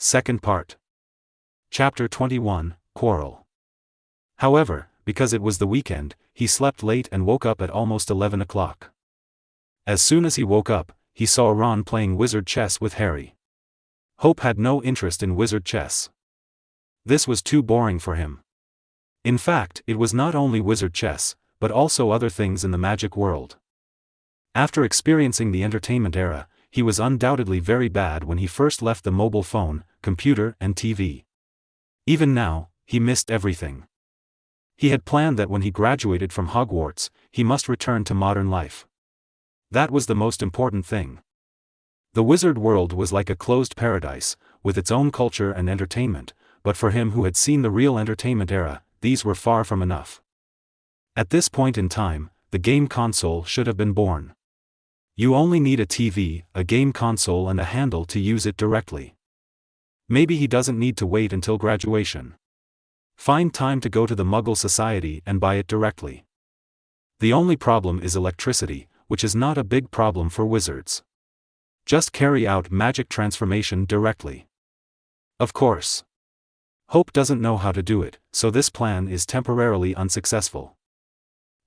Second part. Chapter 21, Quarrel. However, because it was the weekend, he slept late and woke up at almost 11 o'clock. As soon as he woke up, he saw Ron playing wizard chess with Harry. Hope had no interest in wizard chess. This was too boring for him. In fact, it was not only wizard chess, but also other things in the magic world. After experiencing the entertainment era, he was undoubtedly very bad when he first left the mobile phone, computer and TV. Even now, he missed everything. He had planned that when he graduated from Hogwarts, he must return to modern life. That was the most important thing. The wizard world was like a closed paradise, with its own culture and entertainment, but for him who had seen the real entertainment era, these were far from enough. At this point in time, the game console should have been born. You only need a TV, a game console and a handle to use it directly. Maybe he doesn't need to wait until graduation. Find time to go to the Muggle Society and buy it directly. The only problem is electricity, which is not a big problem for wizards. Just carry out magic transformation directly. Of course. Hope doesn't know how to do it, so this plan is temporarily unsuccessful.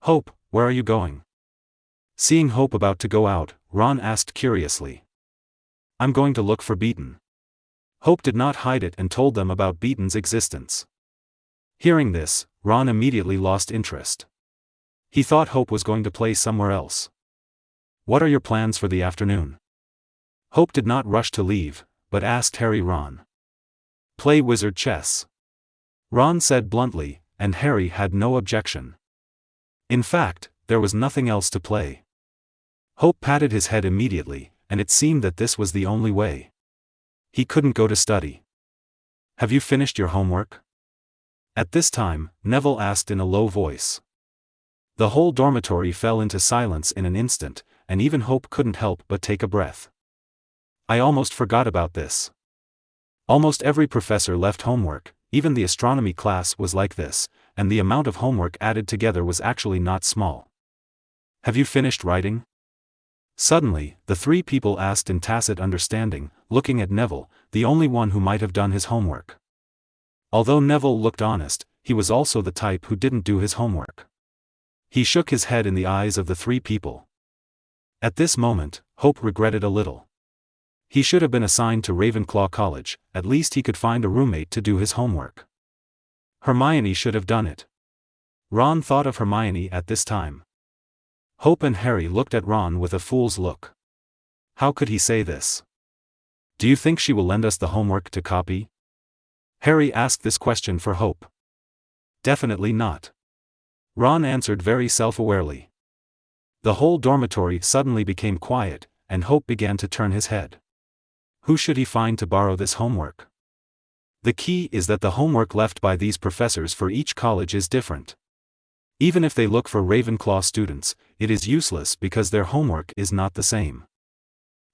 Hope, where are you going? Seeing Hope about to go out, Ron asked curiously. I'm going to look for Beaton. Hope did not hide it and told them about Beaton's existence. Hearing this, Ron immediately lost interest. He thought Hope was going to play somewhere else. What are your plans for the afternoon? Hope did not rush to leave, but asked Harry. Ron. Play wizard chess. Ron said bluntly, and Harry had no objection. In fact, there was nothing else to play. Hope patted his head immediately, and it seemed that this was the only way. He couldn't go to study. Have you finished your homework? At this time, Neville asked in a low voice. The whole dormitory fell into silence in an instant, and even Hope couldn't help but take a breath. I almost forgot about this. Almost every professor left homework, even the astronomy class was like this, and the amount of homework added together was actually not small. Have you finished writing? Suddenly, the three people asked in tacit understanding, looking at Neville, the only one who might have done his homework. Although Neville looked honest, he was also the type who didn't do his homework. He shook his head in the eyes of the three people. At this moment, Hope regretted a little. He should have been assigned to Ravenclaw College, at least he could find a roommate to do his homework. Hermione should have done it. Ron thought of Hermione at this time. Hope and Harry looked at Ron with a fool's look. How could he say this? Do you think she will lend us the homework to copy? Harry asked this question for Hope. Definitely not. Ron answered very self-awarely. The whole dormitory suddenly became quiet, and Hope began to turn his head. Who should he find to borrow this homework? The key is that the homework left by these professors for each college is different. Even if they look for Ravenclaw students, it is useless because their homework is not the same.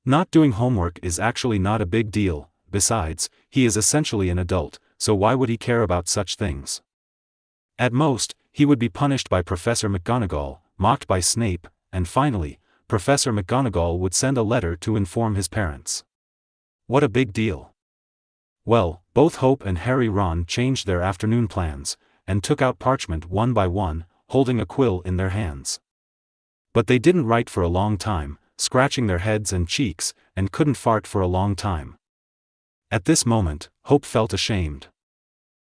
Not doing homework is actually not a big deal, besides, he is essentially an adult, so why would he care about such things? At most, he would be punished by Professor McGonagall, mocked by Snape, and finally, Professor McGonagall would send a letter to inform his parents. What a big deal. Well, both Hope and Harry Ron changed their afternoon plans, and took out parchment one by one, holding a quill in their hands. But they didn't write for a long time, scratching their heads and cheeks, and couldn't fart for a long time. At this moment, Hope felt ashamed.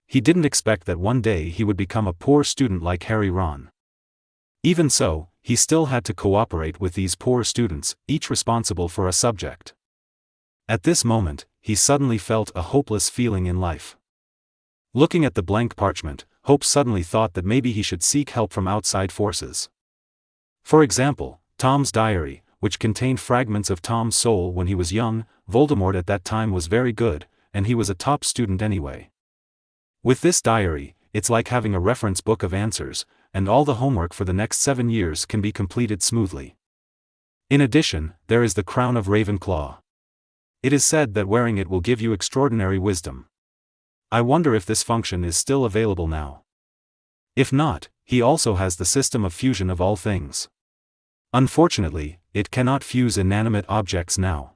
He didn't expect that one day he would become a poor student like Harry Ron. Even so, he still had to cooperate with these poor students, each responsible for a subject. At this moment, he suddenly felt a hopeless feeling in life. Looking at the blank parchment, Hope suddenly thought that maybe he should seek help from outside forces. For example, Tom's diary, which contained fragments of Tom's soul when he was young. Voldemort at that time was very good, and he was a top student anyway. With this diary, it's like having a reference book of answers, and all the homework for the next 7 years can be completed smoothly. In addition, there is the crown of Ravenclaw. It is said that wearing it will give you extraordinary wisdom. I wonder if this function is still available now. If not, he also has the system of fusion of all things. Unfortunately, it cannot fuse inanimate objects now.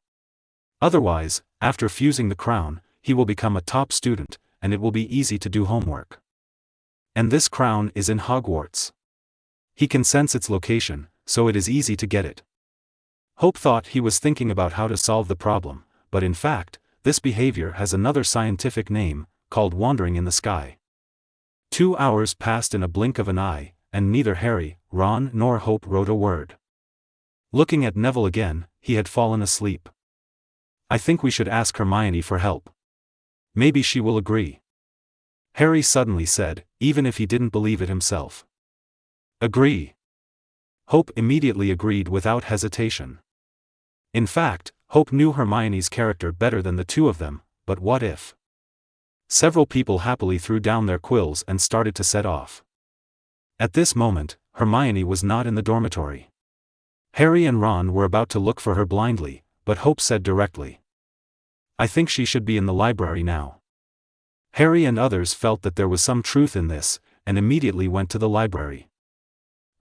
Otherwise, after fusing the crown, he will become a top student, and it will be easy to do homework. And this crown is in Hogwarts. He can sense its location, so it is easy to get it. Hope thought he was thinking about how to solve the problem, but in fact, this behavior has another scientific name, called wandering in the sky. 2 hours passed in a blink of an eye, and neither Harry, Ron nor Hope wrote a word. Looking at Neville again, he had fallen asleep. I think we should ask Hermione for help. Maybe she will agree. Harry suddenly said, even if he didn't believe it himself. Agree. Hope immediately agreed without hesitation. In fact, Hope knew Hermione's character better than the two of them, but what if? Several people happily threw down their quills and started to set off. At this moment, Hermione was not in the dormitory. Harry and Ron were about to look for her blindly, but Hope said directly, I think she should be in the library now. Harry and others felt that there was some truth in this, and immediately went to the library.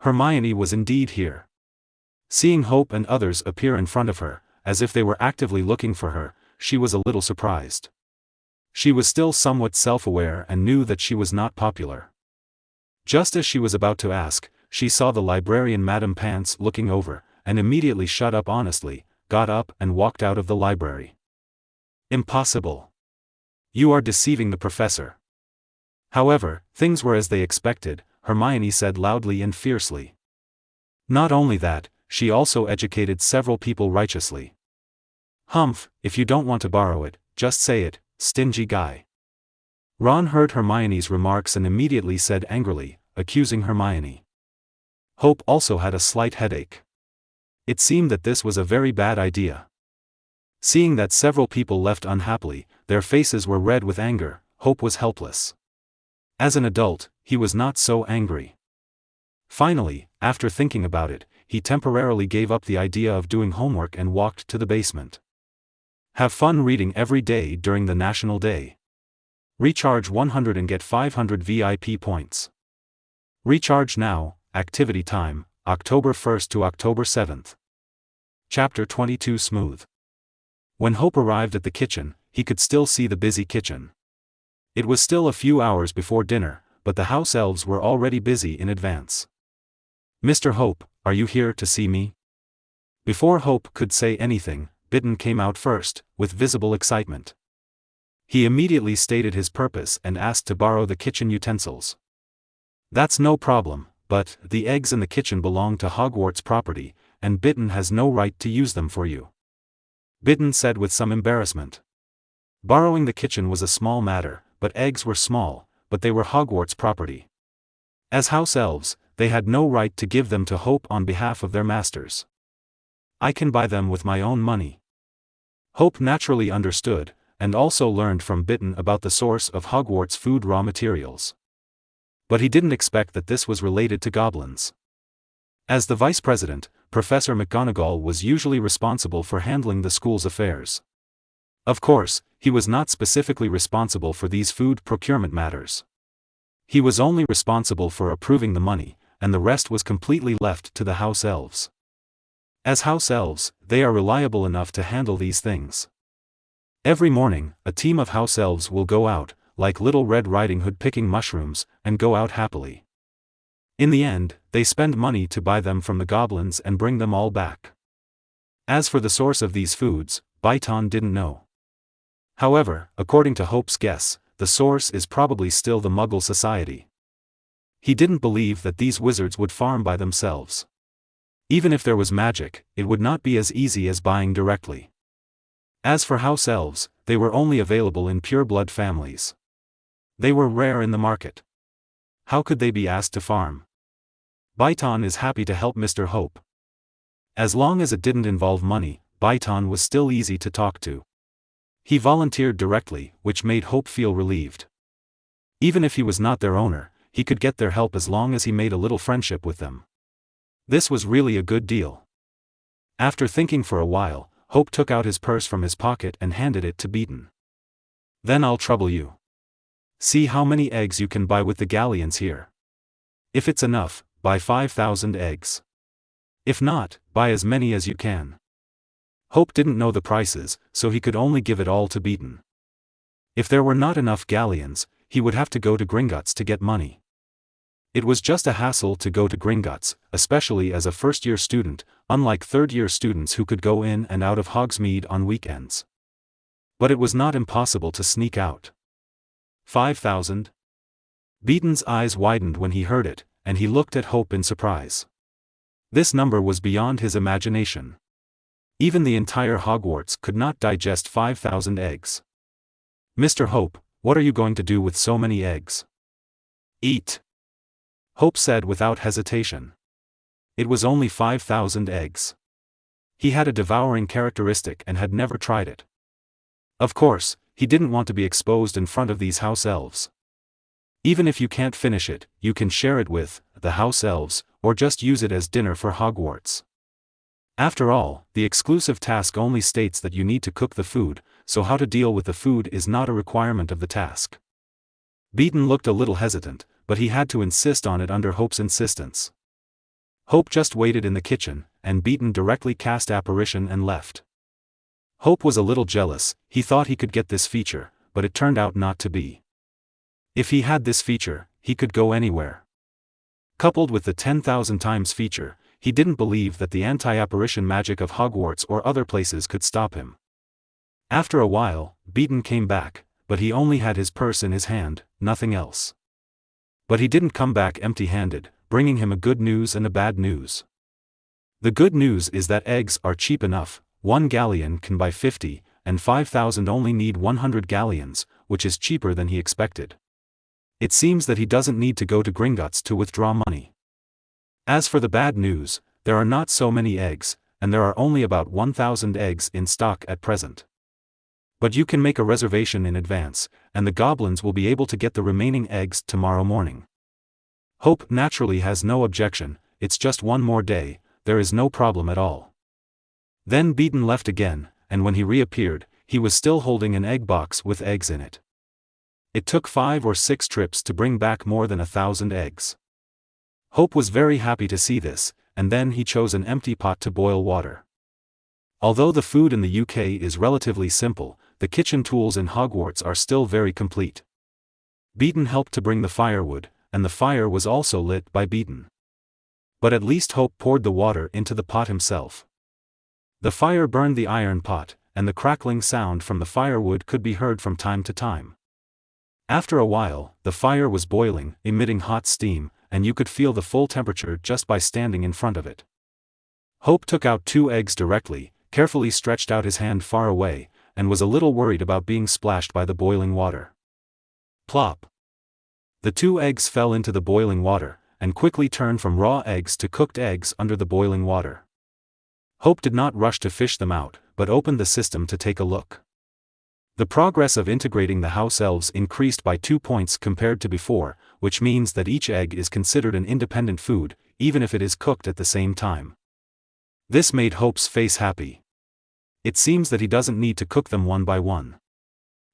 Hermione was indeed here. Seeing Hope and others appear in front of her, as if they were actively looking for her, she was a little surprised. She was still somewhat self-aware and knew that she was not popular. Just as she was about to ask, she saw the librarian Madame Pants looking over, and immediately shut up honestly, got up and walked out of the library. Impossible. You are deceiving the professor. However, things were as they expected, Hermione said loudly and fiercely. Not only that, she also educated several people righteously. Humph, if you don't want to borrow it, just say it, stingy guy. Ron heard Hermione's remarks and immediately said angrily, accusing Hermione. Hope also had a slight headache. It seemed that this was a very bad idea. Seeing that several people left unhappily, their faces were red with anger, Hope was helpless. As an adult, he was not so angry. Finally, after thinking about it, he temporarily gave up the idea of doing homework and walked to the basement. Have fun reading every day during the National Day. Recharge 100 and get 500 VIP points. Recharge now, activity time, October 1st to October 7th. Chapter 22 Smooth. When Hope arrived at the kitchen, he could still see the busy kitchen. It was still a few hours before dinner, but the house elves were already busy in advance. Mr. Hope, are you here to see me? Before Hope could say anything, Bitten came out first, with visible excitement. He immediately stated his purpose and asked to borrow the kitchen utensils. That's no problem, but the eggs in the kitchen belong to Hogwarts property, and Bitten has no right to use them for you. Bitten said with some embarrassment. Borrowing the kitchen was a small matter, but eggs were small, but they were Hogwarts property. As house elves, they had no right to give them to Hope on behalf of their masters. I can buy them with my own money. Hope naturally understood, and also learned from Bitten about the source of Hogwarts food raw materials. But he didn't expect that this was related to goblins. As the vice president, Professor McGonagall was usually responsible for handling the school's affairs. Of course, he was not specifically responsible for these food procurement matters. He was only responsible for approving the money, and the rest was completely left to the house elves. As house elves, they are reliable enough to handle these things. Every morning, a team of house elves will go out, like Little Red Riding Hood picking mushrooms, and go out happily. In the end, they spend money to buy them from the goblins and bring them all back. As for the source of these foods, Byton didn't know. However, according to Hope's guess, the source is probably still the Muggle Society. He didn't believe that these wizards would farm by themselves. Even if there was magic, it would not be as easy as buying directly. As for house elves, they were only available in pure-blood families. They were rare in the market. How could they be asked to farm? Byton is happy to help Mr. Hope. As long as it didn't involve money, Byton was still easy to talk to. He volunteered directly, which made Hope feel relieved. Even if he was not their owner, he could get their help as long as he made a little friendship with them. This was really a good deal. After thinking for a while, Hope took out his purse from his pocket and handed it to Beaton. Then I'll trouble you. See how many eggs you can buy with the galleons here. If it's enough, buy 5,000 eggs. If not, buy as many as you can. Hope didn't know the prices, so he could only give it all to Beaton. If there were not enough galleons, he would have to go to Gringotts to get money. It was just a hassle to go to Gringotts, especially as a first-year student, unlike third-year students who could go in and out of Hogsmeade on weekends. But it was not impossible to sneak out. 5,000? Beaton's eyes widened when he heard it, and he looked at Hope in surprise. This number was beyond his imagination. Even the entire Hogwarts could not digest 5,000 eggs. Mr. Hope, what are you going to do with so many eggs? Eat. Hope said without hesitation. It was only 5,000 eggs. He had a devouring characteristic and had never tried it. Of course, he didn't want to be exposed in front of these house elves. Even if you can't finish it, you can share it with the house elves, or just use it as dinner for Hogwarts. After all, the exclusive task only states that you need to cook the food, so how to deal with the food is not a requirement of the task. Beaton looked a little hesitant, but he had to insist on it under Hope's insistence. Hope just waited in the kitchen, and Beaton directly cast apparition and left. Hope was a little jealous. He thought he could get this feature, but it turned out not to be. If he had this feature, he could go anywhere. Coupled with the 10,000 times feature, he didn't believe that the anti-apparition magic of Hogwarts or other places could stop him. After a while, Beaton came back, but he only had his purse in his hand, nothing else. But he didn't come back empty-handed, bringing him a good news and a bad news. The good news is that eggs are cheap enough. 1 galleon can buy 50, and 5,000 only need 100 galleons, which is cheaper than he expected. It seems that he doesn't need to go to Gringotts to withdraw money. As for the bad news, there are not so many eggs, and there are only about 1,000 eggs in stock at present. But you can make a reservation in advance, and the goblins will be able to get the remaining eggs tomorrow morning. Hope naturally has no objection. It's just one more day, there is no problem at all. Then Beaton left again, and when he reappeared, he was still holding an egg box with eggs in it. It took 5 or 6 trips to bring back more than 1,000 eggs. Hope was very happy to see this, and then he chose an empty pot to boil water. Although the food in the UK is relatively simple, the kitchen tools in Hogwarts are still very complete. Beaton helped to bring the firewood, and the fire was also lit by Beaton. But at least Hope poured the water into the pot himself. The fire burned the iron pot, and the crackling sound from the firewood could be heard from time to time. After a while, the fire was boiling, emitting hot steam, and you could feel the full temperature just by standing in front of it. Hope took out 2 eggs directly, carefully stretched out his hand far away, and was a little worried about being splashed by the boiling water. Plop! The 2 eggs fell into the boiling water, and quickly turned from raw eggs to cooked eggs under the boiling water. Hope did not rush to fish them out, but opened the system to take a look. The progress of integrating the house elves increased by 2 points compared to before, which means that each egg is considered an independent food, even if it is cooked at the same time. This made Hope's face happy. It seems that he doesn't need to cook them one by one.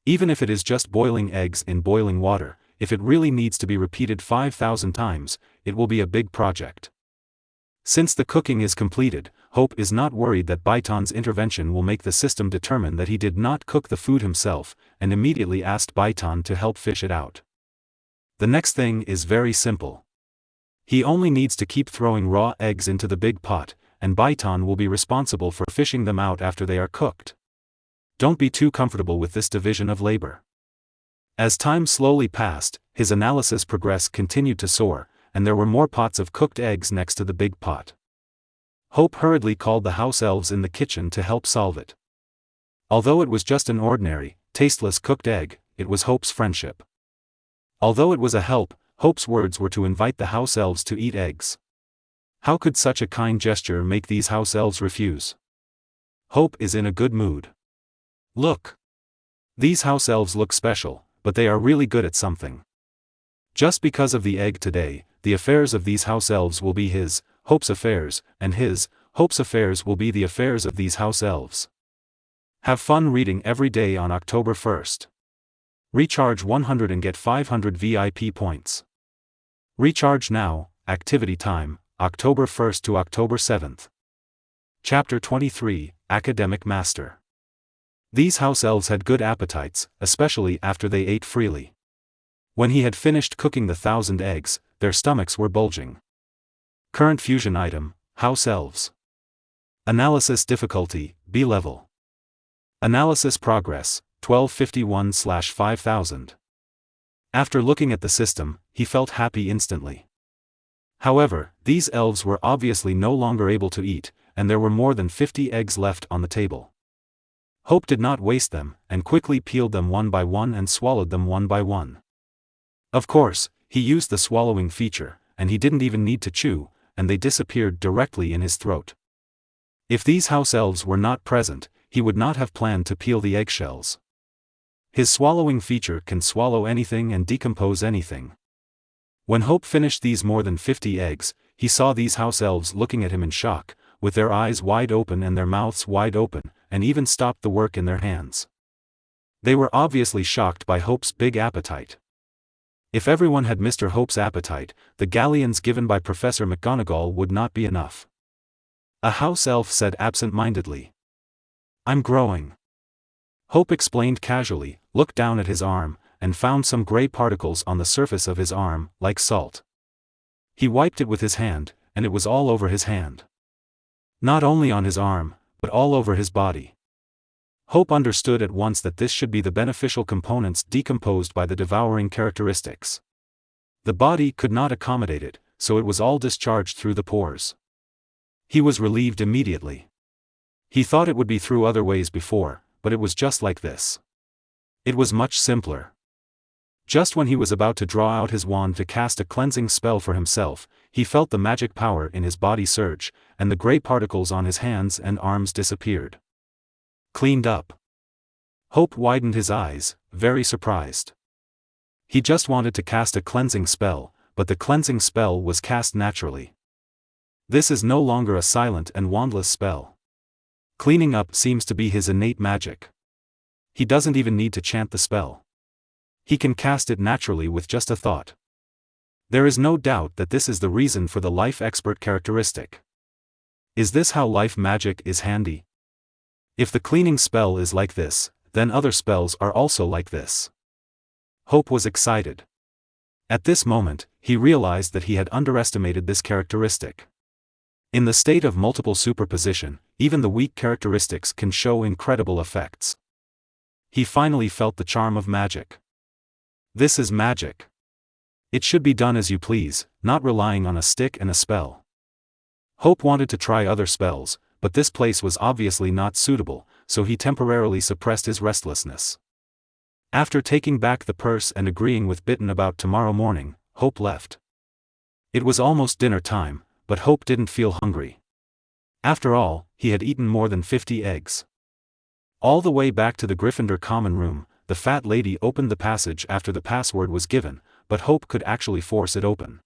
Even if it is just boiling eggs in boiling water, if it really needs to be repeated 5,000 times, it will be a big project. Since the cooking is completed, Hope is not worried that Byton's intervention will make the system determine that he did not cook the food himself, and immediately asked Byton to help fish it out. The next thing is very simple. He only needs to keep throwing raw eggs into the big pot, and Byton will be responsible for fishing them out after they are cooked. Don't be too comfortable with this division of labor. As time slowly passed, his analysis progress continued to soar, and there were more pots of cooked eggs next to the big pot. Hope hurriedly called the house elves in the kitchen to help solve it. Although it was just an ordinary, tasteless cooked egg, it was Hope's friendship. Although it was a help, Hope's words were to invite the house elves to eat eggs. How could such a kind gesture make these house elves refuse? Hope is in a good mood. Look! These house elves look special, but they are really good at something. Just because of the egg today, the affairs of these house elves will be his, Hope's affairs, and his, Hope's affairs will be the affairs of these house elves. Have fun reading every day on October 1st. Recharge 100 and get 500 VIP points. Recharge now, activity time, October 1st to October 7th. Chapter 23, Academic Master. These house elves had good appetites, especially after they ate freely. When he had finished cooking the 1,000 eggs, their stomachs were bulging. Current fusion item, House Elves. Analysis difficulty, B level. Analysis progress, 1251/5000. After looking at the system, he felt happy instantly. However, these elves were obviously no longer able to eat, and there were more than 50 eggs left on the table. Hope did not waste them, and quickly peeled them one by one and swallowed them one by one. Of course, he used the swallowing feature, and he didn't even need to chew, and they disappeared directly in his throat. If these house elves were not present, he would not have planned to peel the eggshells. His swallowing feature can swallow anything and decompose anything. When Hope finished these more than 50 eggs, he saw these house elves looking at him in shock, with their eyes wide open and their mouths wide open, and even stopped the work in their hands. They were obviously shocked by Hope's big appetite. If everyone had Mr. Hope's appetite, the galleons given by Professor McGonagall would not be enough. A house elf said absent-mindedly. "I'm growing." Hope explained casually, looked down at his arm, and found some gray particles on the surface of his arm, like salt. He wiped it with his hand, and it was all over his hand. Not only on his arm, but all over his body. Hope understood at once that this should be the beneficial components decomposed by the devouring characteristics. The body could not accommodate it, so it was all discharged through the pores. He was relieved immediately. He thought it would be through other ways before, but it was just like this. It was much simpler. Just when he was about to draw out his wand to cast a cleansing spell for himself, he felt the magic power in his body surge, and the gray particles on his hands and arms disappeared. Cleaned up. Hope widened his eyes, very surprised. He just wanted to cast a cleansing spell, but the cleansing spell was cast naturally. This is no longer a silent and wandless spell. Cleaning up seems to be his innate magic. He doesn't even need to chant the spell. He can cast it naturally with just a thought. There is no doubt that this is the reason for the life expert characteristic. Is this how life magic is handy? If the cleaning spell is like this, then other spells are also like this. Hope was excited. At this moment, he realized that he had underestimated this characteristic. In the state of multiple superposition, even the weak characteristics can show incredible effects. He finally felt the charm of magic. This is magic. It should be done as you please, not relying on a stick and a spell. Hope wanted to try other spells, but this place was obviously not suitable, so he temporarily suppressed his restlessness. After taking back the purse and agreeing with Bitten about tomorrow morning, Hope left. It was almost dinner time, but Hope didn't feel hungry. After all, he had eaten more than 50 eggs. All the way back to the Gryffindor common room, the fat lady opened the passage after the password was given, but Hope could actually force it open.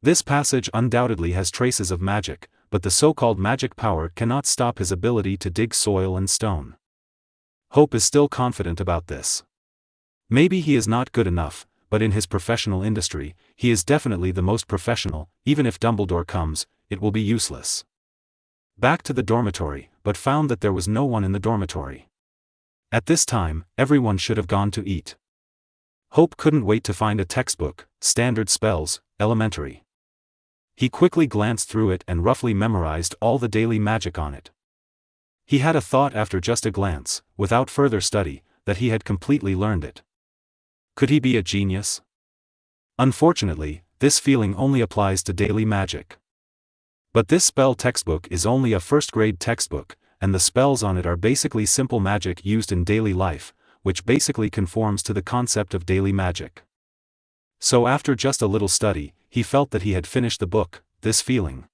This passage undoubtedly has traces of magic, but the so-called magic power cannot stop his ability to dig soil and stone. Hope is still confident about this. Maybe he is not good enough, but in his professional industry, he is definitely the most professional. Even if Dumbledore comes, it will be useless. Back to the dormitory, but found that there was no one in the dormitory. At this time, everyone should have gone to eat. Hope couldn't wait to find a textbook, Standard Spells, Elementary. He quickly glanced through it and roughly memorized all the daily magic on it. He had a thought after just a glance, without further study, that he had completely learned it. Could he be a genius? Unfortunately, this feeling only applies to daily magic. But this spell textbook is only a first-grade textbook, and the spells on it are basically simple magic used in daily life, which basically conforms to the concept of daily magic. So after just a little study, he felt that he had finished the book. This feeling.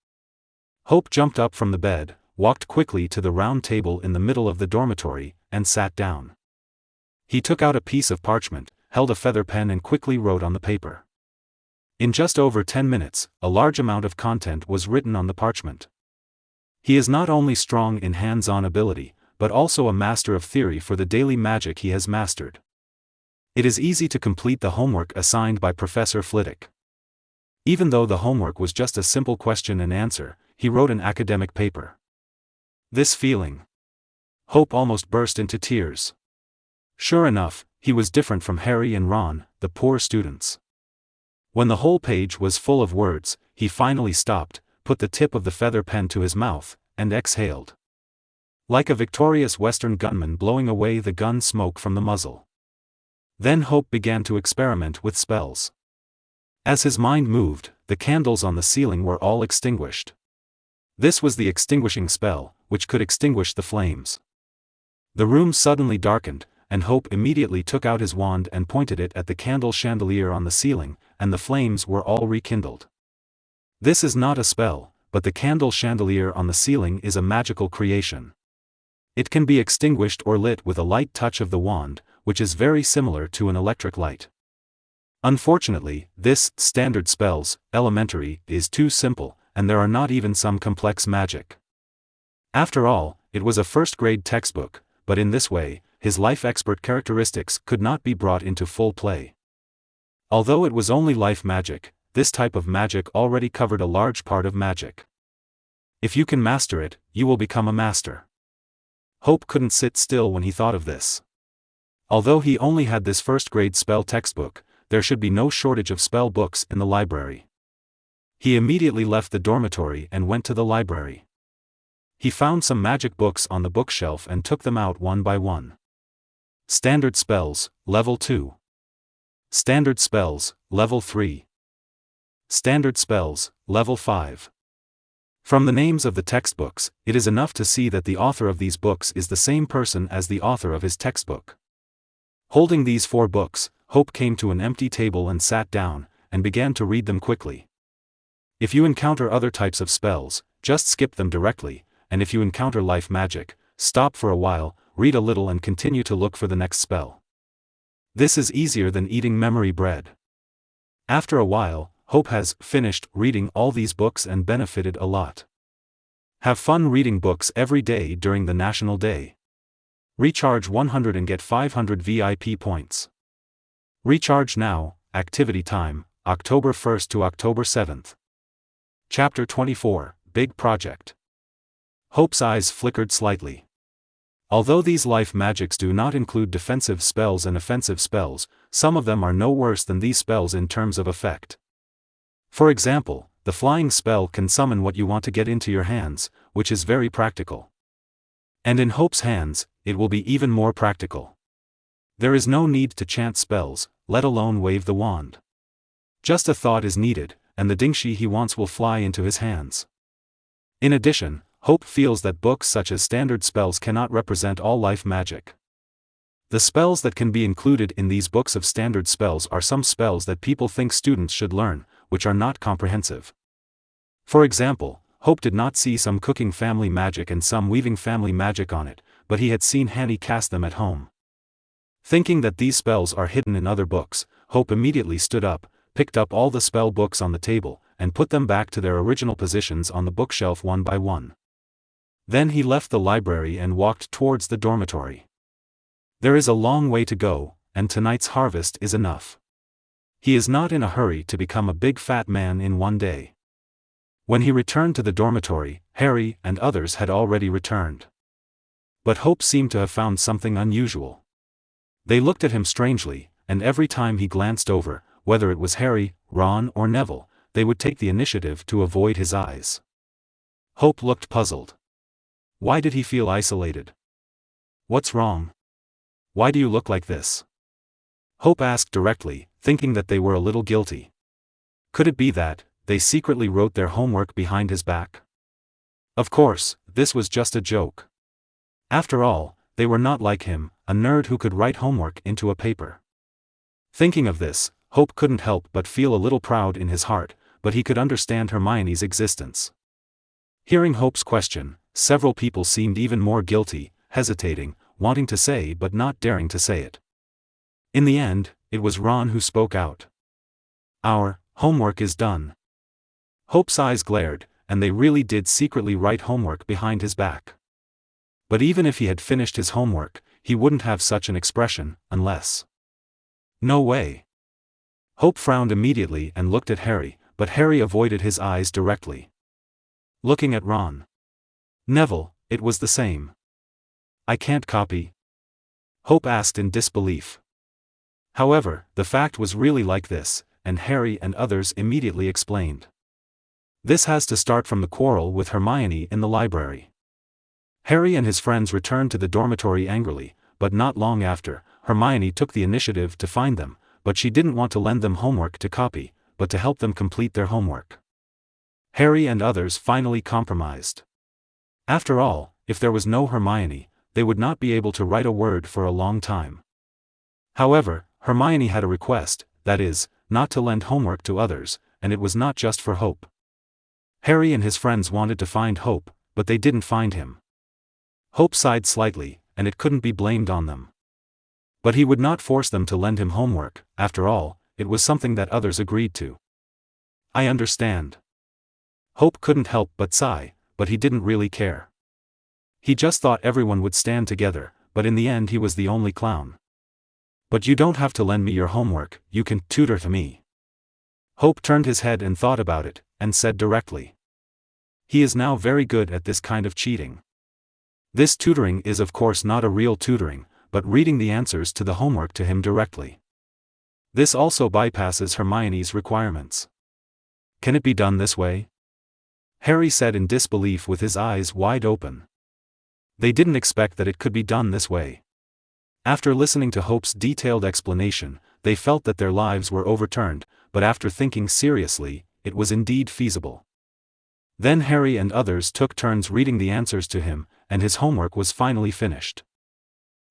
Hope jumped up from the bed, walked quickly to the round table in the middle of the dormitory, and sat down. He took out a piece of parchment, held a feather pen and quickly wrote on the paper. In just over 10 minutes, a large amount of content was written on the parchment. He is not only strong in hands-on ability, but also a master of theory for the daily magic he has mastered. It is easy to complete the homework assigned by Professor Flitwick. Even though the homework was just a simple question and answer, he wrote an academic paper. This feeling. Hope almost burst into tears. Sure enough, he was different from Harry and Ron, the poor students. When the whole page was full of words, he finally stopped, put the tip of the feather pen to his mouth, and exhaled. Like a victorious Western gunman blowing away the gun smoke from the muzzle. Then Hope began to experiment with spells. As his mind moved, the candles on the ceiling were all extinguished. This was the extinguishing spell, which could extinguish the flames. The room suddenly darkened, and Hope immediately took out his wand and pointed it at the candle chandelier on the ceiling, and the flames were all rekindled. This is not a spell, but the candle chandelier on the ceiling is a magical creation. It can be extinguished or lit with a light touch of the wand, which is very similar to an electric light. Unfortunately, this standard spells, elementary, is too simple, and there are not even some complex magic. After all, it was a first-grade textbook, but in this way, his life expert characteristics could not be brought into full play. Although it was only life magic, this type of magic already covered a large part of magic. If you can master it, you will become a master. Hope couldn't sit still when he thought of this. Although he only had this first-grade spell textbook, there should be no shortage of spell books in the library. He immediately left the dormitory and went to the library. He found some magic books on the bookshelf and took them out one by one. Standard Spells, Level 2. Standard Spells, Level 3. Standard Spells, Level 5. From the names of the textbooks, it is enough to see that the author of these books is the same person as the author of his textbook. Holding these 4 books, Hope came to an empty table and sat down, and began to read them quickly. If you encounter other types of spells, just skip them directly, and if you encounter life magic, stop for a while, read a little and continue to look for the next spell. This is easier than eating memory bread. After a while, Hope has finished reading all these books and benefited a lot. Have fun reading books every day during the National Day. Recharge 100 and get 500 VIP points. Recharge now. Activity time, October 1st to October 7th. Chapter 24, Big Project. Hope's eyes flickered slightly. Although these life magics do not include defensive spells and offensive spells, some of them are no worse than these spells in terms of effect. For example, the flying spell can summon what you want to get into your hands, which is very practical. And in Hope's hands, it will be even more practical. There is no need to chant spells, let alone wave the wand. Just a thought is needed, and the dingshi he wants will fly into his hands. In addition, Hope feels that books such as standard spells cannot represent all life magic. The spells that can be included in these books of standard spells are some spells that people think students should learn, which are not comprehensive. For example, Hope did not see some cooking family magic and some weaving family magic on it, but he had seen Hanny cast them at home. Thinking that these spells are hidden in other books, Hope immediately stood up, picked up all the spell books on the table, and put them back to their original positions on the bookshelf one by one. Then he left the library and walked towards the dormitory. There is a long way to go, and tonight's harvest is enough. He is not in a hurry to become a big fat man in one day. When he returned to the dormitory, Harry and others had already returned. But Hope seemed to have found something unusual. They looked at him strangely, and every time he glanced over, whether it was Harry, Ron or Neville, they would take the initiative to avoid his eyes. Hope looked puzzled. Why did he feel isolated? What's wrong? Why do you look like this? Hope asked directly, thinking that they were a little guilty. Could it be that they secretly wrote their homework behind his back? Of course, this was just a joke. After all, they were not like him, a nerd who could write homework into a paper. Thinking of this, Hope couldn't help but feel a little proud in his heart, but he could understand Hermione's existence. Hearing Hope's question, several people seemed even more guilty, hesitating, wanting to say but not daring to say it. In the end, it was Ron who spoke out. Our homework is done. Hope's eyes glared, and they really did secretly write homework behind his back. But even if he had finished his homework, he wouldn't have such an expression, unless... No way. Hope frowned immediately and looked at Harry, but Harry avoided his eyes directly. Looking at Ron. Neville, it was the same. I can't copy? Hope asked in disbelief. However, the fact was really like this, and Harry and others immediately explained. This has to start from the quarrel with Hermione in the library. Harry and his friends returned to the dormitory angrily, but not long after, Hermione took the initiative to find them, but she didn't want to lend them homework to copy, but to help them complete their homework. Harry and others finally compromised. After all, if there was no Hermione, they would not be able to write a word for a long time. However, Hermione had a request, that is, not to lend homework to others, and it was not just for Hope. Harry and his friends wanted to find Hope, but they didn't find him. Hope sighed slightly, and it couldn't be blamed on them. But he would not force them to lend him homework, after all, it was something that others agreed to. I understand. Hope couldn't help but sigh, but he didn't really care. He just thought everyone would stand together, but in the end he was the only clown. But you don't have to lend me your homework, you can tutor to me. Hope turned his head and thought about it, and said directly. He is now very good at this kind of cheating. This tutoring is of course not a real tutoring, but reading the answers to the homework to him directly. This also bypasses Hermione's requirements. Can it be done this way? Harry said in disbelief with his eyes wide open. They didn't expect that it could be done this way. After listening to Hope's detailed explanation, they felt that their lives were overturned, but after thinking seriously, it was indeed feasible. Then Harry and others took turns reading the answers to him, and his homework was finally finished.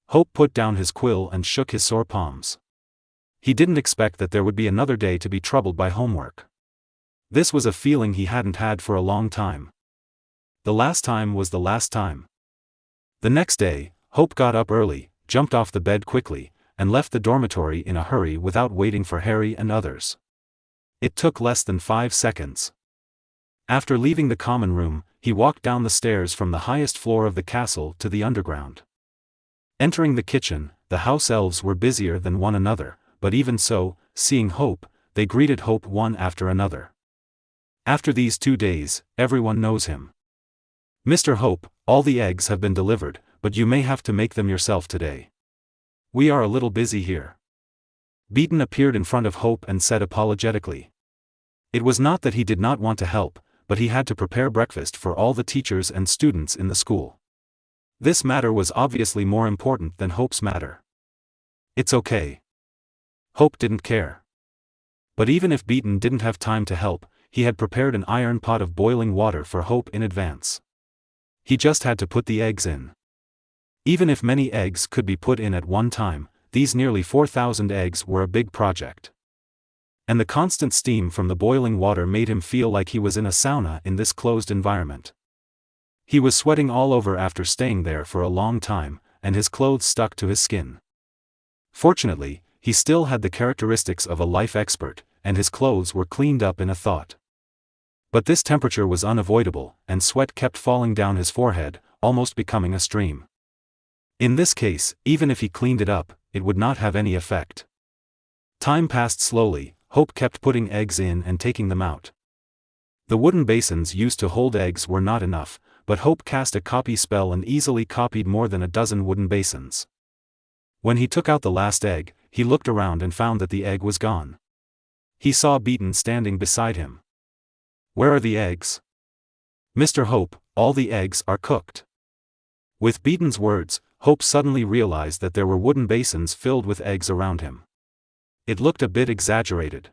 Hope put down his quill and shook his sore palms. He didn't expect that there would be another day to be troubled by homework. This was a feeling he hadn't had for a long time. The last time was the last time. The next day, Hope got up early, jumped off the bed quickly, and left the dormitory in a hurry without waiting for Harry and others. It took less than 5 seconds. After leaving the common room, he walked down the stairs from the highest floor of the castle to the underground. Entering the kitchen, the house elves were busier than one another, but even so, seeing Hope, they greeted Hope one after another. After these 2 days, everyone knows him. Mr. Hope, all the eggs have been delivered, but you may have to make them yourself today. We are a little busy here. Beaton appeared in front of Hope and said apologetically. It was not that he did not want to help, but he had to prepare breakfast for all the teachers and students in the school. This matter was obviously more important than Hope's matter. It's okay. Hope didn't care. But even if Beaton didn't have time to help, he had prepared an iron pot of boiling water for Hope in advance. He just had to put the eggs in. Even if many eggs could be put in at one time, these nearly 4,000 eggs were a big project. And the constant steam from the boiling water made him feel like he was in a sauna in this closed environment. He was sweating all over after staying there for a long time, and his clothes stuck to his skin. Fortunately, he still had the characteristics of a life expert, and his clothes were cleaned up in a thought. But this temperature was unavoidable, and sweat kept falling down his forehead, almost becoming a stream. In this case, even if he cleaned it up, it would not have any effect. Time passed slowly. Hope kept putting eggs in and taking them out. The wooden basins used to hold eggs were not enough, but Hope cast a copy spell and easily copied more than a dozen wooden basins. When he took out the last egg, he looked around and found that the egg was gone. He saw Beaton standing beside him. Where are the eggs? Mr. Hope, all the eggs are cooked. With Beaton's words, Hope suddenly realized that there were wooden basins filled with eggs around him. It looked a bit exaggerated.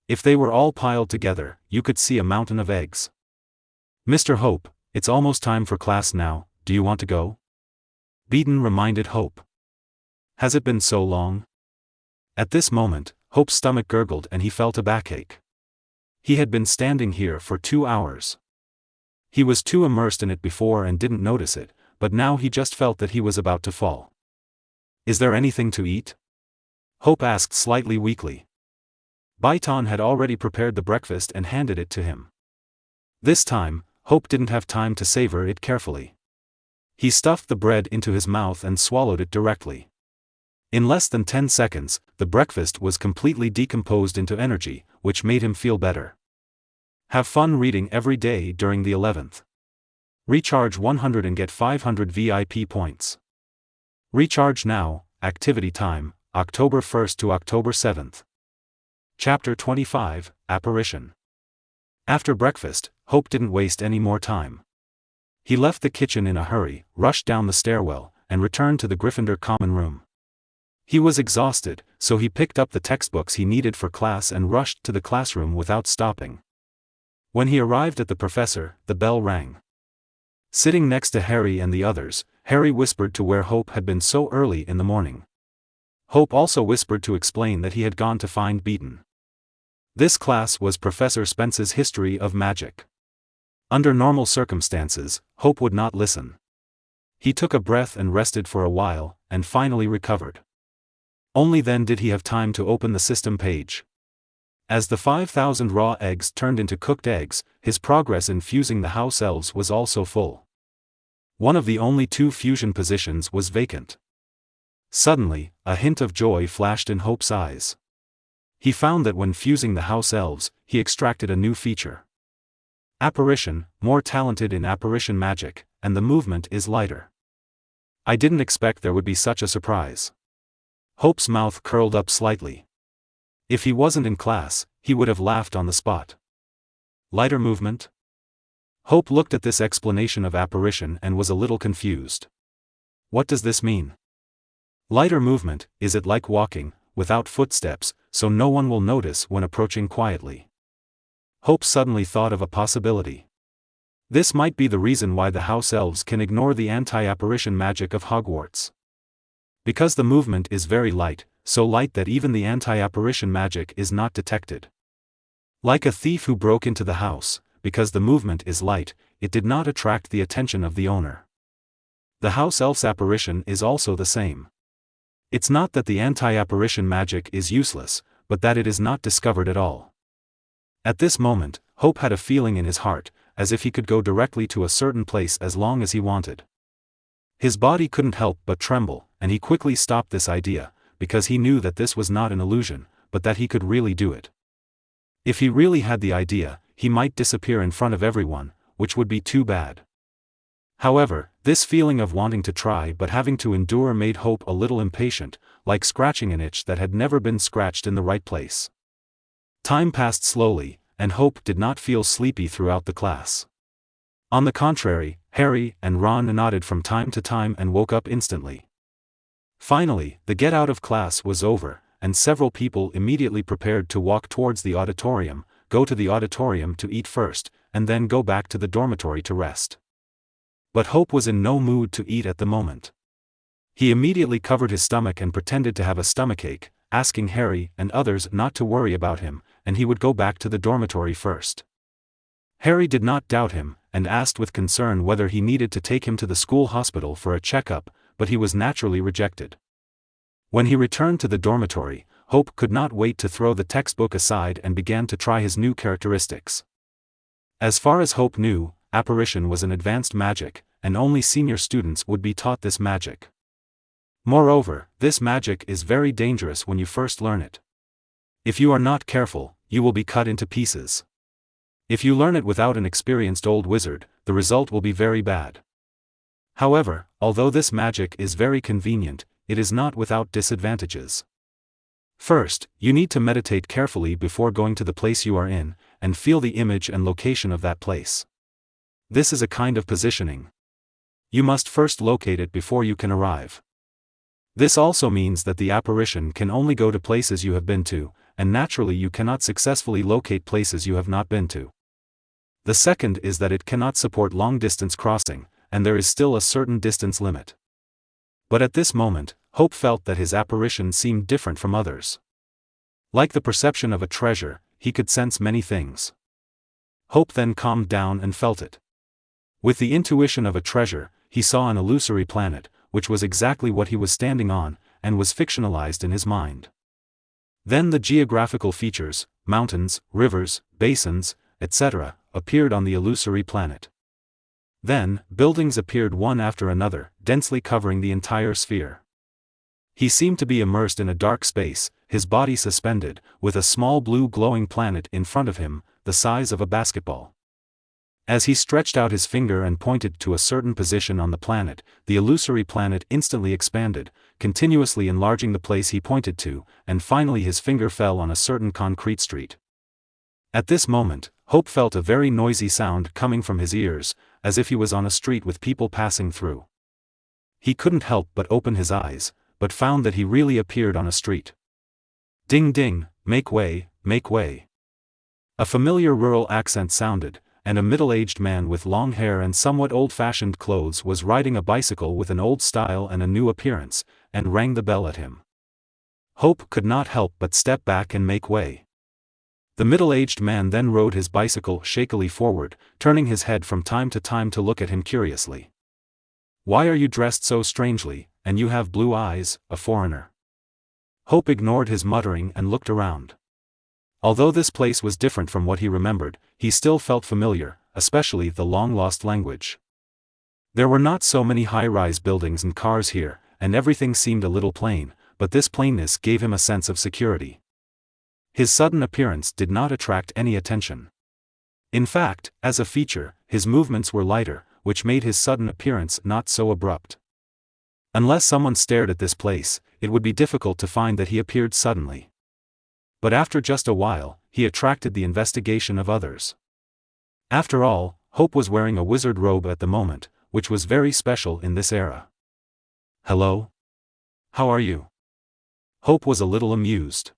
If they were all piled together, you could see a mountain of eggs. Mr. Hope, it's almost time for class now, do you want to go? Beaton reminded Hope. Has it been so long? At this moment, Hope's stomach gurgled and he felt a backache. He had been standing here for 2 hours. He was too immersed in it before and didn't notice it, but now he just felt that he was about to fall. Is there anything to eat? Hope asked slightly weakly. Byton had already prepared the breakfast and handed it to him. This time, Hope didn't have time to savor it carefully. He stuffed the bread into his mouth and swallowed it directly. In less than 10 seconds, the breakfast was completely decomposed into energy, which made him feel better. Have fun reading every day during the 11th. Recharge 100 and get 500 VIP points. Recharge now, activity time, October 1st to October 7th. Chapter 25, Apparition. After breakfast, Hope didn't waste any more time. He left the kitchen in a hurry, rushed down the stairwell, and returned to the Gryffindor common room. He was exhausted, so he picked up the textbooks he needed for class and rushed to the classroom without stopping. When he arrived at the professor, the bell rang. Sitting next to Harry and the others, Harry whispered to where Hope had been so early in the morning. Hope also whispered to explain that he had gone to find Beaton. This class was Professor Spence's History of Magic. Under normal circumstances, Hope would not listen. He took a breath and rested for a while, and finally recovered. Only then did he have time to open the system page. As the 5,000 raw eggs turned into cooked eggs, his progress in fusing the house elves was also full. One of the only 2 fusion positions was vacant. Suddenly, a hint of joy flashed in Hope's eyes. He found that when fusing the house elves, he extracted a new feature. Apparition, more talented in apparition magic, and the movement is lighter. I didn't expect there would be such a surprise. Hope's mouth curled up slightly. If he wasn't in class, he would have laughed on the spot. Lighter movement? Hope looked at this explanation of apparition and was a little confused. What does this mean? Lighter movement, is it like walking, without footsteps, so no one will notice when approaching quietly? Hope suddenly thought of a possibility. This might be the reason why the house elves can ignore the anti-apparition magic of Hogwarts. Because the movement is very light, so light that even the anti-apparition magic is not detected. Like a thief who broke into the house, because the movement is light, it did not attract the attention of the owner. The house elf's apparition is also the same. It's not that the anti-apparition magic is useless, but that it is not discovered at all. At this moment, Hope had a feeling in his heart, as if he could go directly to a certain place as long as he wanted. His body couldn't help but tremble, and he quickly stopped this idea, because he knew that this was not an illusion, but that he could really do it. If he really had the idea, he might disappear in front of everyone, which would be too bad. However, this feeling of wanting to try but having to endure made Hope a little impatient, like scratching an itch that had never been scratched in the right place. Time passed slowly, and Hope did not feel sleepy throughout the class. On the contrary, Harry and Ron nodded from time to time and woke up instantly. Finally, the get out of class was over, and several people immediately prepared to walk towards the auditorium, go to the auditorium to eat first, and then go back to the dormitory to rest. But Hope was in no mood to eat at the moment. He immediately covered his stomach and pretended to have a stomachache, asking Harry and others not to worry about him, and he would go back to the dormitory first. Harry did not doubt him, and asked with concern whether he needed to take him to the school hospital for a checkup, but he was naturally rejected. When he returned to the dormitory, Hope could not wait to throw the textbook aside and began to try his new characteristics. As far as Hope knew, apparition was an advanced magic, and only senior students would be taught this magic. Moreover, this magic is very dangerous when you first learn it. If you are not careful, you will be cut into pieces. If you learn it without an experienced old wizard, the result will be very bad. However, although this magic is very convenient, it is not without disadvantages. First, you need to meditate carefully before going to the place you are in, and feel the image and location of that place. This is a kind of positioning. You must first locate it before you can arrive. This also means that the apparition can only go to places you have been to, and naturally you cannot successfully locate places you have not been to. The second is that it cannot support long-distance crossing, and there is still a certain distance limit. But at this moment, Hope felt that his apparition seemed different from others. Like the perception of a treasure, he could sense many things. Hope then calmed down and felt it. With the intuition of a treasure, he saw an illusory planet, which was exactly what he was standing on, and was fictionalized in his mind. Then the geographical features, mountains, rivers, basins, etc., appeared on the illusory planet. Then, buildings appeared one after another, densely covering the entire sphere. He seemed to be immersed in a dark space, his body suspended, with a small blue glowing planet in front of him, the size of a basketball. As he stretched out his finger and pointed to a certain position on the planet, the illusory planet instantly expanded, continuously enlarging the place he pointed to, and finally his finger fell on a certain concrete street. At this moment, Hope felt a very noisy sound coming from his ears, as if he was on a street with people passing through. He couldn't help but open his eyes, but found that he really appeared on a street. Ding ding, make way, make way. A familiar rural accent sounded, and a middle-aged man with long hair and somewhat old-fashioned clothes was riding a bicycle with an old style and a new appearance, and rang the bell at him. Hope could not help but step back and make way. The middle-aged man then rode his bicycle shakily forward, turning his head from time to time to look at him curiously. "Why are you dressed so strangely, and you have blue eyes, a foreigner?" Hope ignored his muttering and looked around. Although this place was different from what he remembered, he still felt familiar, especially the long-lost language. There were not so many high-rise buildings and cars here, and everything seemed a little plain, but this plainness gave him a sense of security. His sudden appearance did not attract any attention. In fact, as a feature, his movements were lighter, which made his sudden appearance not so abrupt. Unless someone stared at this place, it would be difficult to find that he appeared suddenly. But after just a while, he attracted the investigation of others. After all, Hope was wearing a wizard robe at the moment, which was very special in this era. "Hello? How are you?" Hope was a little amused.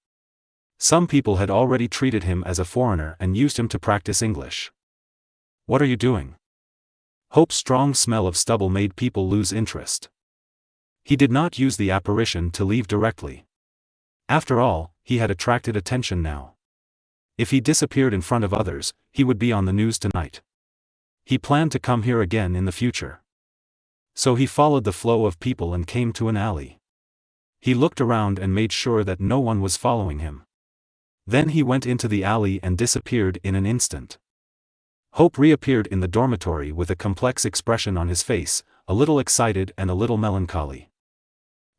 Some people had already treated him as a foreigner and used him to practice English. "What are you doing?" Hope's strong smell of stubble made people lose interest. He did not use the apparition to leave directly. After all, he had attracted attention now. If he disappeared in front of others, he would be on the news tonight. He planned to come here again in the future. So he followed the flow of people and came to an alley. He looked around and made sure that no one was following him. Then he went into the alley and disappeared in an instant. Hope reappeared in the dormitory with a complex expression on his face, a little excited and a little melancholy.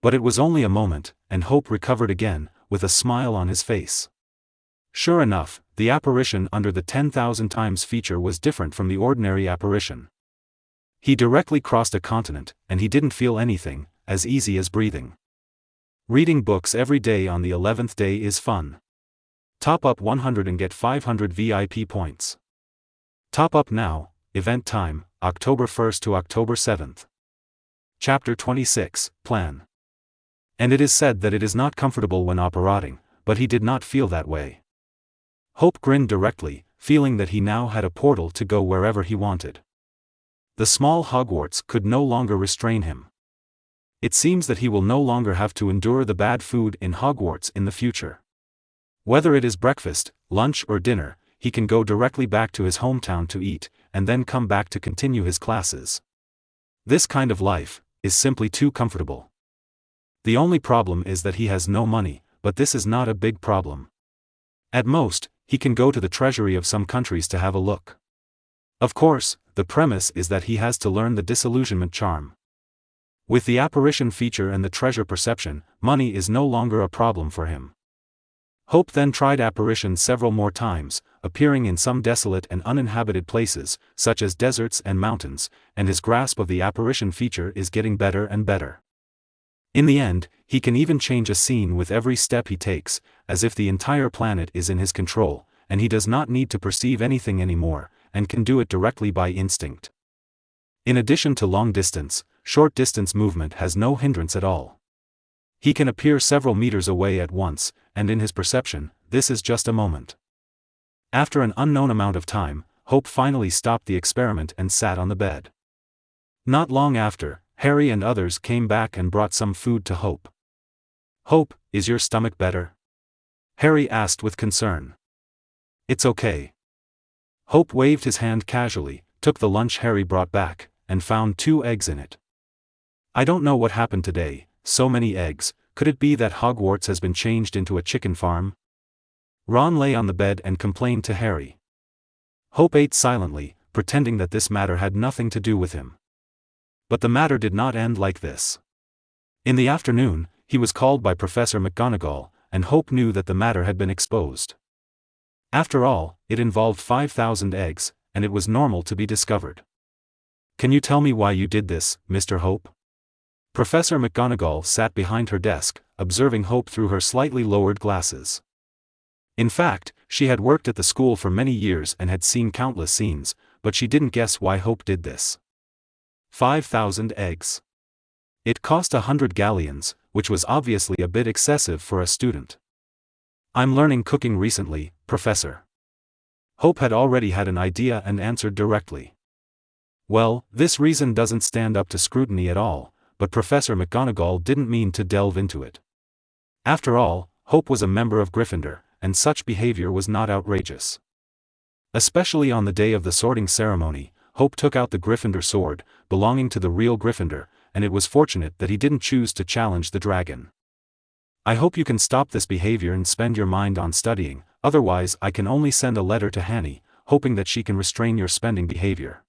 But it was only a moment, and Hope recovered again, with a smile on his face. Sure enough, the apparition under the 10,000 times feature was different from the ordinary apparition. He directly crossed a continent, and he didn't feel anything, as easy as breathing. Reading books every day on the 11th day is fun. Top up 100 and get 500 VIP points. Top up now, event time, October 1st to October 7th. Chapter 26, Plan. And it is said that it is not comfortable when operating, but he did not feel that way. Hope grinned directly, feeling that he now had a portal to go wherever he wanted. The small Hogwarts could no longer restrain him. It seems that he will no longer have to endure the bad food in Hogwarts in the future. Whether it is breakfast, lunch or dinner, he can go directly back to his hometown to eat, and then come back to continue his classes. This kind of life is simply too comfortable. The only problem is that he has no money, but this is not a big problem. At most, he can go to the treasury of some countries to have a look. Of course, the premise is that he has to learn the disillusionment charm. With the apparition feature and the treasure perception, money is no longer a problem for him. Hope then tried apparition several more times, appearing in some desolate and uninhabited places, such as deserts and mountains, and his grasp of the apparition feature is getting better and better. In the end, he can even change a scene with every step he takes, as if the entire planet is in his control, and he does not need to perceive anything anymore, and can do it directly by instinct. In addition to long distance, short distance movement has no hindrance at all. He can appear several meters away at once, and in his perception, this is just a moment. After an unknown amount of time, Hope finally stopped the experiment and sat on the bed. Not long after, Harry and others came back and brought some food to Hope. "Hope, is your stomach better?" Harry asked with concern. "It's okay." Hope waved his hand casually, took the lunch Harry brought back, and found 2 eggs in it. "I don't know what happened today, so many eggs. Could it be that Hogwarts has been changed into a chicken farm?" Ron lay on the bed and complained to Harry. Hope ate silently, pretending that this matter had nothing to do with him. But the matter did not end like this. In the afternoon, he was called by Professor McGonagall, and Hope knew that the matter had been exposed. After all, it involved 5,000 eggs, and it was normal to be discovered. "Can you tell me why you did this, Mr. Hope?" Professor McGonagall sat behind her desk, observing Hope through her slightly lowered glasses. In fact, she had worked at the school for many years and had seen countless scenes, but she didn't guess why Hope did this. 5,000 eggs. It cost 100 galleons, which was obviously a bit excessive for a student. "I'm learning cooking recently, Professor." Hope had already had an idea and answered directly. Well, this reason doesn't stand up to scrutiny at all, but Professor McGonagall didn't mean to delve into it. After all, Hope was a member of Gryffindor, and such behavior was not outrageous. Especially on the day of the sorting ceremony, Hope took out the Gryffindor sword, belonging to the real Gryffindor, and it was fortunate that he didn't choose to challenge the dragon. "I hope you can stop this behavior and spend your mind on studying, otherwise I can only send a letter to Hanny, hoping that she can restrain your spending behavior."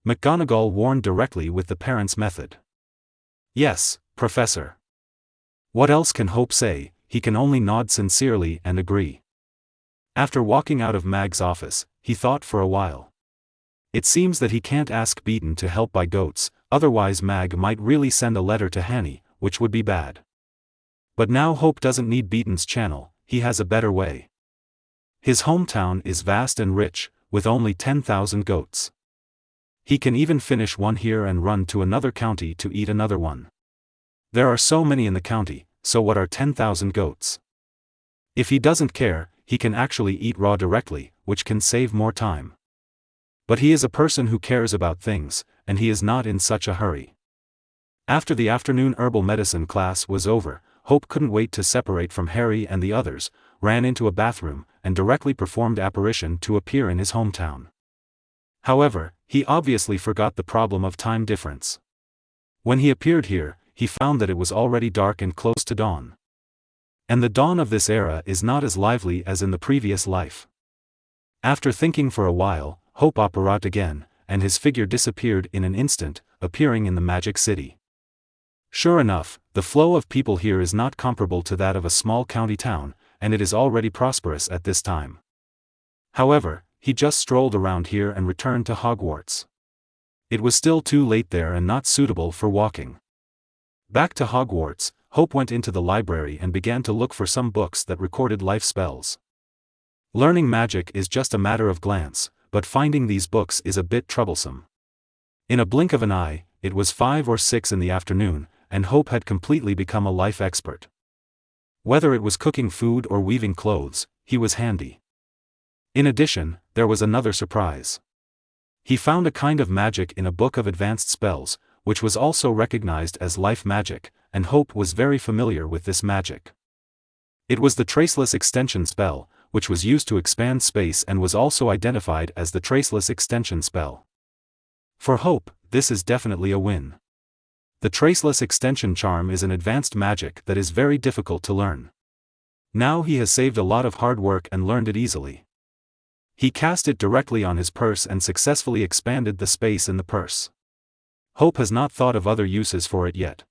McGonagall warned directly with the parents' method. "Yes, Professor." What else can Hope say? He can only nod sincerely and agree. After walking out of Mag's office, he thought for a while. It seems that he can't ask Beaton to help buy goats, otherwise Mag might really send a letter to Hanny, which would be bad. But now Hope doesn't need Beaton's channel, he has a better way. His hometown is vast and rich, with only 10,000 goats. He can even finish one here and run to another county to eat another one. There are so many in the county, so what are 10,000 goats? If he doesn't care, he can actually eat raw directly, which can save more time. But he is a person who cares about things, and he is not in such a hurry. After the afternoon herbal medicine class was over, Hope couldn't wait to separate from Harry and the others, ran into a bathroom, and directly performed apparition to appear in his hometown. However, he obviously forgot the problem of time difference. When he appeared here, he found that it was already dark and close to dawn. And the dawn of this era is not as lively as in the previous life. After thinking for a while, Hope apparat again, and his figure disappeared in an instant, appearing in the Magic City. Sure enough, the flow of people here is not comparable to that of a small county town, and it is already prosperous at this time. However, he just strolled around here and returned to Hogwarts. It was still too late there and not suitable for walking. Back to Hogwarts, Hope went into the library and began to look for some books that recorded life spells. Learning magic is just a matter of glance, but finding these books is a bit troublesome. In a blink of an eye, it was 5 or 6 in the afternoon, and Hope had completely become a life expert. Whether it was cooking food or weaving clothes, he was handy. In addition, there was another surprise. He found a kind of magic in a book of advanced spells, which was also recognized as life magic, and Hope was very familiar with this magic. It was the Traceless Extension spell, which was used to expand space and was also identified as the Traceless Extension spell. For Hope, this is definitely a win. The Traceless Extension charm is an advanced magic that is very difficult to learn. Now he has saved a lot of hard work and learned it easily. He cast it directly on his purse and successfully expanded the space in the purse. Hope has not thought of other uses for it yet.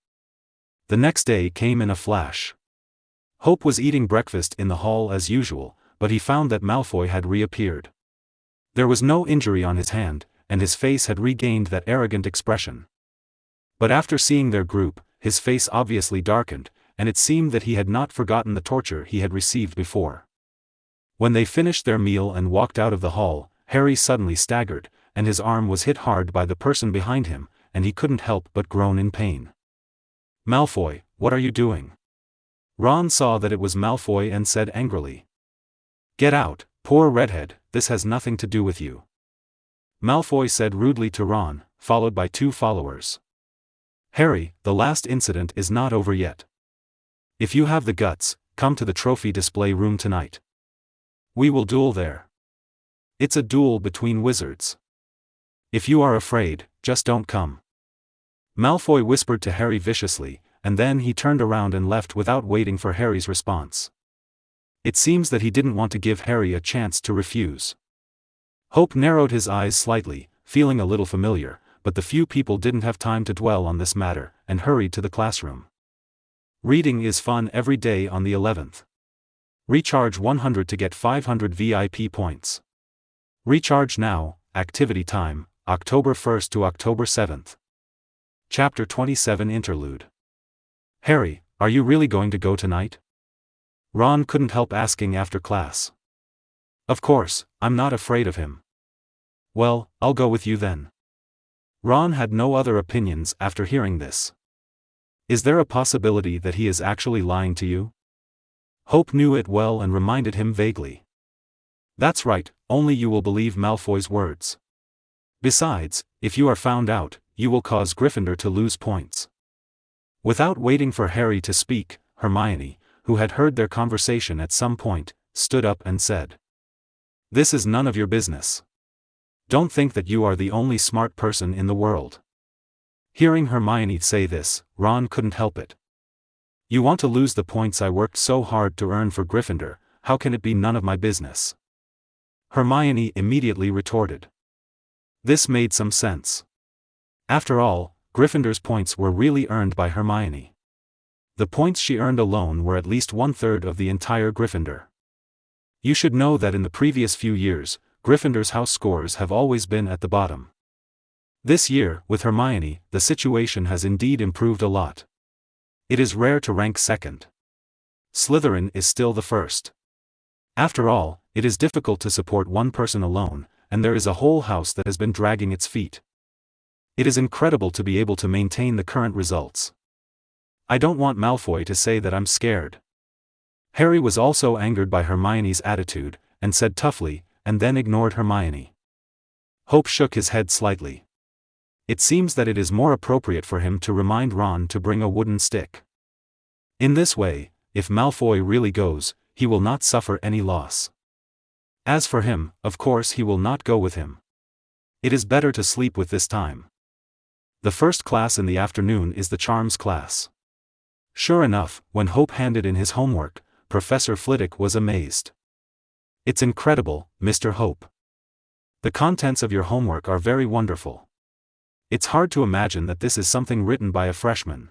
The next day came in a flash. Hope was eating breakfast in the hall as usual, but he found that Malfoy had reappeared. There was no injury on his hand, and his face had regained that arrogant expression. But after seeing their group, his face obviously darkened, and it seemed that he had not forgotten the torture he had received before. When they finished their meal and walked out of the hall, Harry suddenly staggered, and his arm was hit hard by the person behind him, and he couldn't help but groan in pain. "Malfoy, what are you doing?" Ron saw that it was Malfoy and said angrily. "Get out, poor redhead, this has nothing to do with you." Malfoy said rudely to Ron, followed by 2 followers. "Harry, the last incident is not over yet. If you have the guts, come to the trophy display room tonight. We will duel there. It's a duel between wizards. If you are afraid, just don't come." Malfoy whispered to Harry viciously, and then he turned around and left without waiting for Harry's response. It seems that he didn't want to give Harry a chance to refuse. Hope narrowed his eyes slightly, feeling a little familiar, but the few people didn't have time to dwell on this matter, and hurried to the classroom. Reading is fun every day on the 11th. Recharge 100 to get 500 VIP points. Recharge now, Activity Time, October 1st to October 7th. Chapter 27 Interlude. Harry, are you really going to go tonight? Ron couldn't help asking after class. Of course, I'm not afraid of him. Well, I'll go with you then. Ron had no other opinions after hearing this. Is there a possibility that he is actually lying to you? Hope knew it well and reminded him vaguely. That's right, only you will believe Malfoy's words. Besides, if you are found out, you will cause Gryffindor to lose points. Without waiting for Harry to speak, Hermione, who had heard their conversation at some point, stood up and said, "This is none of your business. Don't think that you are the only smart person in the world." Hearing Hermione say this, Ron couldn't help it. You want to lose the points I worked so hard to earn for Gryffindor, how can it be none of my business? Hermione immediately retorted. This made some sense. After all, Gryffindor's points were really earned by Hermione. The points she earned alone were at least 1/3 of the entire Gryffindor. You should know that in the previous few years, Gryffindor's house scores have always been at the bottom. This year, with Hermione, the situation has indeed improved a lot. It is rare to rank second. Slytherin is still the first. After all, it is difficult to support one person alone, and there is a whole house that has been dragging its feet. It is incredible to be able to maintain the current results. I don't want Malfoy to say that I'm scared. Harry was also angered by Hermione's attitude, and said toughly, and then ignored Hermione. Hope shook his head slightly. It seems that it is more appropriate for him to remind Ron to bring a wooden stick. In this way, if Malfoy really goes, he will not suffer any loss. As for him, of course he will not go with him. It is better to sleep with this time. The first class in the afternoon is the Charms class. Sure enough, when Hope handed in his homework, Professor Flitwick was amazed. It's incredible, Mr. Hope. The contents of your homework are very wonderful. It's hard to imagine that this is something written by a freshman.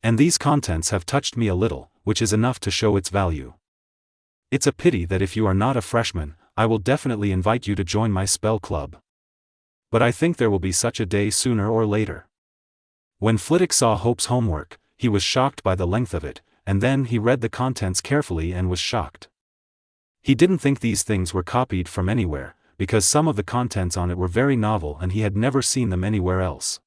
And these contents have touched me a little, which is enough to show its value. It's a pity that if you are not a freshman, I will definitely invite you to join my spell club. But I think there will be such a day sooner or later. When Flitwick saw Hope's homework, he was shocked by the length of it, and then he read the contents carefully and was shocked. He didn't think these things were copied from anywhere, because some of the contents on it were very novel and he had never seen them anywhere else.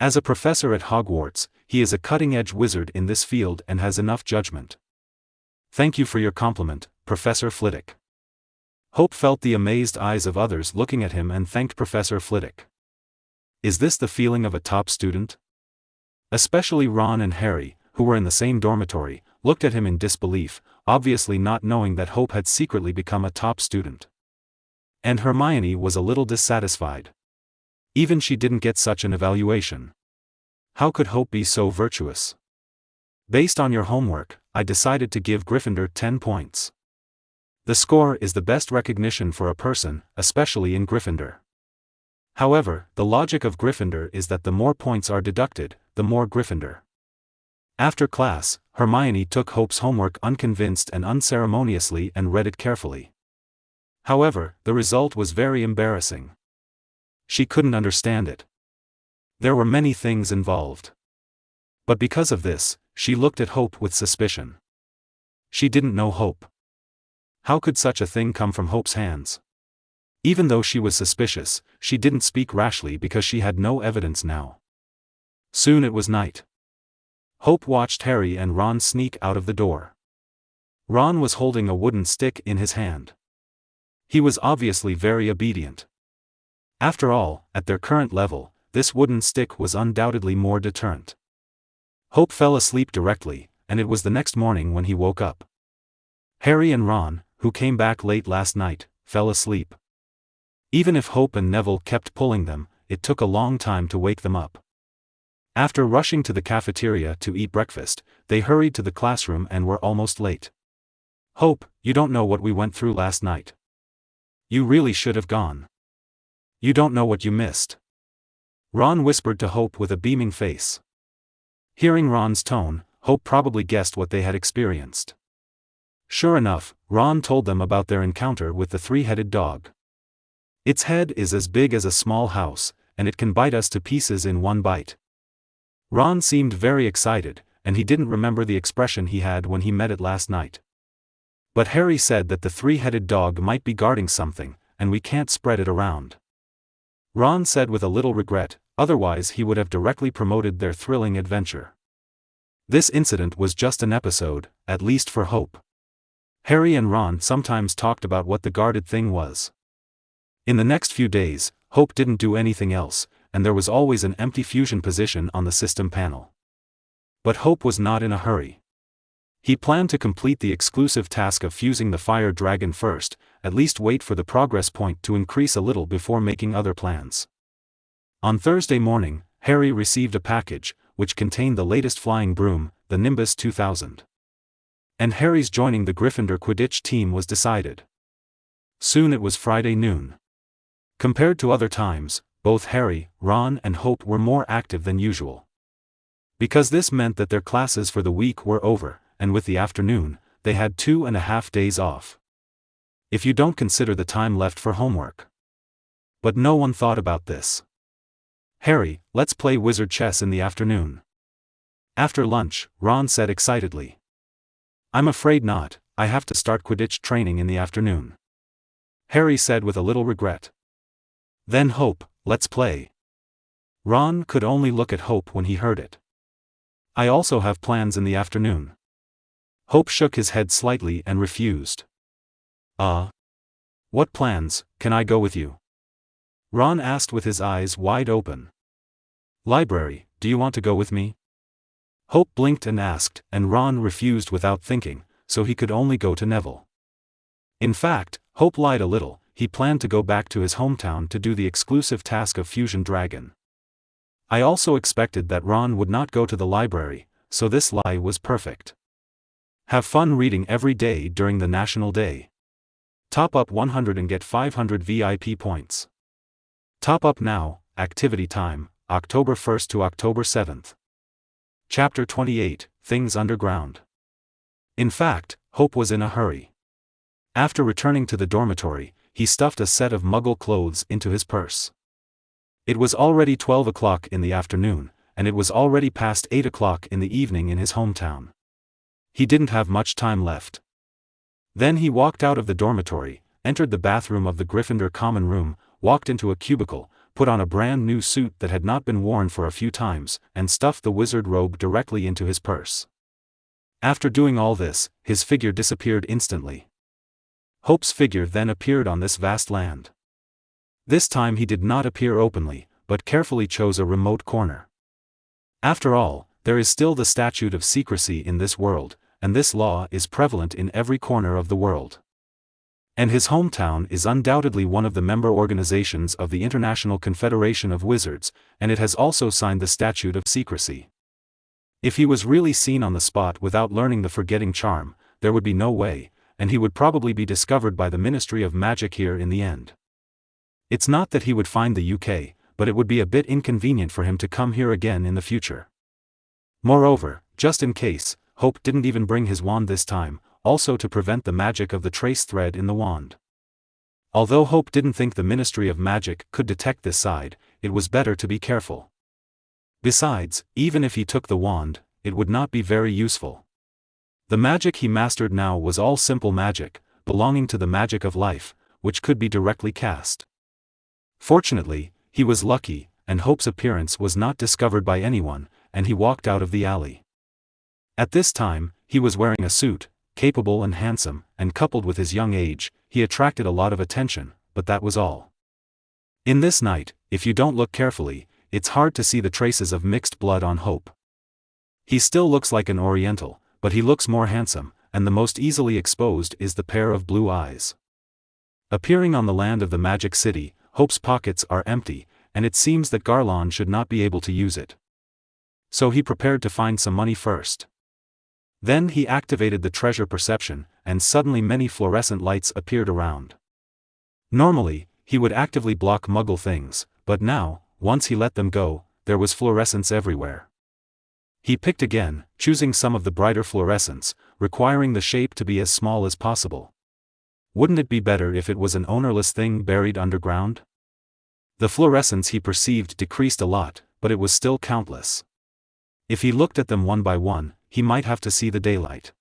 As a professor at Hogwarts, he is a cutting-edge wizard in this field and has enough judgment. Thank you for your compliment, Professor Flitwick. Hope felt the amazed eyes of others looking at him and thanked Professor Flitwick. Is this the feeling of a top student? Especially Ron and Harry, who were in the same dormitory, looked at him in disbelief, obviously not knowing that Hope had secretly become a top student. And Hermione was a little dissatisfied. Even she didn't get such an evaluation. How could Hope be so virtuous? Based on your homework, I decided to give Gryffindor 10 points. The score is the best recognition for a person, especially in Gryffindor. However, the logic of Gryffindor is that the more points are deducted, the more Gryffindor. After class, Hermione took Hope's homework unconvinced and unceremoniously and read it carefully. However, the result was very embarrassing. She couldn't understand it. There were many things involved. But because of this, she looked at Hope with suspicion. She didn't know Hope. How could such a thing come from Hope's hands? Even though she was suspicious, she didn't speak rashly because she had no evidence now. Soon it was night. Hope watched Harry and Ron sneak out of the door. Ron was holding a wooden stick in his hand. He was obviously very obedient. After all, at their current level, this wooden stick was undoubtedly more deterrent. Hope fell asleep directly, and it was the next morning when he woke up. Harry and Ron, who came back late last night, fell asleep. Even if Hope and Neville kept pulling them, it took a long time to wake them up. After rushing to the cafeteria to eat breakfast, they hurried to the classroom and were almost late. Hope, you don't know what we went through last night. You really should have gone. You don't know what you missed. Ron whispered to Hope with a beaming face. Hearing Ron's tone, Hope probably guessed what they had experienced. Sure enough, Ron told them about their encounter with the three-headed dog. Its head is as big as a small house, and it can bite us to pieces in one bite. Ron seemed very excited, and he didn't remember the expression he had when he met it last night. But Harry said that the three-headed dog might be guarding something, and we can't spread it around. Ron said with a little regret, otherwise he would have directly promoted their thrilling adventure. This incident was just an episode, at least for Hope. Harry and Ron sometimes talked about what the guarded thing was. In the next few days, Hope didn't do anything else, and there was always an empty fusion position on the system panel. But Hope was not in a hurry. He planned to complete the exclusive task of fusing the fire dragon first, at least wait for the progress point to increase a little before making other plans. On Thursday morning, Harry received a package, which contained the latest flying broom, the Nimbus 2000. And Harry's joining the Gryffindor Quidditch team was decided. Soon it was Friday noon. Compared to other times, both Harry, Ron and Hope were more active than usual. Because this meant that their classes for the week were over, and with the afternoon, they had 2.5 days off. If you don't consider the time left for homework. But no one thought about this. Harry, let's play wizard chess in the afternoon. After lunch, Ron said excitedly. I'm afraid not, I have to start Quidditch training in the afternoon. Harry said with a little regret. Then Hope, let's play. Ron could only look at Hope when he heard it. I also have plans in the afternoon. Hope shook his head slightly and refused. What plans? Can I go with you? Ron asked with his eyes wide open. Library, do you want to go with me? Hope blinked and asked, and Ron refused without thinking, so he could only go to Neville. In fact, Hope lied a little, he planned to go back to his hometown to do the exclusive task of Fusion Dragon. I also expected that Ron would not go to the library, so this lie was perfect. Have fun reading every day during the National Day. Top up 100 and get 500 VIP points. Top up now, activity time, October 1st to October 7th. Chapter 28, Things Underground. In fact, Hope was in a hurry. After returning to the dormitory, he stuffed a set of Muggle clothes into his purse. It was already 12 o'clock in the afternoon, and it was already past 8 o'clock in the evening in his hometown. He didn't have much time left. Then he walked out of the dormitory, entered the bathroom of the Gryffindor common room, walked into a cubicle, put on a brand new suit that had not been worn for a few times, and stuffed the wizard robe directly into his purse. After doing all this, his figure disappeared instantly. Hope's figure then appeared on this vast land. This time he did not appear openly, but carefully chose a remote corner. After all, there is still the statute of secrecy in this world, and this law is prevalent in every corner of the world. And his hometown is undoubtedly one of the member organizations of the International Confederation of Wizards, and it has also signed the statute of secrecy. If he was really seen on the spot without learning the forgetting charm, there would be no way, and he would probably be discovered by the Ministry of Magic here in the end. It's not that he would find the UK, but it would be a bit inconvenient for him to come here again in the future. Moreover, just in case, Hope didn't even bring his wand this time, also to prevent the magic of the trace thread in the wand. Although Hope didn't think the Ministry of Magic could detect this side, it was better to be careful. Besides, even if he took the wand, it would not be very useful. The magic he mastered now was all simple magic, belonging to the magic of life, which could be directly cast. Fortunately, he was lucky, and Hope's appearance was not discovered by anyone, and he walked out of the alley. At this time, he was wearing a suit, capable and handsome, and coupled with his young age, he attracted a lot of attention, but that was all. In this night, if you don't look carefully, it's hard to see the traces of mixed blood on Hope. He still looks like an Oriental, but he looks more handsome, and the most easily exposed is the pair of blue eyes. Appearing on the land of the Magic City, Hope's pockets are empty, and it seems that Garlon should not be able to use it. So he prepared to find some money first. Then he activated the treasure perception, and suddenly many fluorescent lights appeared around. Normally, he would actively block Muggle things, but now, once he let them go, there was fluorescence everywhere. He picked again, choosing some of the brighter fluorescence, requiring the shape to be as small as possible. Wouldn't it be better if it was an ownerless thing buried underground? The fluorescents he perceived decreased a lot, but it was still countless. If he looked at them one by one, he might have to see the daylight.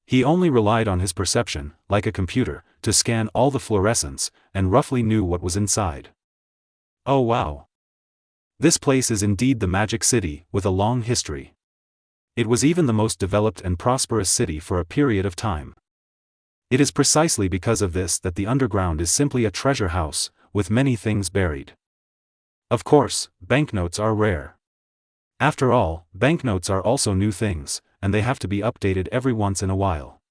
He only relied on his perception, like a computer, to scan all the fluorescents, and roughly knew what was inside. Oh wow! This place is indeed the Magic City, with a long history. It was even the most developed and prosperous city for a period of time. It is precisely because of this that the underground is simply a treasure house, with many things buried. Of course, banknotes are rare. After all, banknotes are also new things, and they have to be updated every once in a while.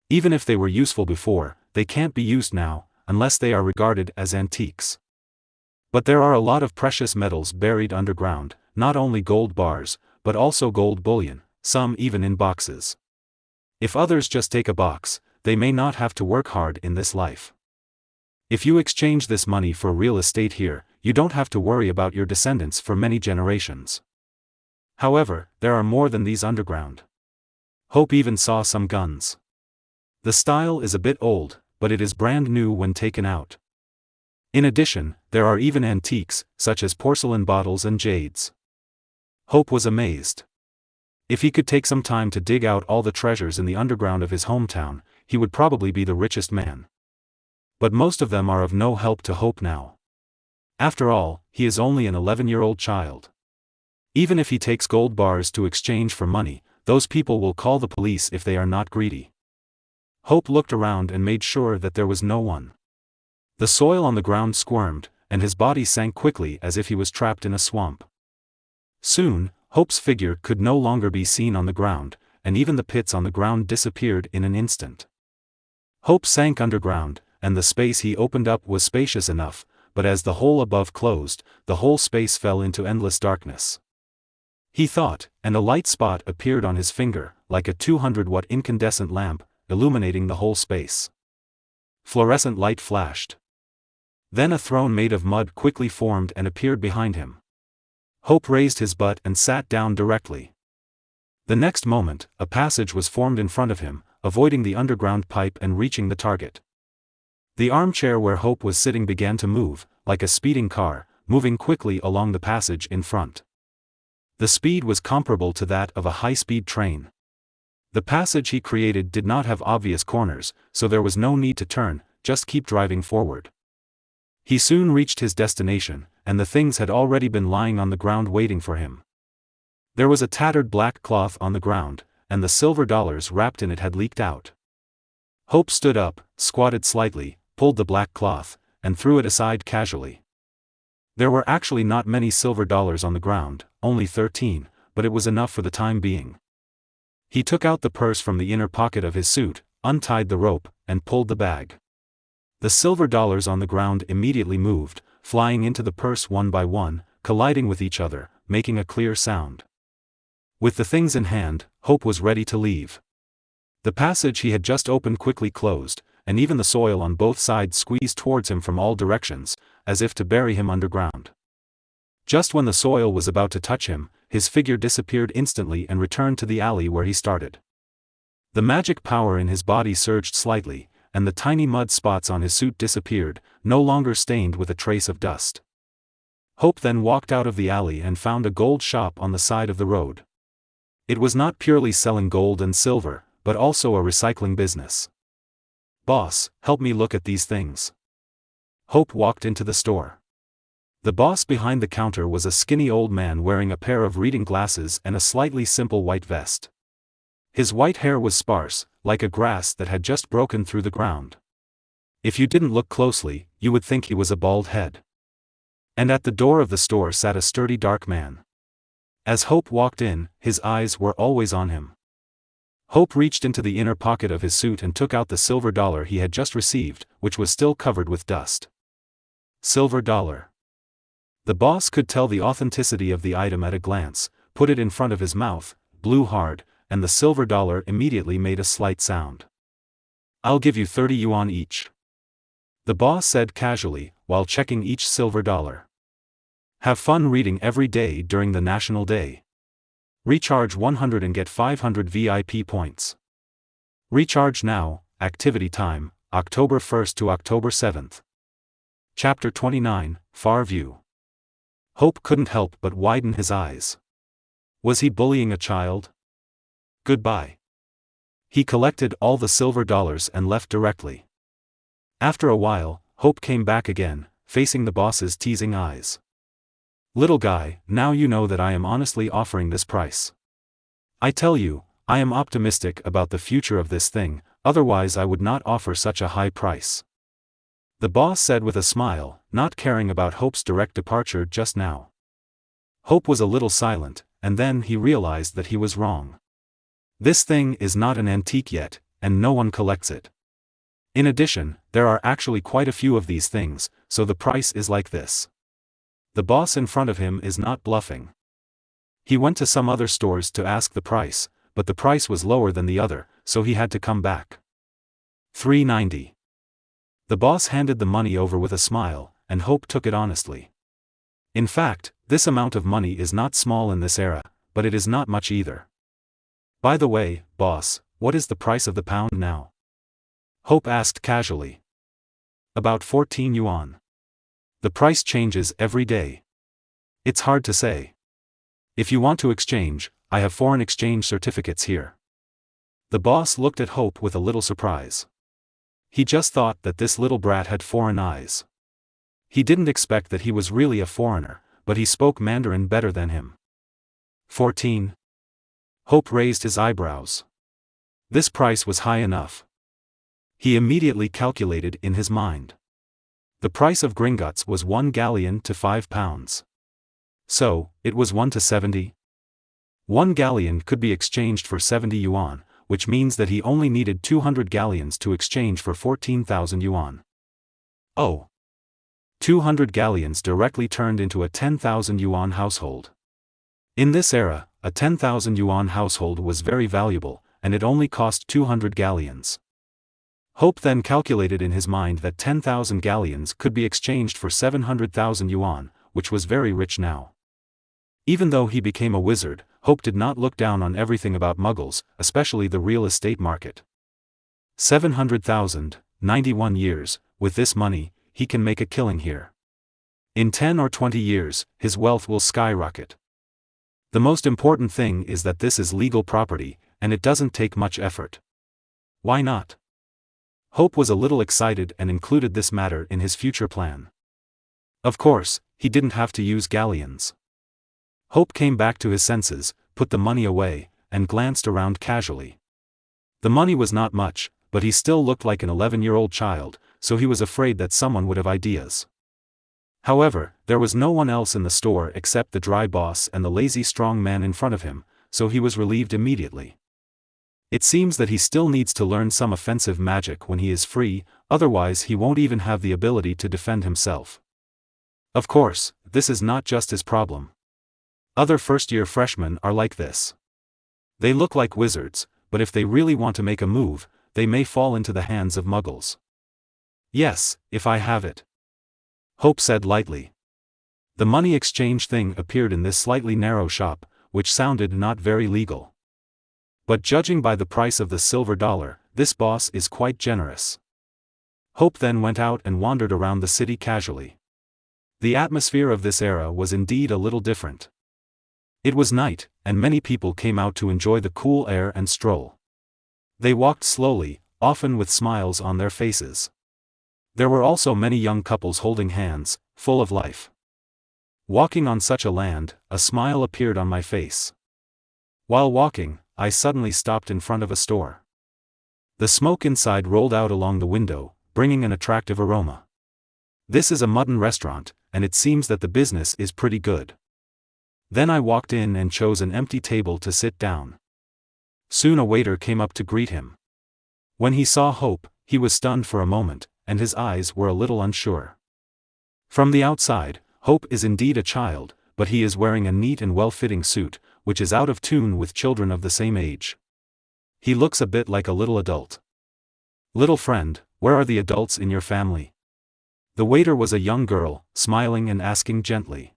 Even if they were useful before, they can't be used now, unless they are regarded as antiques. But there are a lot of precious metals buried underground, not only gold bars, but also gold bullion, some even in boxes. If others just take a box, they may not have to work hard in this life. If you exchange this money for real estate here, you don't have to worry about your descendants for many generations. However, there are more than these underground. Hope even saw some guns. The style is a bit old, but it is brand new when taken out. In addition, there are even antiques, such as porcelain bottles and jades. Hope was amazed. If he could take some time to dig out all the treasures in the underground of his hometown, he would probably be the richest man. But most of them are of no help to Hope now. After all, he is only an 11-year-old child. Even if he takes gold bars to exchange for money, those people will call the police if they are not greedy. Hope looked around and made sure that there was no one. The soil on the ground squirmed, and his body sank quickly as if he was trapped in a swamp. Soon, Hope's figure could no longer be seen on the ground, and even the pits on the ground disappeared in an instant. Hope sank underground, and the space he opened up was spacious enough, but as the hole above closed, the whole space fell into endless darkness. He thought, and a light spot appeared on his finger, like a 200-watt incandescent lamp, illuminating the whole space. Fluorescent light flashed. Then a throne made of mud quickly formed and appeared behind him. Hope raised his butt and sat down directly. The next moment, a passage was formed in front of him, avoiding the underground pipe and reaching the target. The armchair where Hope was sitting began to move, like a speeding car, moving quickly along the passage in front. The speed was comparable to that of a high-speed train. The passage he created did not have obvious corners, so there was no need to turn, just keep driving forward. He soon reached his destination, and the things had already been lying on the ground waiting for him. There was a tattered black cloth on the ground, and the silver dollars wrapped in it had leaked out. Hope stood up, squatted slightly, pulled the black cloth, and threw it aside casually. There were actually not many silver dollars on the ground, only 13, but it was enough for the time being. He took out the purse from the inner pocket of his suit, untied the rope, and pulled the bag. The silver dollars on the ground immediately moved, flying into the purse one by one, colliding with each other, making a clear sound. With the things in hand, Hope was ready to leave. The passage he had just opened quickly closed, and even the soil on both sides squeezed towards him from all directions, as if to bury him underground. Just when the soil was about to touch him, his figure disappeared instantly and returned to the alley where he started. The magic power in his body surged slightly, and the tiny mud spots on his suit disappeared, no longer stained with a trace of dust. Hope then walked out of the alley and found a gold shop on the side of the road. It was not purely selling gold and silver, but also a recycling business. "Boss, help me look at these things." Hope walked into the store. The boss behind the counter was a skinny old man wearing a pair of reading glasses and a slightly simple white vest. His white hair was sparse, like a grass that had just broken through the ground. If you didn't look closely, you would think he was a bald head. And at the door of the store sat a sturdy dark man. As Hope walked in, his eyes were always on him. Hope reached into the inner pocket of his suit and took out the silver dollar he had just received, which was still covered with dust. Silver dollar. The boss could tell the authenticity of the item at a glance, put it in front of his mouth, blew hard, and the silver dollar immediately made a slight sound. "I'll give you 30 yuan each," the boss said casually, while checking each silver dollar. "Have fun reading every day during the National Day. Recharge 100 and get 500 VIP points. Recharge now, activity time, October 1st to October 7th. Chapter 29, Far View. Hope couldn't help but widen his eyes. Was he bullying a child? Goodbye. He collected all the silver dollars and left directly. After a while, Hope came back again, facing the boss's teasing eyes. Little guy, now you know that I am honestly offering this price. I tell you, I am optimistic about the future of this thing, otherwise I would not offer such a high price. The boss said with a smile, not caring about Hope's direct departure just now. Hope was a little silent, and then he realized that he was wrong. This thing is not an antique yet, and no one collects it. In addition, there are actually quite a few of these things, so the price is like this. The boss in front of him is not bluffing. He went to some other stores to ask the price, but the price was lower than the other, so he had to come back. $3.90. The boss handed the money over with a smile, and Hope took it honestly. In fact, this amount of money is not small in this era, but it is not much either. By the way, boss, what is the price of the pound now? Hope asked casually. About 14 yuan. The price changes every day. It's hard to say. If you want to exchange, I have foreign exchange certificates here. The boss looked at Hope with a little surprise. He just thought that this little brat had foreign eyes. He didn't expect that he was really a foreigner, but he spoke Mandarin better than him. 14. Hope raised his eyebrows. This price was high enough. He immediately calculated in his mind. The price of Gringotts was 1 galleon to 5 pounds. So, it was 1 to 70. 1 galleon could be exchanged for 70 yuan, which means that he only needed 200 galleons to exchange for 14,000 yuan. Oh! 200 galleons directly turned into a 10,000 yuan household. In this era, a 10,000 yuan household was very valuable, and it only cost 200 galleons. Hope then calculated in his mind that 10,000 galleons could be exchanged for 700,000 yuan, which was very rich now. Even though he became a wizard, Hope did not look down on everything about Muggles, especially the real estate market. 700,000, 91 years, with this money, he can make a killing here. In 10 or 20 years, his wealth will skyrocket. The most important thing is that this is legal property, and it doesn't take much effort. Why not? Hope was a little excited and included this matter in his future plan. Of course, he didn't have to use galleons. Hope came back to his senses, put the money away, and glanced around casually. The money was not much, but he still looked like an 11-year-old child, so he was afraid that someone would have ideas. However, there was no one else in the store except the dry boss and the lazy strong man in front of him, so he was relieved immediately. It seems that he still needs to learn some offensive magic when he is free, otherwise he won't even have the ability to defend himself. Of course, this is not just his problem. Other first-year freshmen are like this. They look like wizards, but if they really want to make a move, they may fall into the hands of Muggles. Yes, if I have it. Hope said lightly. The money exchange thing appeared in this slightly narrow shop, which sounded not very legal. But judging by the price of the silver dollar, this boss is quite generous. Hope then went out and wandered around the city casually. The atmosphere of this era was indeed a little different. It was night, and many people came out to enjoy the cool air and stroll. They walked slowly, often with smiles on their faces. There were also many young couples holding hands, full of life. Walking on such a land, a smile appeared on my face. While walking, I suddenly stopped in front of a store. The smoke inside rolled out along the window, bringing an attractive aroma. This is a mutton restaurant, and it seems that the business is pretty good. Then I walked in and chose an empty table to sit down. Soon a waiter came up to greet him. When he saw Hope, he was stunned for a moment, and his eyes were a little unsure. From the outside, Hope is indeed a child, but he is wearing a neat and well-fitting suit, which is out of tune with children of the same age. He looks a bit like a little adult. Little friend, where are the adults in your family? The waiter was a young girl, smiling and asking gently.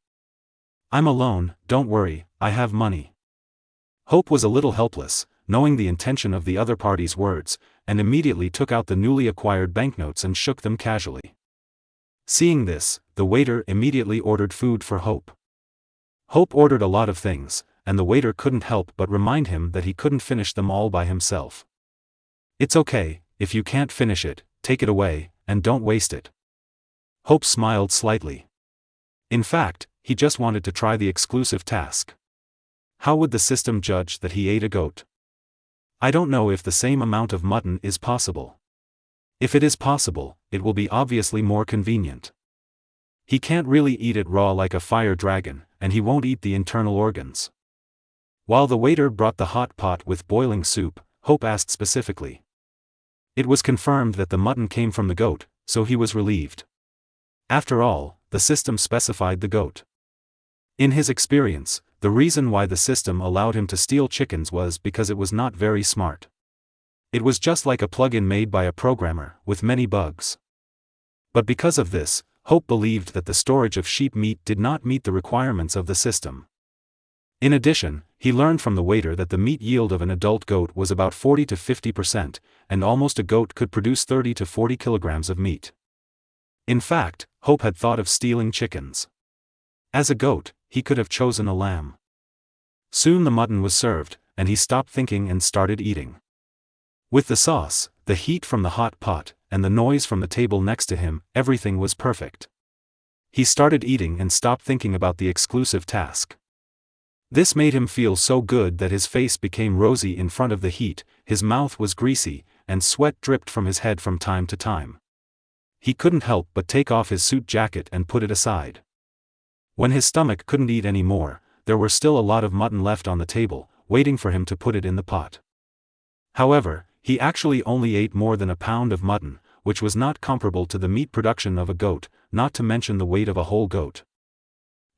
I'm alone, don't worry, I have money. Hope was a little helpless, knowing the intention of the other party's words, and immediately took out the newly acquired banknotes and shook them casually. Seeing this, the waiter immediately ordered food for Hope. Hope ordered a lot of things, and the waiter couldn't help but remind him that he couldn't finish them all by himself. "It's okay, if you can't finish it, take it away, and don't waste it." Hope smiled slightly. In fact, he just wanted to try the exclusive task. How would the system judge that he ate a goat? I don't know if the same amount of mutton is possible. If it is possible, it will be obviously more convenient. He can't really eat it raw like a fire dragon, and he won't eat the internal organs. While the waiter brought the hot pot with boiling soup, Hope asked specifically. It was confirmed that the mutton came from the goat, so he was relieved. After all, the system specified the goat. In his experience, the reason why the system allowed him to steal chickens was because it was not very smart. It was just like a plugin made by a programmer, with many bugs. But because of this, Hope believed that the storage of sheep meat did not meet the requirements of the system. In addition, he learned from the waiter that the meat yield of an adult goat was about 40 to 50%, and almost a goat could produce 30 to 40 kilograms of meat. In fact, Hope had thought of stealing chickens. As a goat, he could have chosen a lamb. Soon the mutton was served, and he stopped thinking and started eating. With the sauce, the heat from the hot pot, and the noise from the table next to him, everything was perfect. He started eating and stopped thinking about the exclusive task. This made him feel so good that his face became rosy in front of the heat, his mouth was greasy, and sweat dripped from his head from time to time. He couldn't help but take off his suit jacket and put it aside. When his stomach couldn't eat any more, there were still a lot of mutton left on the table, waiting for him to put it in the pot. However, he actually only ate more than a pound of mutton, which was not comparable to the meat production of a goat, not to mention the weight of a whole goat.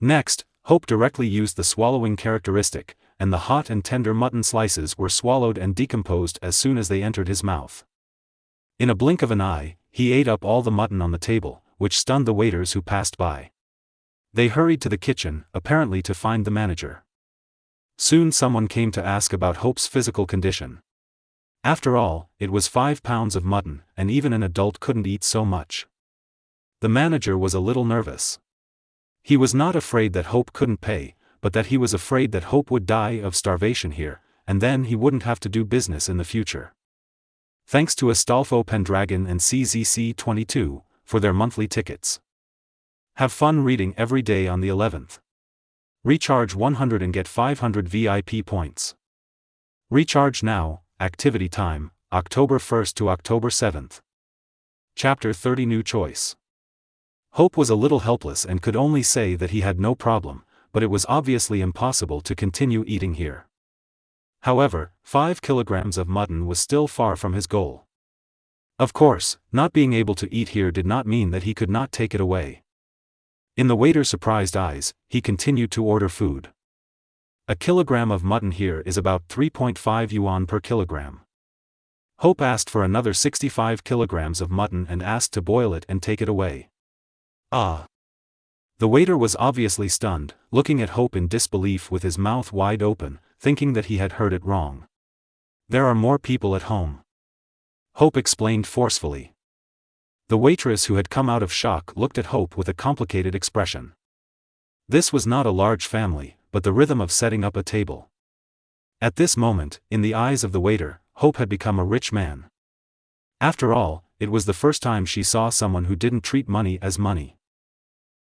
Next, Hope directly used the swallowing characteristic, and the hot and tender mutton slices were swallowed and decomposed as soon as they entered his mouth. In a blink of an eye, he ate up all the mutton on the table, which stunned the waiters who passed by. They hurried to the kitchen, apparently to find the manager. Soon someone came to ask about Hope's physical condition. After all, it was 5 pounds of mutton, and even an adult couldn't eat so much. The manager was a little nervous. He was not afraid that Hope couldn't pay, but that he was afraid that Hope would die of starvation here, and then he wouldn't have to do business in the future. Thanks to Astolfo Pendragon and CZC22 for their monthly tickets. Have fun reading every day on the 11th. Recharge 100 and get 500 VIP points. Recharge now. Activity time, October 1st to October 7th. Chapter 30 New Choice. Hope was a little helpless and could only say that he had no problem, but it was obviously impossible to continue eating here. However, 5 kilograms of mutton was still far from his goal. Of course, not being able to eat here did not mean that he could not take it away. In the waiter's surprised eyes, he continued to order food. A kilogram of mutton here is about 3.5 yuan per kilogram. Hope asked for another 65 kilograms of mutton and asked to boil it and take it away. Ah! The waiter was obviously stunned, looking at Hope in disbelief with his mouth wide open, thinking that he had heard it wrong. There are more people at home. Hope explained forcefully. The waitress, who had come out of shock, looked at Hope with a complicated expression. This was not a large family, but the rhythm of setting up a table. At this moment, in the eyes of the waiter, Hope had become a rich man. After all, it was the first time she saw someone who didn't treat money as money.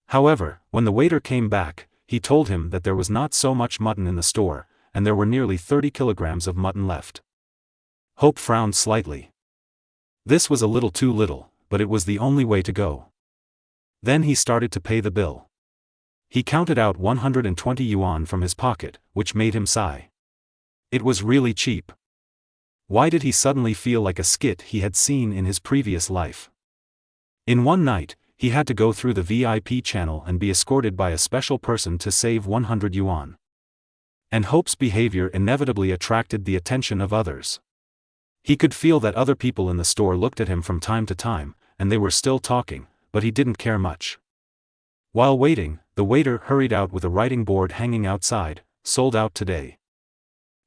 However, when the waiter came back, he told him that there was not so much mutton in the store, and there were nearly 30 kilograms of mutton left. Hope frowned slightly. This was a little too little, but it was the only way to go. Then he started to pay the bill. He counted out 120 yuan from his pocket, which made him sigh. It was really cheap. Why did he suddenly feel like a skit he had seen in his previous life? In one night, he had to go through the VIP channel and be escorted by a special person to save 100 yuan. And Hope's behavior inevitably attracted the attention of others. He could feel that other people in the store looked at him from time to time, and they were still talking, but he didn't care much. While waiting, the waiter hurried out with a writing board hanging outside, "Sold out today."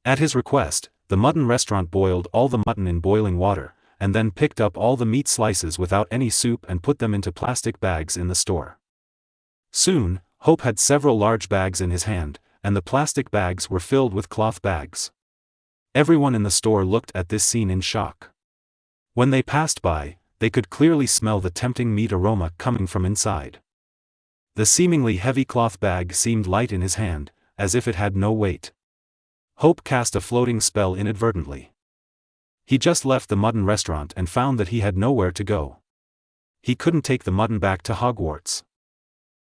At his request, the mutton restaurant boiled all the mutton in boiling water, and then picked up all the meat slices without any soup and put them into plastic bags in the store. Soon, Hope had several large bags in his hand, and the plastic bags were filled with cloth bags. Everyone in the store looked at this scene in shock. When they passed by, they could clearly smell the tempting meat aroma coming from inside. The seemingly heavy cloth bag seemed light in his hand, as if it had no weight. Hope cast a floating spell inadvertently. He just left the mutton restaurant and found that he had nowhere to go. He couldn't take the mutton back to Hogwarts.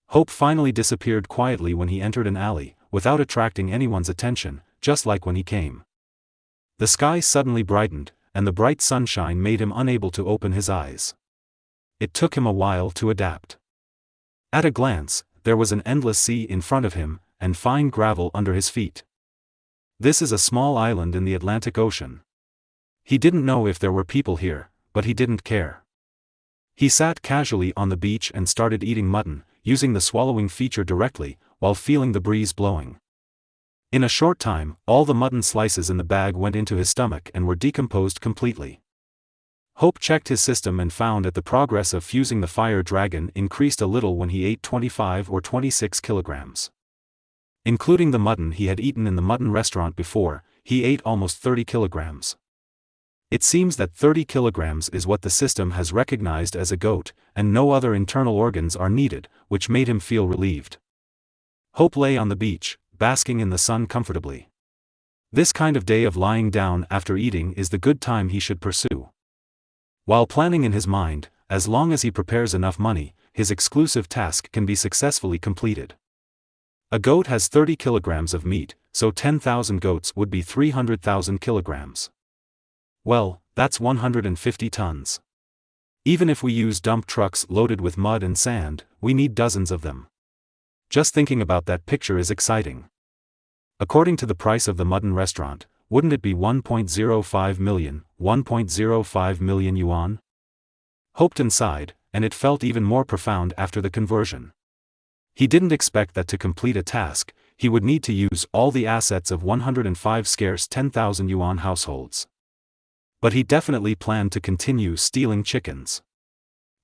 Hope finally disappeared quietly when he entered an alley, without attracting anyone's attention, just like when he came. The sky suddenly brightened, and the bright sunshine made him unable to open his eyes. It took him a while to adapt. At a glance, there was an endless sea in front of him, and fine gravel under his feet. This is a small island in the Atlantic Ocean. He didn't know if there were people here, but he didn't care. He sat casually on the beach and started eating mutton, using the swallowing feature directly, while feeling the breeze blowing. In a short time, all the mutton slices in the bag went into his stomach and were decomposed completely. Hope checked his system and found that the progress of fusing the fire dragon increased a little when he ate 25 or 26 kilograms. Including the mutton he had eaten in the mutton restaurant before, he ate almost 30 kilograms. It seems that 30 kilograms is what the system has recognized as a goat, and no other internal organs are needed, which made him feel relieved. Hope lay on the beach, basking in the sun comfortably. This kind of day of lying down after eating is the good time he should pursue. While planning in his mind, as long as he prepares enough money, his exclusive task can be successfully completed. A goat has 30 kilograms of meat, so 10,000 goats would be 300,000 kilograms. Well, that's 150 tons. Even if we use dump trucks loaded with mud and sand, we need dozens of them. Just thinking about that picture is exciting. According to the price of the mutton restaurant, wouldn't it be 1.05 million yuan? Hope sighed, and it felt even more profound after the conversion. He didn't expect that to complete a task, he would need to use all the assets of 105 scarce 10,000 yuan households. But he definitely planned to continue stealing chickens.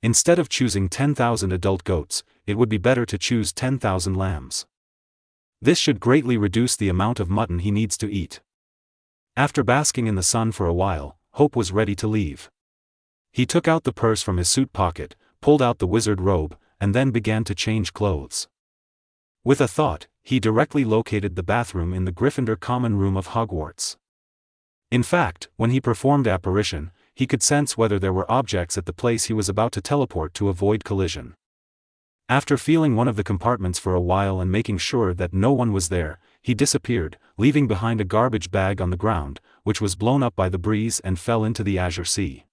Instead of choosing 10,000 adult goats, it would be better to choose 10,000 lambs. This should greatly reduce the amount of mutton he needs to eat. After basking in the sun for a while, Hope was ready to leave. He took out the purse from his suit pocket, pulled out the wizard robe, and then began to change clothes. With a thought, he directly located the bathroom in the Gryffindor common room of Hogwarts. In fact, when he performed apparition, he could sense whether there were objects at the place he was about to teleport to avoid collision. After feeling one of the compartments for a while and making sure that no one was there, he disappeared, leaving behind a garbage bag on the ground, which was blown up by the breeze and fell into the Azure Sea.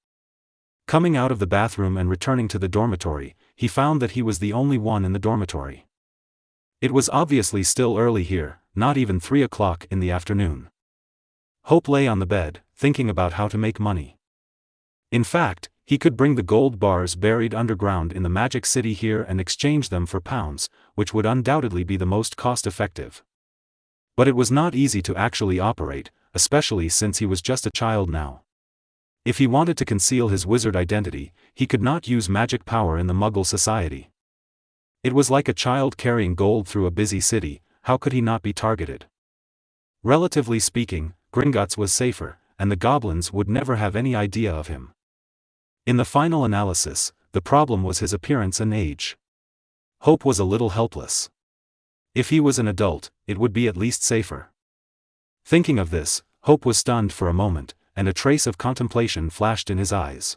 Coming out of the bathroom and returning to the dormitory, he found that he was the only one in the dormitory. It was obviously still early here, not even 3 o'clock in the afternoon. Hope lay on the bed, thinking about how to make money. In fact, he could bring the gold bars buried underground in the Magic City here and exchange them for pounds, which would undoubtedly be the most cost-effective. But it was not easy to actually operate, especially since he was just a child now. If he wanted to conceal his wizard identity, he could not use magic power in the Muggle society. It was like a child carrying gold through a busy city, how could he not be targeted? Relatively speaking, Gringotts was safer, and the goblins would never have any idea of him. In the final analysis, the problem was his appearance and age. Hope was a little helpless. If he was an adult, it would be at least safer. Thinking of this, Hope was stunned for a moment, and a trace of contemplation flashed in his eyes.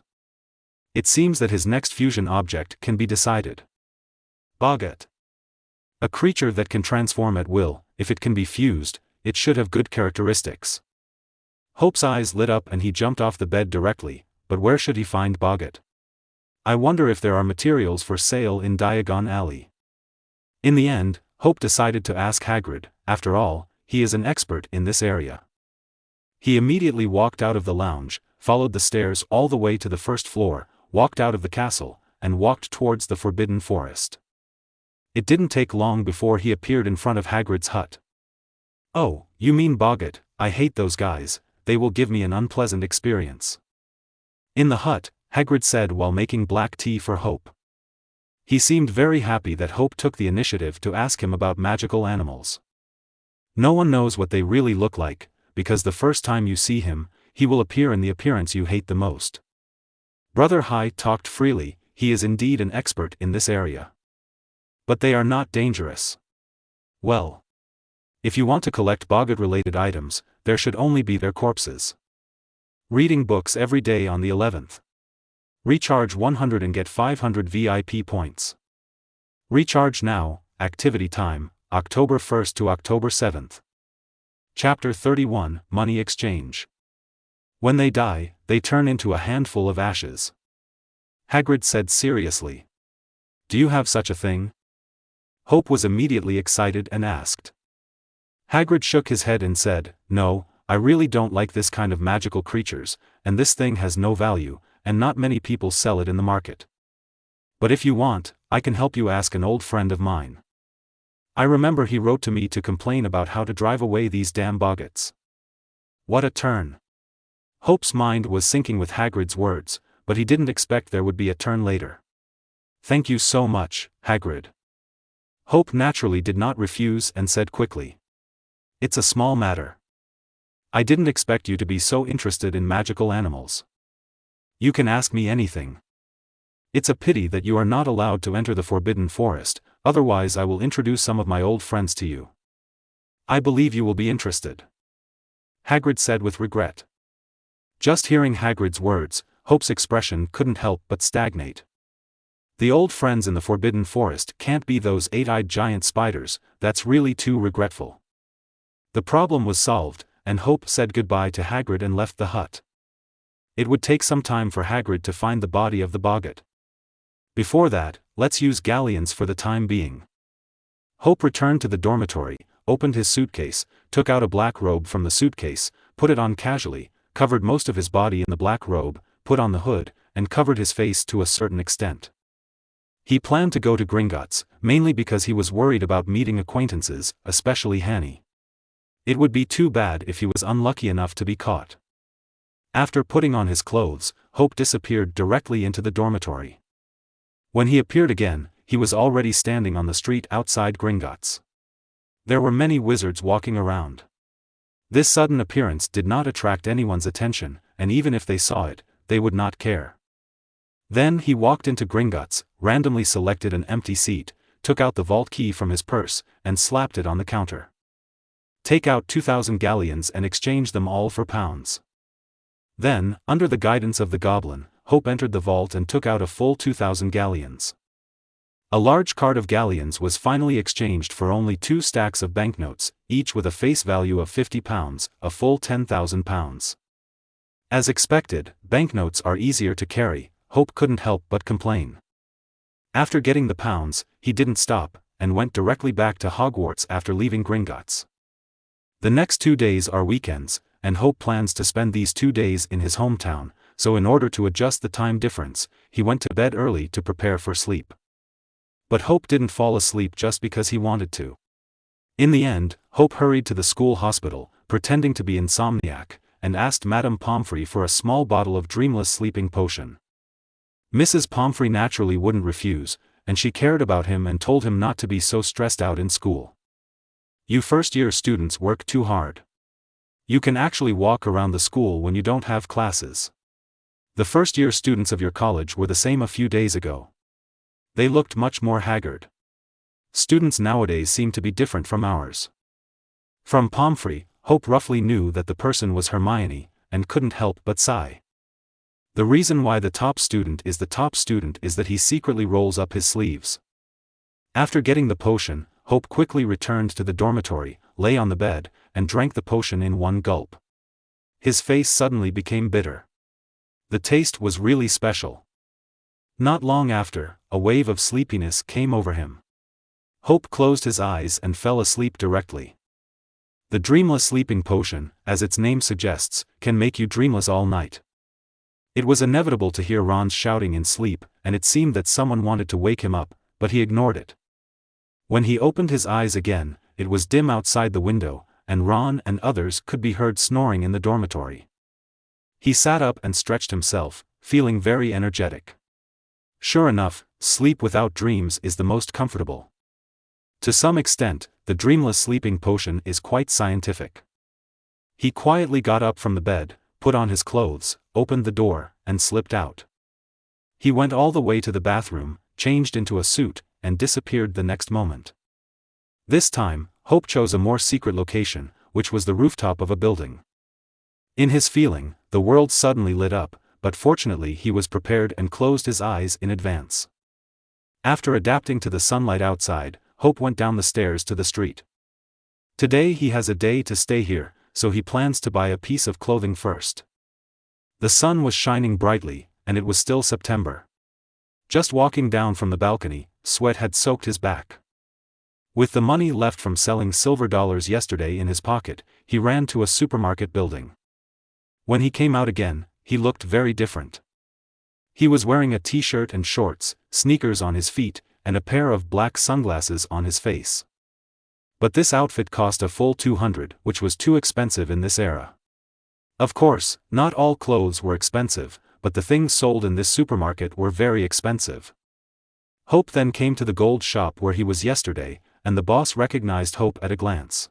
It seems that his next fusion object can be decided. Boggart. A creature that can transform at will, if it can be fused, it should have good characteristics. Hope's eyes lit up and he jumped off the bed directly, but where should he find Boggart? I wonder if there are materials for sale in Diagon Alley. In the end, Hope decided to ask Hagrid, after all, he is an expert in this area. He immediately walked out of the lounge, followed the stairs all the way to the first floor, walked out of the castle, and walked towards the Forbidden Forest. It didn't take long before he appeared in front of Hagrid's hut. "Oh, you mean Boggart, I hate those guys, they will give me an unpleasant experience." "In the hut," Hagrid said while making black tea for Hope. He seemed very happy that Hope took the initiative to ask him about magical animals. "No one knows what they really look like, because the first time you see him, he will appear in the appearance you hate the most. Brother High talked freely, he is indeed an expert in this area. But they are not dangerous. Well, if you want to collect Boggart-related items, there should only be their corpses. Reading books every day on the 11th. Recharge 100 and get 500 VIP points. Recharge now, activity time, October 1st to October 7th. Chapter 31, Money Exchange. When they die, they turn into a handful of ashes. Hagrid said seriously. "Do you have such a thing?" Hope was immediately excited and asked. Hagrid shook his head and said, "No, I really don't like this kind of magical creatures, and this thing has no value, and not many people sell it in the market. But if you want, I can help you ask an old friend of mine. I remember he wrote to me to complain about how to drive away these damn Boggarts." What a turn. Hope's mind was sinking with Hagrid's words, but he didn't expect there would be a turn later. "Thank you so much, Hagrid." Hope naturally did not refuse and said quickly. "It's a small matter. I didn't expect you to be so interested in magical animals. You can ask me anything. It's a pity that you are not allowed to enter the Forbidden Forest, otherwise I will introduce some of my old friends to you. I believe you will be interested," Hagrid said with regret. Just hearing Hagrid's words, Hope's expression couldn't help but stagnate. The old friends in the Forbidden Forest can't be those eight-eyed giant spiders, that's really too regretful. The problem was solved, and Hope said goodbye to Hagrid and left the hut. It would take some time for Hagrid to find the body of the Boggart. Before that, let's use galleons for the time being. Hope returned to the dormitory, opened his suitcase, took out a black robe from the suitcase, put it on casually, covered most of his body in the black robe, put on the hood, and covered his face to a certain extent. He planned to go to Gringotts, mainly because he was worried about meeting acquaintances, especially Hanny. It would be too bad if he was unlucky enough to be caught. After putting on his clothes, Hope disappeared directly into the dormitory. When he appeared again, he was already standing on the street outside Gringotts. There were many wizards walking around. This sudden appearance did not attract anyone's attention, and even if they saw it, they would not care. Then he walked into Gringotts, randomly selected an empty seat, took out the vault key from his purse, and slapped it on the counter. "Take out 2,000 galleons and exchange them all for pounds." Then, under the guidance of the goblin, Hope entered the vault and took out a full 2,000 galleons. A large cart of galleons was finally exchanged for only 2 stacks of banknotes, each with a face value of 50 pounds, a full 10,000 pounds. As expected, banknotes are easier to carry, Hope couldn't help but complain. After getting the pounds, he didn't stop, and went directly back to Hogwarts after leaving Gringotts. The next 2 days are weekends, and Hope plans to spend these 2 days in his hometown, so in order to adjust the time difference, he went to bed early to prepare for sleep. But Hope didn't fall asleep just because he wanted to. In the end, Hope hurried to the school hospital, pretending to be insomniac, and asked Madame Pomfrey for a small bottle of dreamless sleeping potion. Mrs. Pomfrey naturally wouldn't refuse, and she cared about him and told him not to be so stressed out in school. "You first-year students work too hard. You can actually walk around the school when you don't have classes. The first-year students of your college were the same a few days ago. They looked much more haggard. Students nowadays seem to be different from ours." From Pomfrey, Hope roughly knew that the person was Hermione, and couldn't help but sigh. The reason why the top student is that he secretly rolls up his sleeves. After getting the potion, Hope quickly returned to the dormitory, lay on the bed, and drank the potion in one gulp. His face suddenly became bitter. The taste was really special. Not long after, a wave of sleepiness came over him. Hope closed his eyes and fell asleep directly. The dreamless sleeping potion, as its name suggests, can make you dreamless all night. It was inevitable to hear Ron's shouting in sleep, and it seemed that someone wanted to wake him up, but he ignored it. When he opened his eyes again, it was dim outside the window, and Ron and others could be heard snoring in the dormitory. He sat up and stretched himself, feeling very energetic. Sure enough, sleep without dreams is the most comfortable. To some extent, the dreamless sleeping potion is quite scientific. He quietly got up from the bed, put on his clothes, opened the door, and slipped out. He went all the way to the bathroom, changed into a suit, and disappeared the next moment. This time, Hope chose a more secret location, which was the rooftop of a building. In his feeling, the world suddenly lit up, but fortunately he was prepared and closed his eyes in advance. After adapting to the sunlight outside, Hope went down the stairs to the street. Today he has a day to stay here, so he plans to buy a piece of clothing first. The sun was shining brightly, and it was still September. Just walking down from the balcony, sweat had soaked his back. With the money left from selling silver dollars yesterday in his pocket, he ran to a supermarket building. When he came out again, he looked very different. He was wearing a t-shirt and shorts, sneakers on his feet, and a pair of black sunglasses on his face. But this outfit cost a full $200, which was too expensive in this era. Of course, not all clothes were expensive, but the things sold in this supermarket were very expensive. Hope then came to the gold shop where he was yesterday, and the boss recognized Hope at a glance.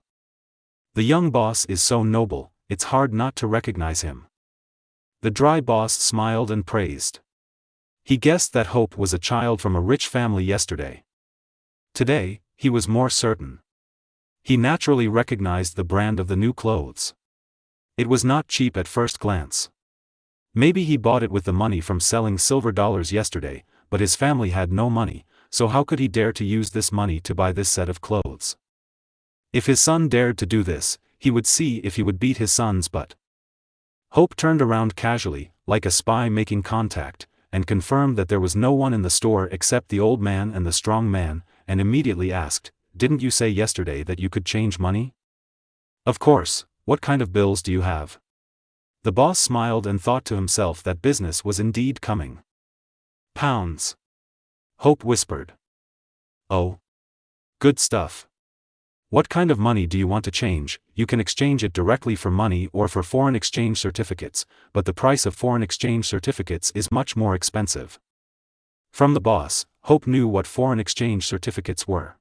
The young boss is so noble, it's hard not to recognize him. The dry boss smiled and praised. He guessed that Hope was a child from a rich family yesterday. Today, he was more certain. He naturally recognized the brand of the new clothes. It was not cheap at first glance. Maybe he bought it with the money from selling silver dollars yesterday, but his family had no money, so how could he dare to use this money to buy this set of clothes? If his son dared to do this, he would see if he would beat his son's butt. Hope turned around casually, like a spy making contact, and confirmed that there was no one in the store except the old man and the strong man, and immediately asked, "Didn't you say yesterday that you could change money?" "Of course, what kind of bills do you have?" The boss smiled and thought to himself that business was indeed coming. "Pounds," Hope whispered. "Oh. Good stuff. What kind of money do you want to change? You can exchange it directly for money or for foreign exchange certificates, but the price of foreign exchange certificates is much more expensive." From the boss, Hope knew what foreign exchange certificates were.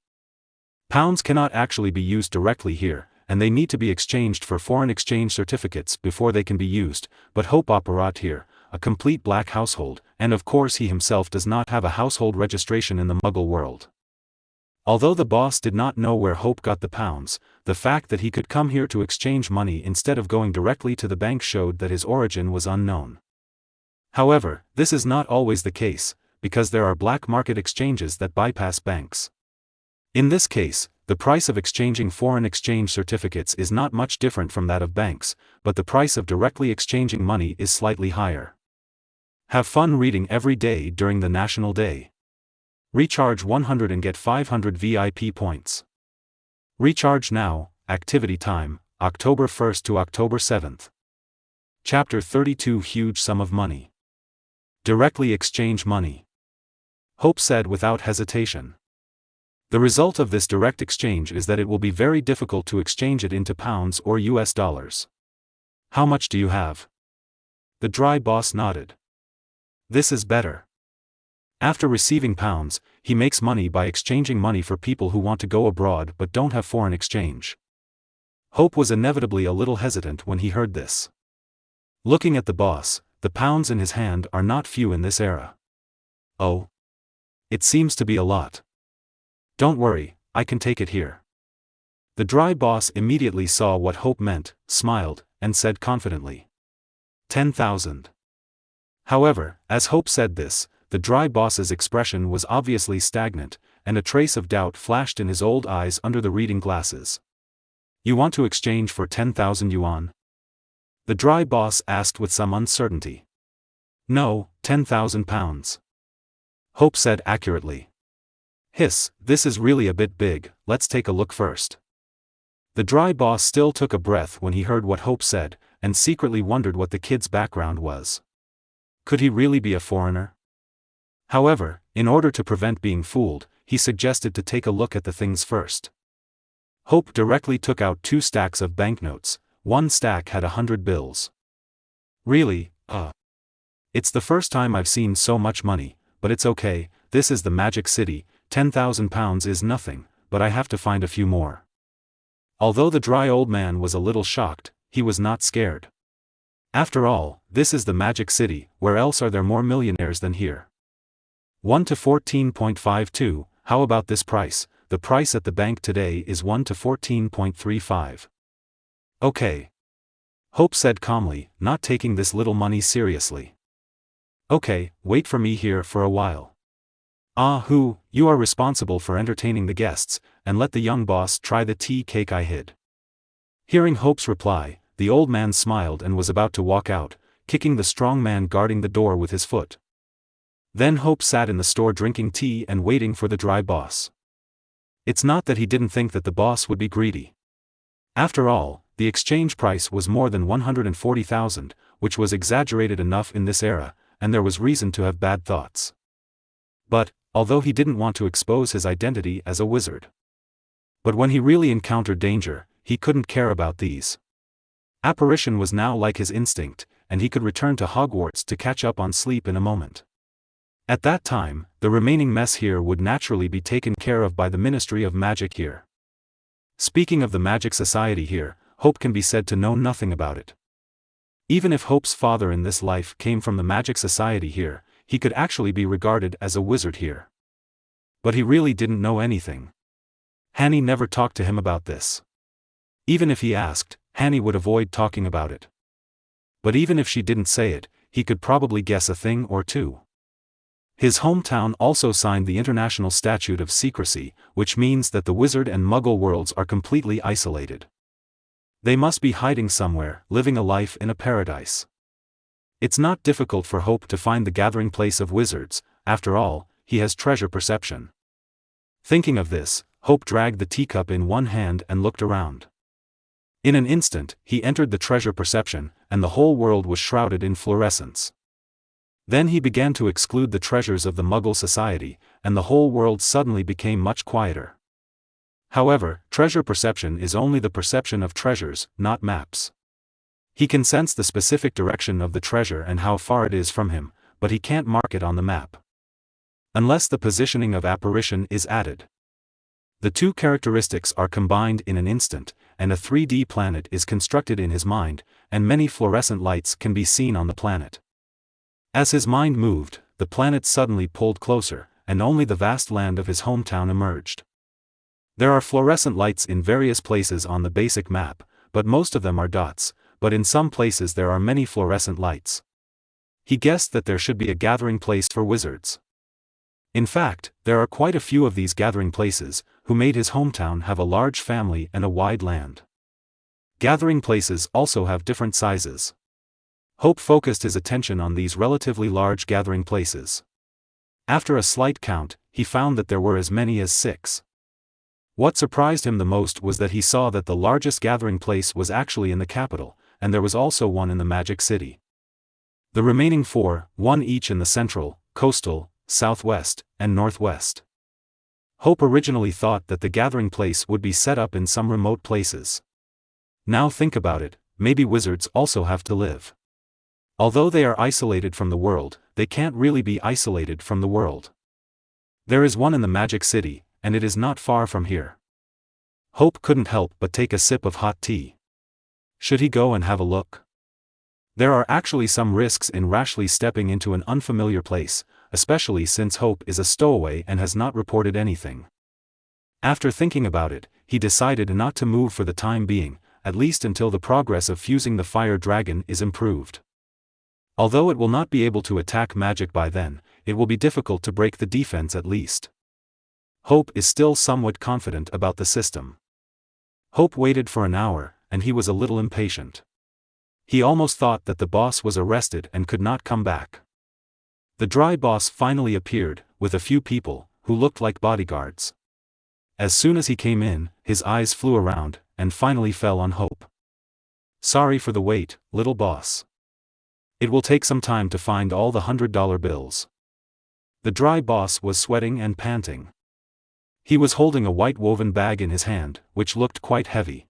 Pounds cannot actually be used directly here, and they need to be exchanged for foreign exchange certificates before they can be used, but Hope operat here, a complete black household, and of course he himself does not have a household registration in the Muggle world. Although the boss did not know where Hope got the pounds, the fact that he could come here to exchange money instead of going directly to the bank showed that his origin was unknown. However, this is not always the case, because there are black market exchanges that bypass banks. In this case, the price of exchanging foreign exchange certificates is not much different from that of banks, but the price of directly exchanging money is slightly higher. Have fun reading every day during the National Day. Recharge 100 and get 500 VIP points. Recharge now, activity time, October 1st to October 7th. Chapter 32 Huge Sum of Money. Directly exchange money. Hope said without hesitation. The result of this direct exchange is that it will be very difficult to exchange it into pounds or US dollars. How much do you have? The dry boss nodded. This is better. After receiving pounds, he makes money by exchanging money for people who want to go abroad but don't have foreign exchange. Hope was inevitably a little hesitant when he heard this. Looking at the boss, the pounds in his hand are not few in this era. Oh. It seems to be a lot. Don't worry, I can take it here. The dry boss immediately saw what Hope meant, smiled, and said confidently. 10,000. However, as Hope said this, the dry boss's expression was obviously stagnant, and a trace of doubt flashed in his old eyes under the reading glasses. You want to exchange for 10,000 yuan? The dry boss asked with some uncertainty. No, 10,000 pounds. Hope said accurately. Hiss, this is really a bit big, let's take a look first. The dry boss still took a breath when he heard what Hope said, and secretly wondered what the kid's background was. Could he really be a foreigner? However, in order to prevent being fooled, he suggested to take a look at the things first. Hope directly took out 2 stacks of banknotes. One stack had 100 bills. Really, it's the first time I've seen so much money, but it's okay, this is the Magic City, £10,000 is nothing, but I have to find a few more. Although the dry old man was a little shocked, he was not scared. After all, this is the Magic City, where else are there more millionaires than here? 1 to 14.52, how about this price? The price at the bank today is 1 to 14.35. Okay. Hope said calmly, not taking this little money seriously. Okay, wait for me here for a while. You are responsible for entertaining the guests, and let the young boss try the tea cake I hid. Hearing Hope's reply, the old man smiled and was about to walk out, kicking the strong man guarding the door with his foot. Then Hope sat in the store drinking tea and waiting for the dry boss. It's not that he didn't think that the boss would be greedy. After all, the exchange price was more than 140,000, which was exaggerated enough in this era, and there was reason to have bad thoughts. But, although he didn't want to expose his identity as a wizard. But when he really encountered danger, he couldn't care about these. Apparition was now like his instinct, and he could return to Hogwarts to catch up on sleep in a moment. At that time, the remaining mess here would naturally be taken care of by the Ministry of Magic here. Speaking of the Magic Society here, Hope can be said to know nothing about it. Even if Hope's father in this life came from the Magic Society here, he could actually be regarded as a wizard here. But he really didn't know anything. Hanny never talked to him about this. Even if he asked, Hanny would avoid talking about it. But even if she didn't say it, he could probably guess a thing or two. His hometown also signed the International Statute of Secrecy, which means that the wizard and muggle worlds are completely isolated. They must be hiding somewhere, living a life in a paradise. It's not difficult for Hope to find the gathering place of wizards, after all, he has treasure perception. Thinking of this, Hope dragged the teacup in one hand and looked around. In an instant, he entered the treasure perception, and the whole world was shrouded in fluorescence. Then he began to exclude the treasures of the Muggle society, and the whole world suddenly became much quieter. However, treasure perception is only the perception of treasures, not maps. He can sense the specific direction of the treasure and how far it is from him, but he can't mark it on the map. Unless the positioning of apparition is added. The two characteristics are combined in an instant, and a 3D planet is constructed in his mind, and many fluorescent lights can be seen on the planet. As his mind moved, the planet suddenly pulled closer, and only the vast land of his hometown emerged. There are fluorescent lights in various places on the basic map, but most of them are dots, but in some places there are many fluorescent lights. He guessed that there should be a gathering place for wizards. In fact, there are quite a few of these gathering places, who made his hometown have a large family and a wide land. Gathering places also have different sizes. Hope focused his attention on these relatively large gathering places. After a slight count, he found that there were as many as 6. What surprised him the most was that he saw that the largest gathering place was actually in the capital, and there was also one in the Magic City. The remaining 4, one each in the central, coastal, southwest, and northwest. Hope originally thought that the gathering place would be set up in some remote places. Now think about it, maybe wizards also have to live. Although they are isolated from the world, they can't really be isolated from the world. There is one in the Magic City, and it is not far from here. Hope couldn't help but take a sip of hot tea. Should he go and have a look? There are actually some risks in rashly stepping into an unfamiliar place, especially since Hope is a stowaway and has not reported anything. After thinking about it, he decided not to move for the time being, at least until the progress of fusing the fire dragon is improved. Although it will not be able to attack magic by then, it will be difficult to break the defense at least. Hope is still somewhat confident about the system. Hope waited for an hour, and he was a little impatient. He almost thought that the boss was arrested and could not come back. The dry boss finally appeared, with a few people, who looked like bodyguards. As soon as he came in, his eyes flew around, and finally fell on Hope. "Sorry for the wait, little boss. It will take some time to find all the $100 bills." The dry boss was sweating and panting. He was holding a white woven bag in his hand, which looked quite heavy.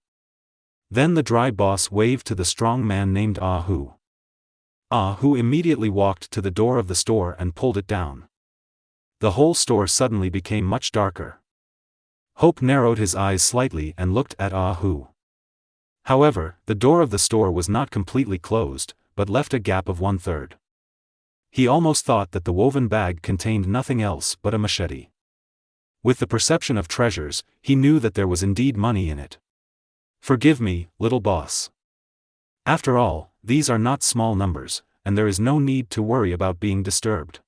Then the dry boss waved to the strong man named Ah Hu. Ah Hu immediately walked to the door of the store and pulled it down. The whole store suddenly became much darker. Hope narrowed his eyes slightly and looked at Ah Hu. However, the door of the store was not completely closed, but left a gap of 1/3. He almost thought that the woven bag contained nothing else but a machete. With the perception of treasures, he knew that there was indeed money in it. "Forgive me, little boss. After all, these are not small numbers, and there is no need to worry about being disturbed."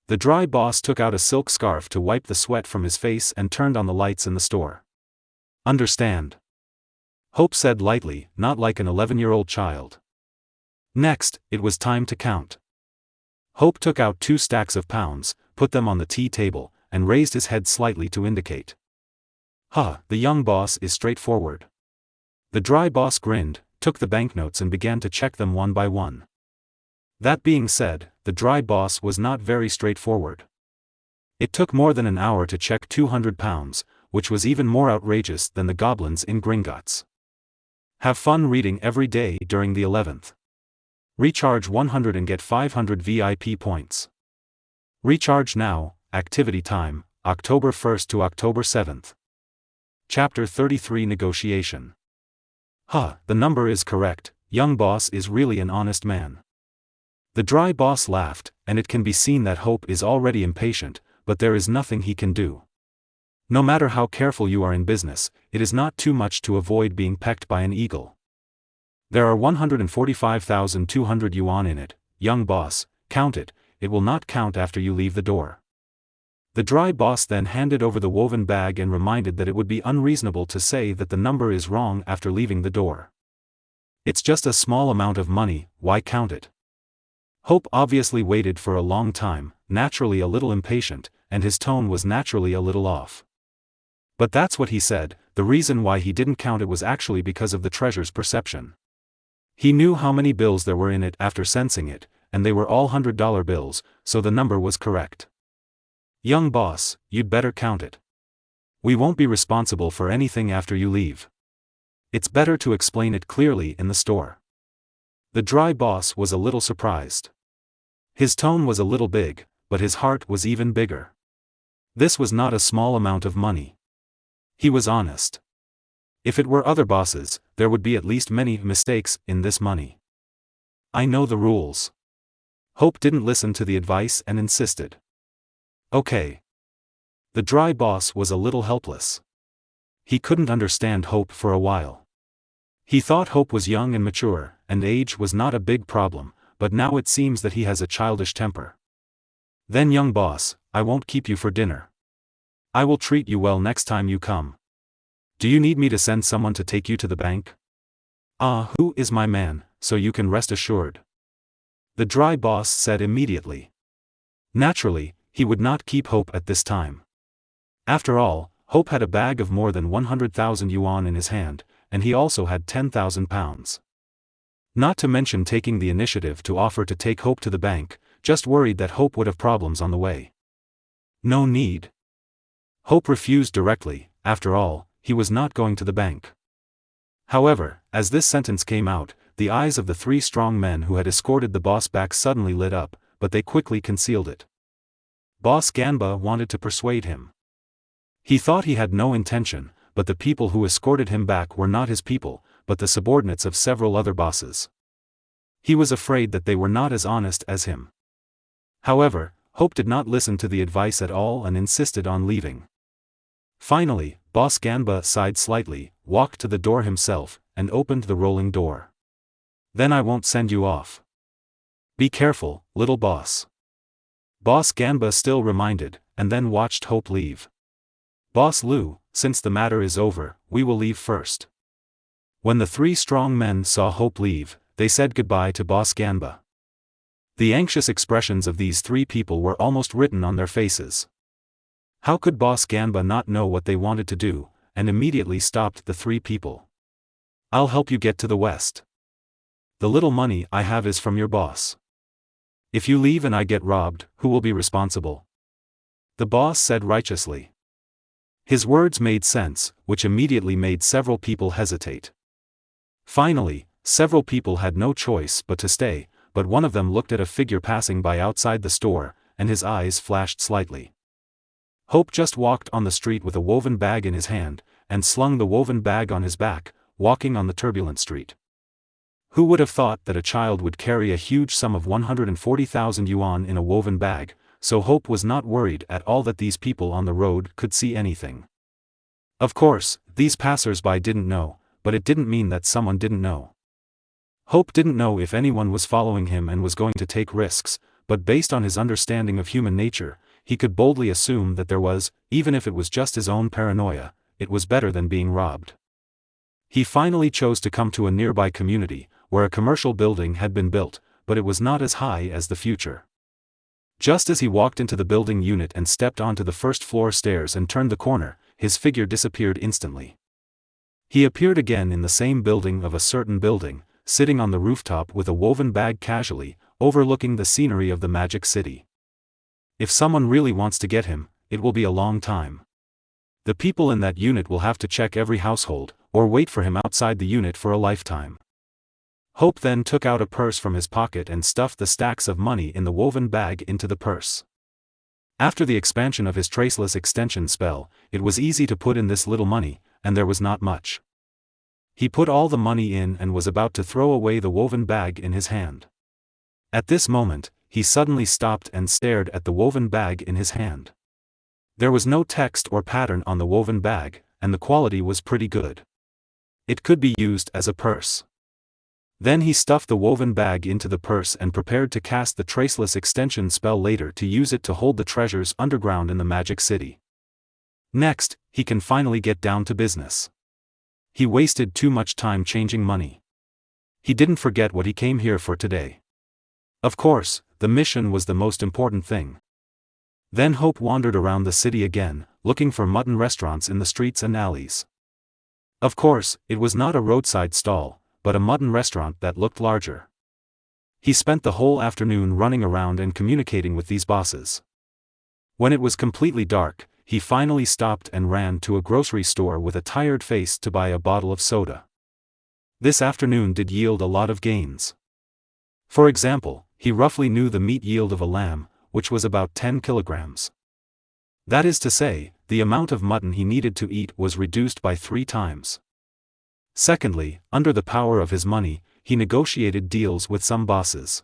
The dry boss took out a silk scarf to wipe the sweat from his face and turned on the lights in the store. "Understand?" Hope said lightly, not like an 11-year-old child. Next, it was time to count. Hope took out 2 stacks of pounds, put them on the tea table, and raised his head slightly to indicate. The young boss is straightforward." The dry boss grinned, took the banknotes and began to check them one by one. That being said, the dry boss was not very straightforward. It took more than an hour to check 200 pounds, which was even more outrageous than the goblins in Gringotts. Have fun reading every day during the 11th. Recharge 100 and get 500 VIP points. Recharge now, activity time, October 1st to October 7th. Chapter 33 Negotiation. The number is correct, young boss is really an honest man. The dry boss laughed, and it can be seen that Hope is already impatient, but there is nothing he can do. No matter how careful you are in business, it is not too much to avoid being pecked by an eagle. There are 145,200 yuan in it, young boss, count it, it will not count after you leave the door. The dry boss then handed over the woven bag and reminded that it would be unreasonable to say that the number is wrong after leaving the door. It's just a small amount of money, why count it? Hope obviously waited for a long time, naturally a little impatient, and his tone was naturally a little off. But that's what he said, the reason why he didn't count it was actually because of the treasure's perception. He knew how many bills there were in it after sensing it, and they were all $100 bills, so the number was correct. Young boss, you'd better count it. We won't be responsible for anything after you leave. It's better to explain it clearly in the store. The dry boss was a little surprised. His tone was a little big, but his heart was even bigger. This was not a small amount of money. He was honest. If it were other bosses, there would be at least many mistakes in this money. I know the rules. Hope didn't listen to the advice and insisted. Okay. The dry boss was a little helpless. He couldn't understand Hope for a while. He thought Hope was young and mature, and age was not a big problem, but now it seems that he has a childish temper. Then young boss, I won't keep you for dinner. I will treat you well next time you come. Do you need me to send someone to take you to the bank? Who is my man, so you can rest assured. The dry boss said immediately. Naturally, he would not keep Hope at this time. After all, Hope had a bag of more than 100,000 yuan in his hand, and he also had 10,000 pounds. Not to mention taking the initiative to offer to take Hope to the bank, just worried that Hope would have problems on the way. No need. Hope refused directly, after all, he was not going to the bank. However, as this sentence came out, the eyes of the 3 strong men who had escorted the boss back suddenly lit up, but they quickly concealed it. Boss Ganba wanted to persuade him. He thought he had no intention, but the people who escorted him back were not his people, but the subordinates of several other bosses. He was afraid that they were not as honest as him. However, Hope did not listen to the advice at all and insisted on leaving. Finally, Boss Ganba sighed slightly, walked to the door himself, and opened the rolling door. Then I won't send you off. Be careful, little boss. Boss Ganba still reminded, and then watched Hope leave. Boss Liu, since the matter is over, we will leave first. When the 3 strong men saw Hope leave, they said goodbye to Boss Ganba. The anxious expressions of these 3 people were almost written on their faces. How could Boss Ganba not know what they wanted to do, and immediately stopped the 3 people. I'll help you get to the west. The little money I have is from your boss. If you leave and I get robbed, who will be responsible? The boss said righteously. His words made sense, which immediately made several people hesitate. Finally, several people had no choice but to stay, but one of them looked at a figure passing by outside the store, and his eyes flashed slightly. Hope just walked on the street with a woven bag in his hand, and slung the woven bag on his back, walking on the turbulent street. Who would have thought that a child would carry a huge sum of 140,000 yuan in a woven bag, so Hope was not worried at all that these people on the road could see anything. Of course, these passers-by didn't know, but it didn't mean that someone didn't know. Hope didn't know if anyone was following him and was going to take risks, but based on his understanding of human nature, he could boldly assume that there was, even if it was just his own paranoia, it was better than being robbed. He finally chose to come to a nearby community, where a commercial building had been built, but it was not as high as the future. Just as he walked into the building unit and stepped onto the first floor stairs and turned the corner, his figure disappeared instantly. He appeared again in the same building of a certain building, sitting on the rooftop with a woven bag casually, overlooking the scenery of the Magic City. If someone really wants to get him, it will be a long time. The people in that unit will have to check every household, or wait for him outside the unit for a lifetime. Hope then took out a purse from his pocket and stuffed the stacks of money in the woven bag into the purse. After the expansion of his traceless extension spell, it was easy to put in this little money, and there was not much. He put all the money in and was about to throw away the woven bag in his hand. At this moment, he suddenly stopped and stared at the woven bag in his hand. There was no text or pattern on the woven bag, and the quality was pretty good. It could be used as a purse. Then he stuffed the woven bag into the purse and prepared to cast the traceless extension spell later to use it to hold the treasures underground in the Magic City. Next, he can finally get down to business. He wasted too much time changing money. He didn't forget what he came here for today. Of course, the mission was the most important thing. Then Hope wandered around the city again, looking for mutton restaurants in the streets and alleys. Of course, it was not a roadside stall, but a mutton restaurant that looked larger. He spent the whole afternoon running around and communicating with these bosses. When it was completely dark, he finally stopped and ran to a grocery store with a tired face to buy a bottle of soda. This afternoon did yield a lot of gains. For example, he roughly knew the meat yield of a lamb, which was about 10 kilograms. That is to say, the amount of mutton he needed to eat was reduced by 3 times. Secondly, under the power of his money, he negotiated deals with some bosses.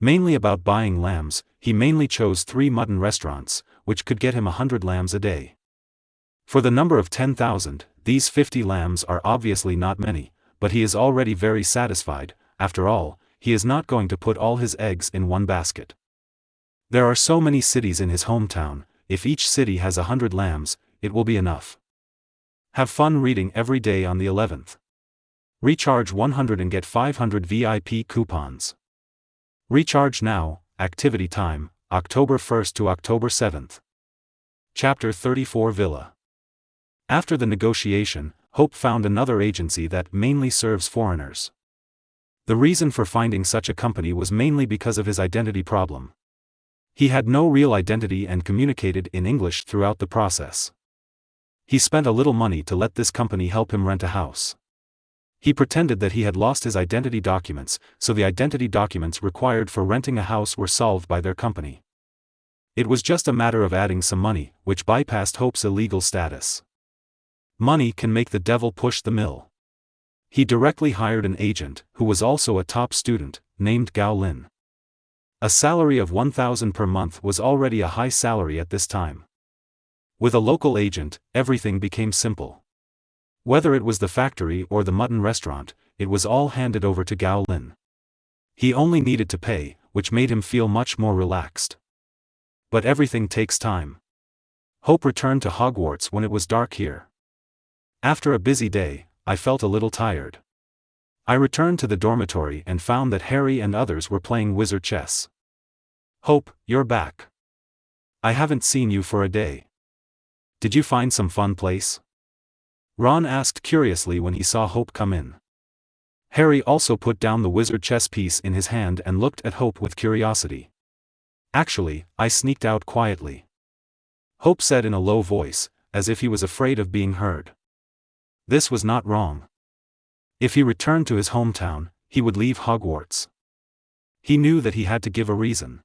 Mainly about buying lambs, he mainly chose 3 mutton restaurants, which could get him 100 lambs a day. For the number of 10,000, these 50 lambs are obviously not many, but he is already very satisfied. After all, he is not going to put all his eggs in one basket. There are so many cities in his hometown, if each city has 100 lambs, it will be enough. Have fun reading every day on the 11th. Recharge 100 and get 500 VIP coupons. Recharge now, activity time, October 1st to October 7th. Chapter 34 Villa. After the negotiation, Hope found another agency that mainly serves foreigners. The reason for finding such a company was mainly because of his identity problem. He had no real identity and communicated in English throughout the process. He spent a little money to let this company help him rent a house. He pretended that he had lost his identity documents, so the identity documents required for renting a house were solved by their company. It was just a matter of adding some money, which bypassed Hope's illegal status. Money can make the devil push the mill. He directly hired an agent, who was also a top student, named Gao Lin. A salary of 1,000 per month was already a high salary at this time. With a local agent, everything became simple. Whether it was the factory or the mutton restaurant, it was all handed over to Gao Lin. He only needed to pay, which made him feel much more relaxed. But everything takes time. Hope returned to Hogwarts when it was dark here. After a busy day, I felt a little tired. I returned to the dormitory and found that Harry and others were playing wizard chess. Hope, you're back. I haven't seen you for a day. Did you find some fun place? Ron asked curiously when he saw Hope come in. Harry also put down the wizard chess piece in his hand and looked at Hope with curiosity. Actually, I sneaked out quietly. Hope said in a low voice, as if he was afraid of being heard. This was not wrong. If he returned to his hometown, he would leave Hogwarts. He knew that he had to give a reason.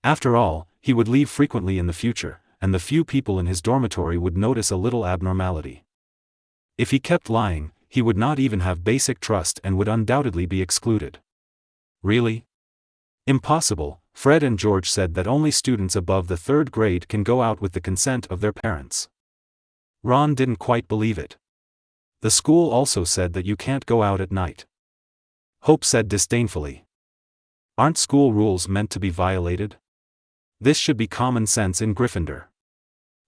After all, he would leave frequently in the future, and the few people in his dormitory would notice a little abnormality. If he kept lying, he would not even have basic trust and would undoubtedly be excluded. Really? Impossible. Fred and George said that only students above the 3rd grade can go out with the consent of their parents. Ron didn't quite believe it. The school also said that you can't go out at night. Hope said disdainfully. Aren't school rules meant to be violated? This should be common sense in Gryffindor.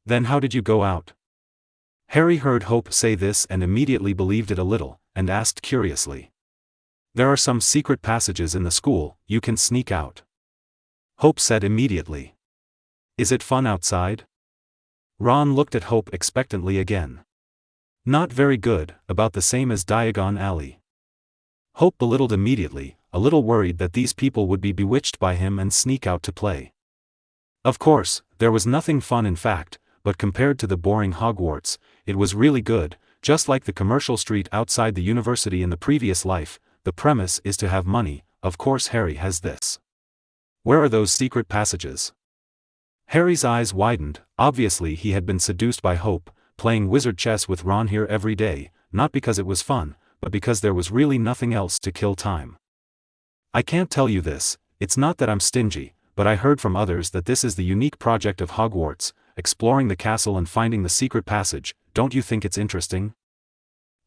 Then how did you go out? Harry heard Hope say this and immediately believed it a little, and asked curiously. There are some secret passages in the school, you can sneak out. Hope said immediately. Is it fun outside? Ron looked at Hope expectantly again. Not very good, about the same as Diagon Alley. Hope belittled immediately, a little worried that these people would be bewitched by him and sneak out to play. Of course, there was nothing fun in fact, but compared to the boring Hogwarts, it was really good, just like the commercial street outside the university in the previous life. The premise is to have money. Of course Harry has this. Where are those secret passages? Harry's eyes widened. Obviously he had been seduced by Hope, playing wizard chess with Ron here every day, not because it was fun, but because there was really nothing else to kill time. I can't tell you this, it's not that I'm stingy, but I heard from others that this is the unique project of Hogwarts, exploring the castle and finding the secret passage. Don't you think it's interesting?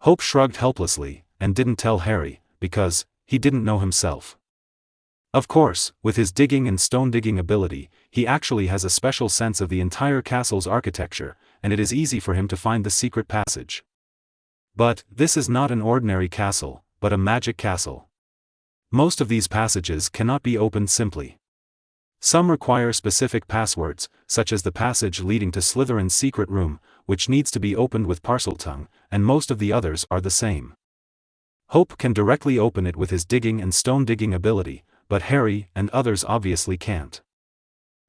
Hope shrugged helplessly, and didn't tell Harry, because he didn't know himself. Of course, with his digging and stone-digging ability, he actually has a special sense of the entire castle's architecture, and it is easy for him to find the secret passage. But this is not an ordinary castle, but a magic castle. Most of these passages cannot be opened simply. Some require specific passwords, such as the passage leading to Slytherin's secret room, which needs to be opened with Parseltongue, and most of the others are the same. Hope can directly open it with his digging and stone-digging ability, but Harry and others obviously can't.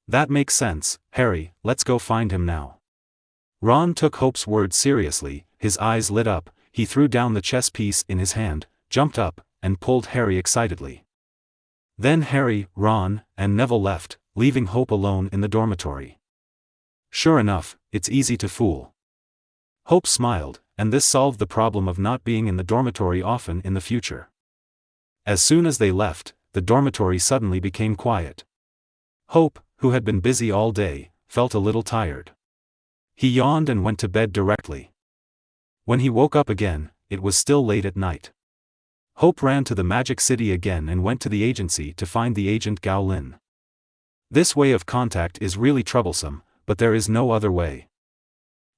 That makes sense, Harry, let's go find him now. Ron took Hope's words seriously, his eyes lit up, he threw down the chess piece in his hand, jumped up, and pulled Harry excitedly. Then Harry, Ron, and Neville left, leaving Hope alone in the dormitory. Sure enough, it's easy to fool. Hope smiled, and this solved the problem of not being in the dormitory often in the future. As soon as they left, the dormitory suddenly became quiet. Hope, who had been busy all day, felt a little tired. He yawned and went to bed directly. When he woke up again, it was still late at night. Hope ran to the Magic City again and went to the agency to find the agent Gao Lin. This way of contact is really troublesome, but there is no other way.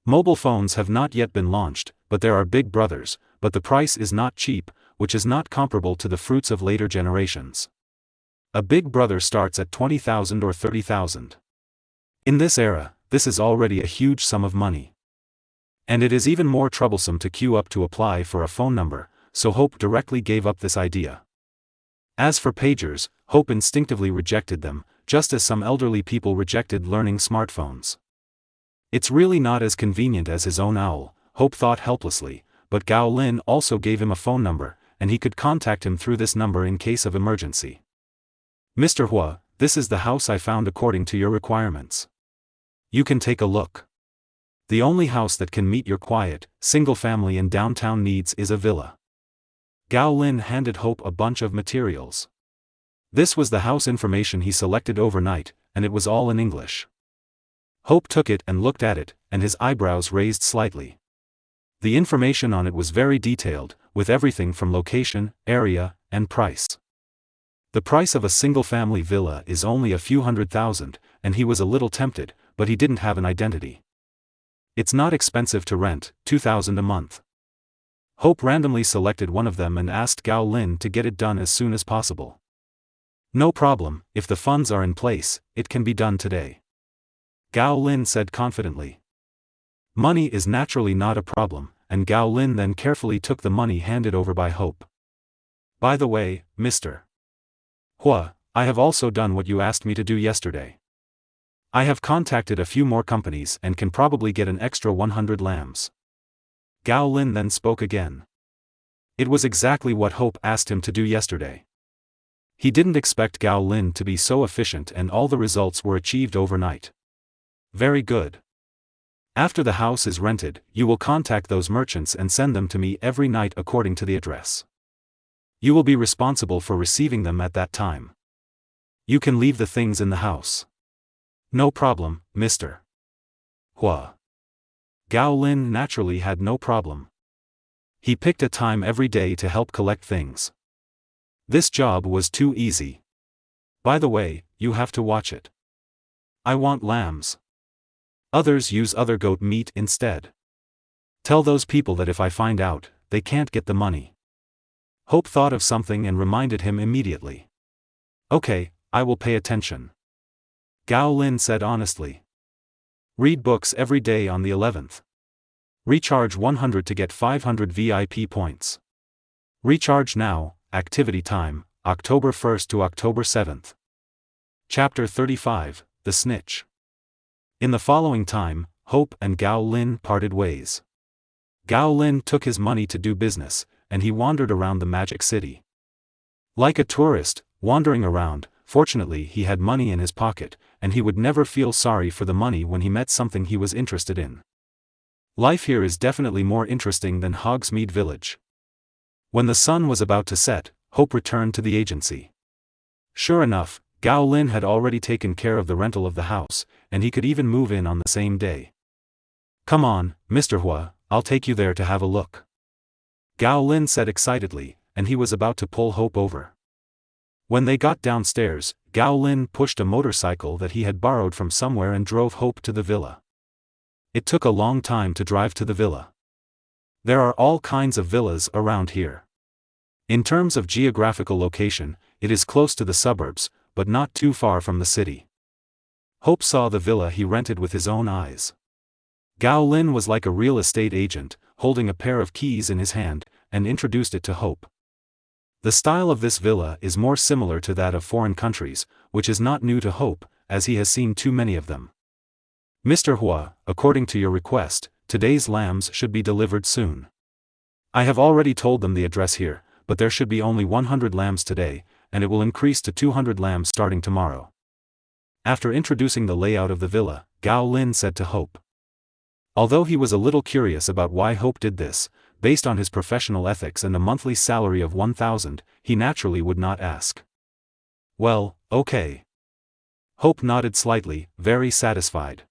Mobile phones have not yet been launched, but there are big brothers, but the price is not cheap, which is not comparable to the fruits of later generations. A big brother starts at 20,000 or 30,000. In this era, this is already a huge sum of money. And it is even more troublesome to queue up to apply for a phone number, so Hope directly gave up this idea. As for pagers, Hope instinctively rejected them, just as some elderly people rejected learning smartphones. It's really not as convenient as his own owl, Hope thought helplessly, but Gao Lin also gave him a phone number, and he could contact him through this number in case of emergency. Mr. Hua, this is the house I found according to your requirements. You can take a look. The only house that can meet your quiet, single family and downtown needs is a villa. Gao Lin handed Hope a bunch of materials. This was the house information he selected overnight, and it was all in English. Hope took it and looked at it, and his eyebrows raised slightly. The information on it was very detailed, with everything from location, area, and price. The price of a single-family villa is only a few $100,000, and he was a little tempted, but he didn't have an identity. It's not expensive to rent, $2,000 a month. Hope randomly selected one of them and asked Gao Lin to get it done as soon as possible. No problem, if the funds are in place, it can be done today. Gao Lin said confidently. Money is naturally not a problem, and Gao Lin then carefully took the money handed over by Hope. By the way, Mr. Hua, I have also done what you asked me to do yesterday. I have contacted a few more companies and can probably get an extra 100 lambs. Gao Lin then spoke again. It was exactly what Hope asked him to do yesterday. He didn't expect Gao Lin to be so efficient, and all the results were achieved overnight. Very good. After the house is rented, you will contact those merchants and send them to me every night according to the address. You will be responsible for receiving them at that time. You can leave the things in the house. No problem, Mr. Hua. Gao Lin naturally had no problem. He picked a time every day to help collect things. This job was too easy. By the way, you have to watch it. I want lambs. Others use other goat meat instead. Tell those people that if I find out, they can't get the money. Hope thought of something and reminded him immediately. Okay, I will pay attention. Gao Lin said honestly. Read books every day on the 11th. Recharge 100 to get 500 VIP points. Recharge now, activity time, October 1st to October 7th. Chapter 35, The Snitch. In the following time, Hope and Gao Lin parted ways. Gao Lin took his money to do business, and he wandered around the Magic City. Like a tourist, wandering around, fortunately he had money in his pocket, and he would never feel sorry for the money when he met something he was interested in. Life here is definitely more interesting than Hogsmeade Village. When the sun was about to set, Hope returned to the agency. Sure enough, Gao Lin had already taken care of the rental of the house, and he could even move in on the same day. Come on, Mr. Hua, I'll take you there to have a look. Gao Lin said excitedly, and he was about to pull Hope over. When they got downstairs, Gao Lin pushed a motorcycle that he had borrowed from somewhere and drove Hope to the villa. It took a long time to drive to the villa. There are all kinds of villas around here. In terms of geographical location, it is close to the suburbs, but not too far from the city. Hope saw the villa he rented with his own eyes. Gao Lin was like a real estate agent, holding a pair of keys in his hand, and introduced it to Hope. The style of this villa is more similar to that of foreign countries, which is not new to Hope, as he has seen too many of them. Mr. Hua, according to your request, today's lambs should be delivered soon. I have already told them the address here, but there should be only 100 lambs today, and it will increase to 200 lambs starting tomorrow. After introducing the layout of the villa, Gao Lin said to Hope. Although he was a little curious about why Hope did this, based on his professional ethics and a monthly salary of 1,000, he naturally would not ask. Well, okay. Hope nodded slightly, very satisfied.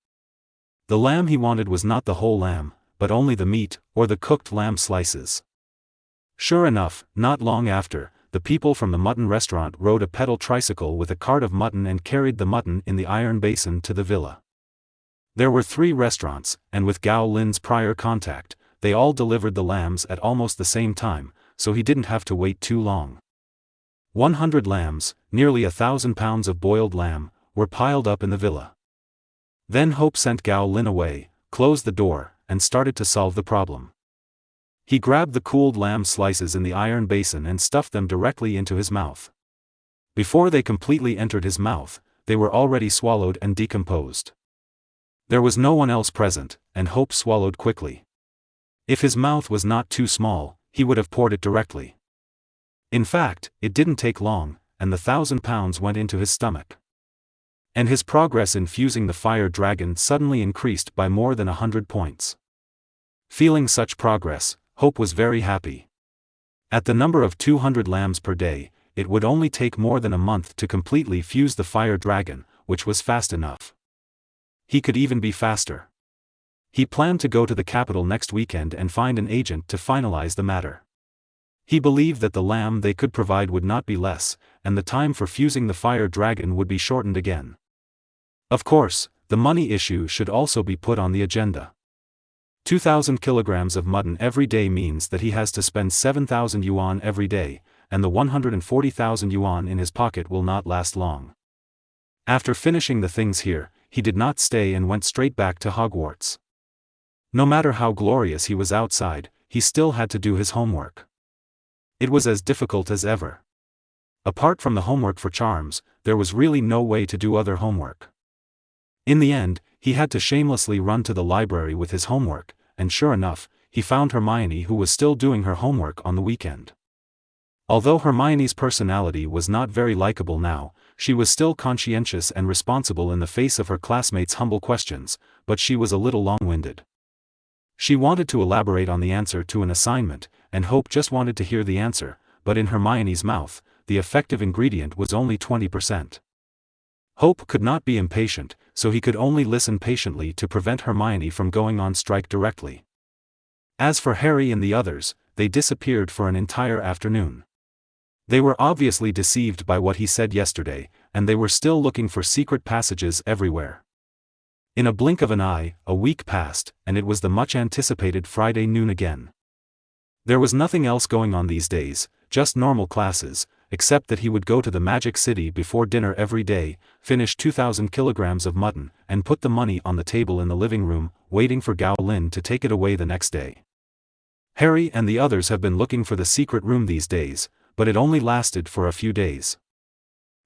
The lamb he wanted was not the whole lamb, but only the meat, or the cooked lamb slices. Sure enough, not long after, the people from the mutton restaurant rode a pedal tricycle with a cart of mutton and carried the mutton in the iron basin to the villa. There were 3 restaurants, and with Gao Lin's prior contact, they all delivered the lambs at almost the same time, so he didn't have to wait too long. 100 lambs, nearly 1,000 pounds of boiled lamb, were piled up in the villa. Then Hope sent Gao Lin away, closed the door, and started to solve the problem. He grabbed the cooled lamb slices in the iron basin and stuffed them directly into his mouth. Before they completely entered his mouth, they were already swallowed and decomposed. There was no one else present, and Hope swallowed quickly. If his mouth was not too small, he would have poured it directly. In fact, it didn't take long, and the 1,000 pounds went into his stomach. And his progress in fusing the fire dragon suddenly increased by more than 100 points. Feeling such progress, Hope was very happy. At the number of 200 lambs per day, it would only take more than a month to completely fuse the fire dragon, which was fast enough. He could even be faster. He planned to go to the capital next weekend and find an agent to finalize the matter. He believed that the lamb they could provide would not be less, and the time for fusing the fire dragon would be shortened again. Of course, the money issue should also be put on the agenda. 2,000 kilograms of mutton every day means that he has to spend 7,000 yuan every day, and the 140,000 yuan in his pocket will not last long. After finishing the things here, he did not stay and went straight back to Hogwarts. No matter how glorious he was outside, he still had to do his homework. It was as difficult as ever. Apart from the homework for charms, there was really no way to do other homework. In the end, he had to shamelessly run to the library with his homework, and sure enough, he found Hermione, who was still doing her homework on the weekend. Although Hermione's personality was not very likable now, she was still conscientious and responsible in the face of her classmates' humble questions, but she was a little long-winded. She wanted to elaborate on the answer to an assignment, and Hope just wanted to hear the answer, but in Hermione's mouth, the effective ingredient was only 20%. Hope could not be impatient, so he could only listen patiently to prevent Hermione from going on strike directly. As for Harry and the others, they disappeared for an entire afternoon. They were obviously deceived by what he said yesterday, and they were still looking for secret passages everywhere. In a blink of an eye, a week passed, and it was the much-anticipated Friday noon again. There was nothing else going on these days, just normal classes, except that he would go to the Magic City before dinner every day, finish 2,000 kilograms of mutton, and put the money on the table in the living room, waiting for Gao Lin to take it away the next day. Harry and the others have been looking for the secret room these days, but it only lasted for a few days.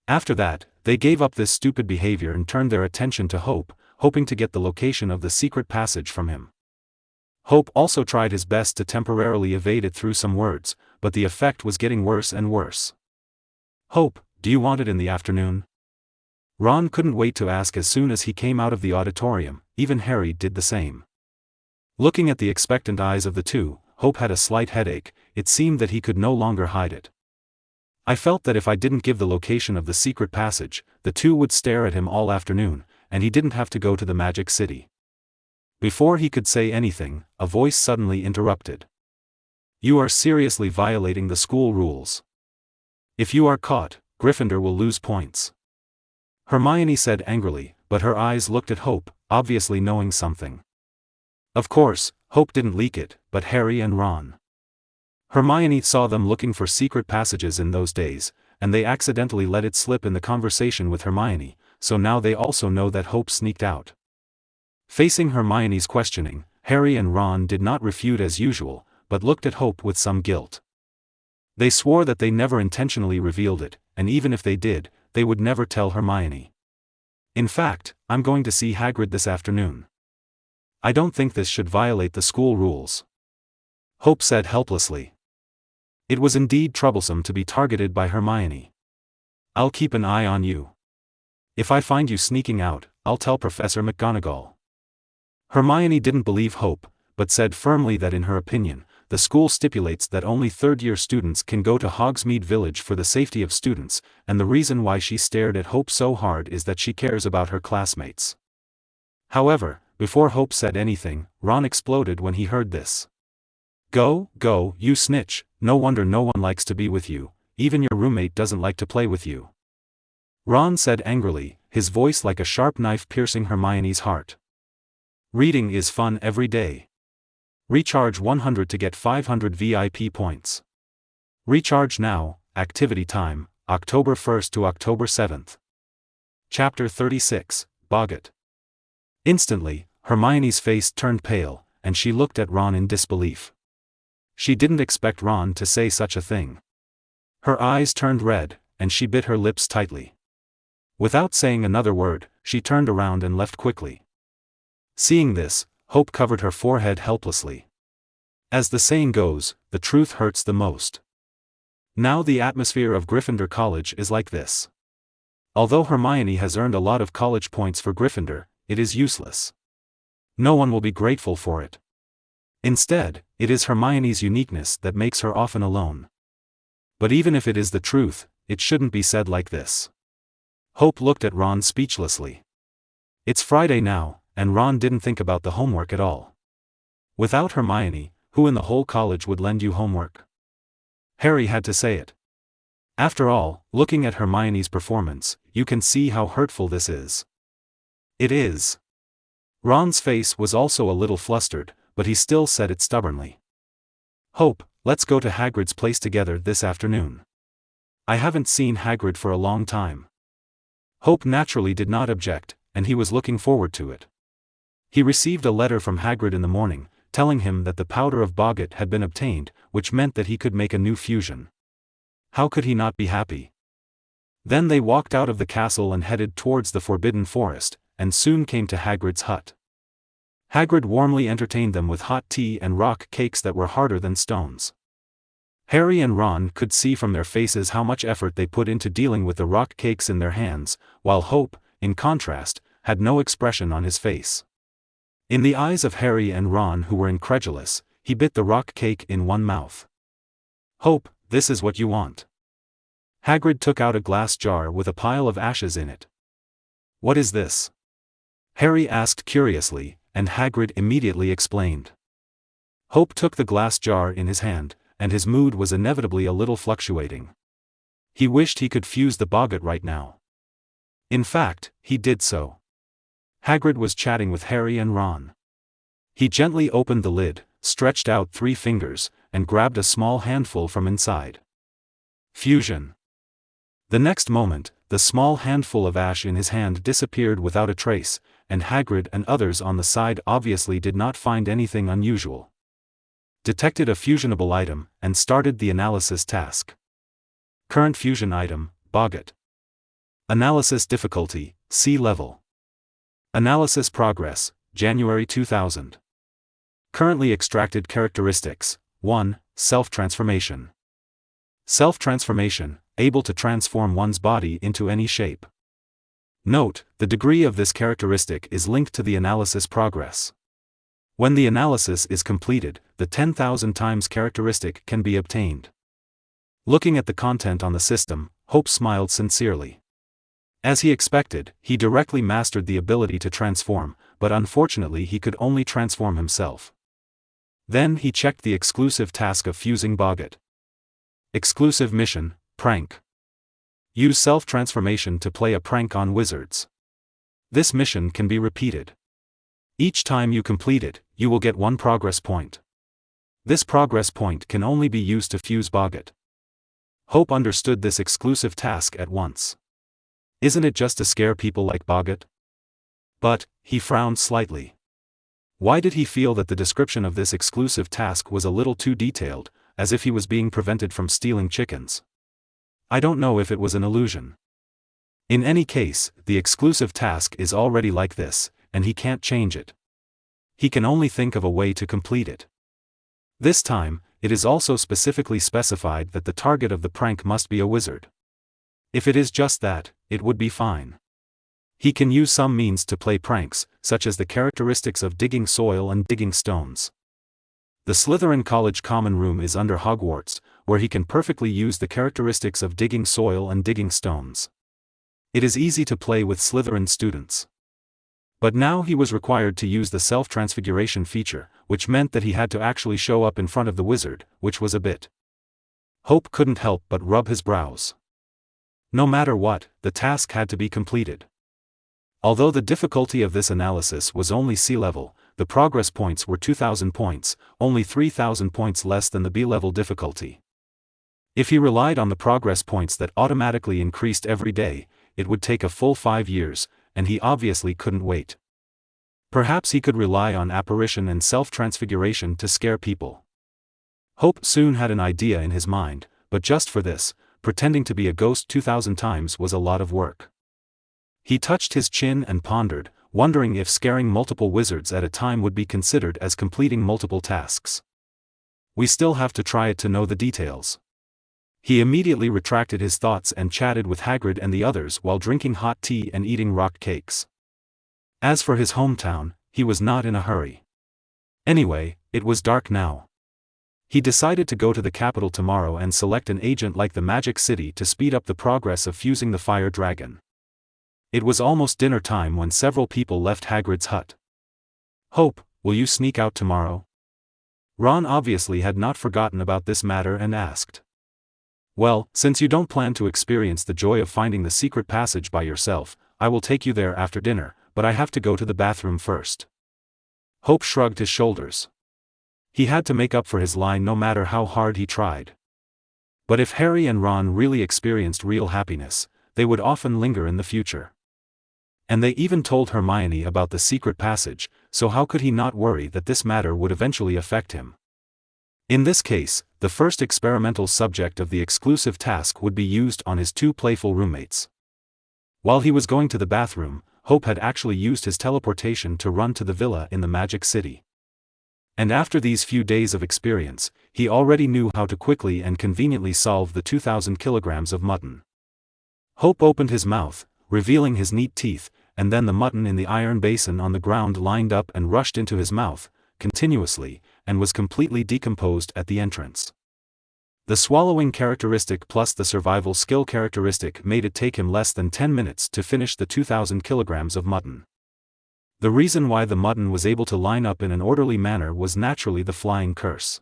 After that, they gave up this stupid behavior and turned their attention to Hope, hoping to get the location of the secret passage from him. Hope also tried his best to temporarily evade it through some words, but the effect was getting worse and worse. "Hope, do you want it in the afternoon?" Ron couldn't wait to ask as soon as he came out of the auditorium. Even Harry did the same. Looking at the expectant eyes of the two, Hope had a slight headache. It seemed that he could no longer hide it. "I felt that if I didn't give the location of the secret passage, the two would stare at him all afternoon, and he didn't have to go to the Magic City." Before he could say anything, a voice suddenly interrupted. "You are seriously violating the school rules. If you are caught, Gryffindor will lose points," Hermione said angrily, but her eyes looked at Hope, obviously knowing something. Of course, Hope didn't leak it, but Harry and Ron. Hermione saw them looking for secret passages in those days, and they accidentally let it slip in the conversation with Hermione, so now they also know that Hope sneaked out. Facing Hermione's questioning, Harry and Ron did not refute as usual, but looked at Hope with some guilt. They swore that they never intentionally revealed it, and even if they did, they would never tell Hermione. "In fact, I'm going to see Hagrid this afternoon. I don't think this should violate the school rules," Hope said helplessly. It was indeed troublesome to be targeted by Hermione. "I'll keep an eye on you. If I find you sneaking out, I'll tell Professor McGonagall." Hermione didn't believe Hope, but said firmly that in her opinion, the school stipulates that only third-year students can go to Hogsmeade Village for the safety of students, and the reason why she stared at Hope so hard is that she cares about her classmates. However, before Hope said anything, Ron exploded when he heard this. Go, you snitch, no wonder no one likes to be with you, even your roommate doesn't like to play with you," Ron said angrily, his voice like a sharp knife piercing Hermione's heart. "Reading is fun every day. Recharge 100 to get 500 VIP points. Recharge now. Activity time, October 1st to October 7th. Chapter 36, Boggart. Instantly, Hermione's face turned pale, and she looked at Ron in disbelief. She didn't expect Ron to say such a thing. Her eyes turned red, and she bit her lips tightly. Without saying another word, she turned around and left quickly. Seeing this, Hope covered her forehead helplessly. As the saying goes, the truth hurts the most. Now the atmosphere of Gryffindor College is like this. Although Hermione has earned a lot of college points for Gryffindor, it is useless. No one will be grateful for it. Instead, it is Hermione's uniqueness that makes her often alone. But even if it is the truth, it shouldn't be said like this. Hope looked at Ron speechlessly. It's Friday now, and Ron didn't think about the homework at all. Without Hermione, who in the whole college would lend you homework? Harry had to say it. After all, looking at Hermione's performance, you can see how hurtful this is. It is. Ron's face was also a little flustered, but he still said it stubbornly. Hope, let's go to Hagrid's place together this afternoon. I haven't seen Hagrid for a long time. Hope naturally did not object, and he was looking forward to it. He received a letter from Hagrid in the morning, telling him that the powder of Boggart had been obtained, which meant that he could make a new fusion. How could he not be happy? Then they walked out of the castle and headed towards the Forbidden Forest, and soon came to Hagrid's hut. Hagrid warmly entertained them with hot tea and rock cakes that were harder than stones. Harry and Ron could see from their faces how much effort they put into dealing with the rock cakes in their hands, while Hope, in contrast, had no expression on his face. In the eyes of Harry and Ron, who were incredulous, he bit the rock cake in one mouth. "Hope, this is what you want." Hagrid took out a glass jar with a pile of ashes in it. "What is this?" Harry asked curiously, and Hagrid immediately explained. Hope took the glass jar in his hand, and his mood was inevitably a little fluctuating. He wished he could fuse the boggart right now. In fact, he did so. Hagrid was chatting with Harry and Ron. He gently opened the lid, stretched out 3 fingers, and grabbed a small handful from inside. Fusion. The next moment, the small handful of ash in his hand disappeared without a trace, and Hagrid and others on the side obviously did not find anything unusual. Detected a fusionable item, and started the analysis task. Current fusion item, boggart. Analysis difficulty, C level. Analysis progress, January 2000. Currently extracted characteristics, 1. Self-transformation. Self-transformation, able to transform one's body into any shape. Note, the degree of this characteristic is linked to the analysis progress. When the analysis is completed, the 10,000 times characteristic can be obtained. Looking at the content on the system, Hope smiled sincerely. As he expected, he directly mastered the ability to transform, but unfortunately he could only transform himself. Then he checked the exclusive task of fusing boggart. Exclusive mission, prank. Use self-transformation to play a prank on wizards. This mission can be repeated. Each time you complete it, you will get 1 progress point. This progress point can only be used to fuse boggart. Hope understood this exclusive task at once. Isn't it just to scare people like boggart? But, he frowned slightly. Why did he feel that the description of this exclusive task was a little too detailed, as if he was being prevented from stealing chickens? I don't know if it was an illusion. In any case, the exclusive task is already like this, and he can't change it. He can only think of a way to complete it. This time, it is also specifically specified that the target of the prank must be a wizard. If it is just that, it would be fine. He can use some means to play pranks, such as the characteristics of digging soil and digging stones. The Slytherin College common room is under Hogwarts, where he can perfectly use the characteristics of digging soil and digging stones. It is easy to play with Slytherin students. But now he was required to use the self-transfiguration feature, which meant that he had to actually show up in front of the wizard, which was a bit. Hope couldn't help but rub his brows. No matter what, the task had to be completed. Although the difficulty of this analysis was only C level, the progress points were 2,000 points, only 3,000 points less than the B level difficulty. If he relied on the progress points that automatically increased every day, it would take a full 5 years, and he obviously couldn't wait. Perhaps he could rely on apparition and self-transfiguration to scare people. Hope soon had an idea in his mind, but just for this, pretending to be a ghost 2,000 times was a lot of work. He touched his chin and pondered, wondering if scaring multiple wizards at a time would be considered as completing multiple tasks. We still have to try it to know the details. He immediately retracted his thoughts and chatted with Hagrid and the others while drinking hot tea and eating rock cakes. As for his hometown, he was not in a hurry. Anyway, it was dark now. He decided to go to the capital tomorrow and select an agent like the Magic City to speed up the progress of fusing the fire dragon. It was almost dinner time when several people left Hagrid's hut. "Hope, will you sneak out tomorrow?" Ron obviously had not forgotten about this matter and asked. "Well, since you don't plan to experience the joy of finding the secret passage by yourself, I will take you there after dinner, but I have to go to the bathroom first." Hope shrugged his shoulders. He had to make up for his lie no matter how hard he tried. But if Harry and Ron really experienced real happiness, they would often linger in the future. And they even told Hermione about the secret passage, so how could he not worry that this matter would eventually affect him? In this case, the first experimental subject of the exclusive task would be used on his 2 playful roommates. While he was going to the bathroom, Hope had actually used his teleportation to run to the villa in the Magic City. And after these few days of experience, he already knew how to quickly and conveniently solve the 2,000 kilograms of mutton. Hope opened his mouth, revealing his neat teeth, and then the mutton in the iron basin on the ground lined up and rushed into his mouth, continuously, and was completely decomposed at the entrance. The swallowing characteristic plus the survival skill characteristic made it take him less than 10 minutes to finish the 2,000 kilograms of mutton. The reason why the mutton was able to line up in an orderly manner was naturally the flying curse.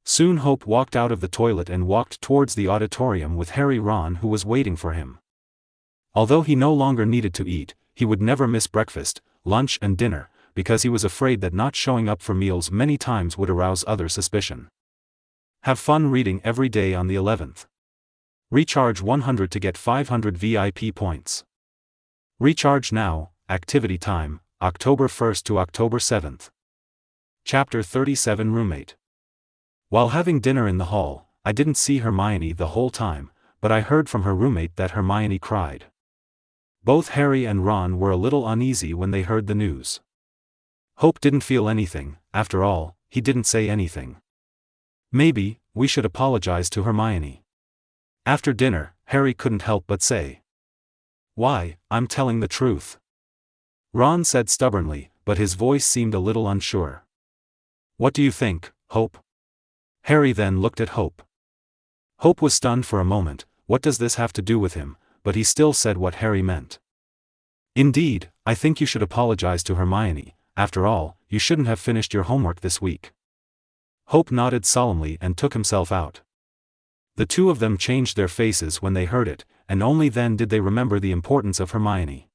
Soon Hope walked out of the toilet and walked towards the auditorium with Harry Ron, who was waiting for him. Although he no longer needed to eat, he would never miss breakfast, lunch and dinner, because he was afraid that not showing up for meals many times would arouse other suspicion. Have fun reading every day on the 11th. Recharge 100 to get 500 VIP points. Recharge now. Activity time, October 1st to October 7th. Chapter 37 Roommate. While having dinner in the hall, I didn't see Hermione the whole time, but I heard from her roommate that Hermione cried. Both Harry and Ron were a little uneasy when they heard the news. Hope didn't feel anything. After all, he didn't say anything. Maybe we should apologize to Hermione. After dinner, Harry couldn't help but say. Why, I'm telling the truth. Ron said stubbornly, but his voice seemed a little unsure. What do you think, Hope? Harry then looked at Hope. Hope was stunned for a moment. What does this have to do with him? But he still said what Harry meant. Indeed, I think you should apologize to Hermione. After all, you shouldn't have finished your homework this week. Hope nodded solemnly and took himself out. The two of them changed their faces when they heard it, and only then did they remember the importance of Hermione.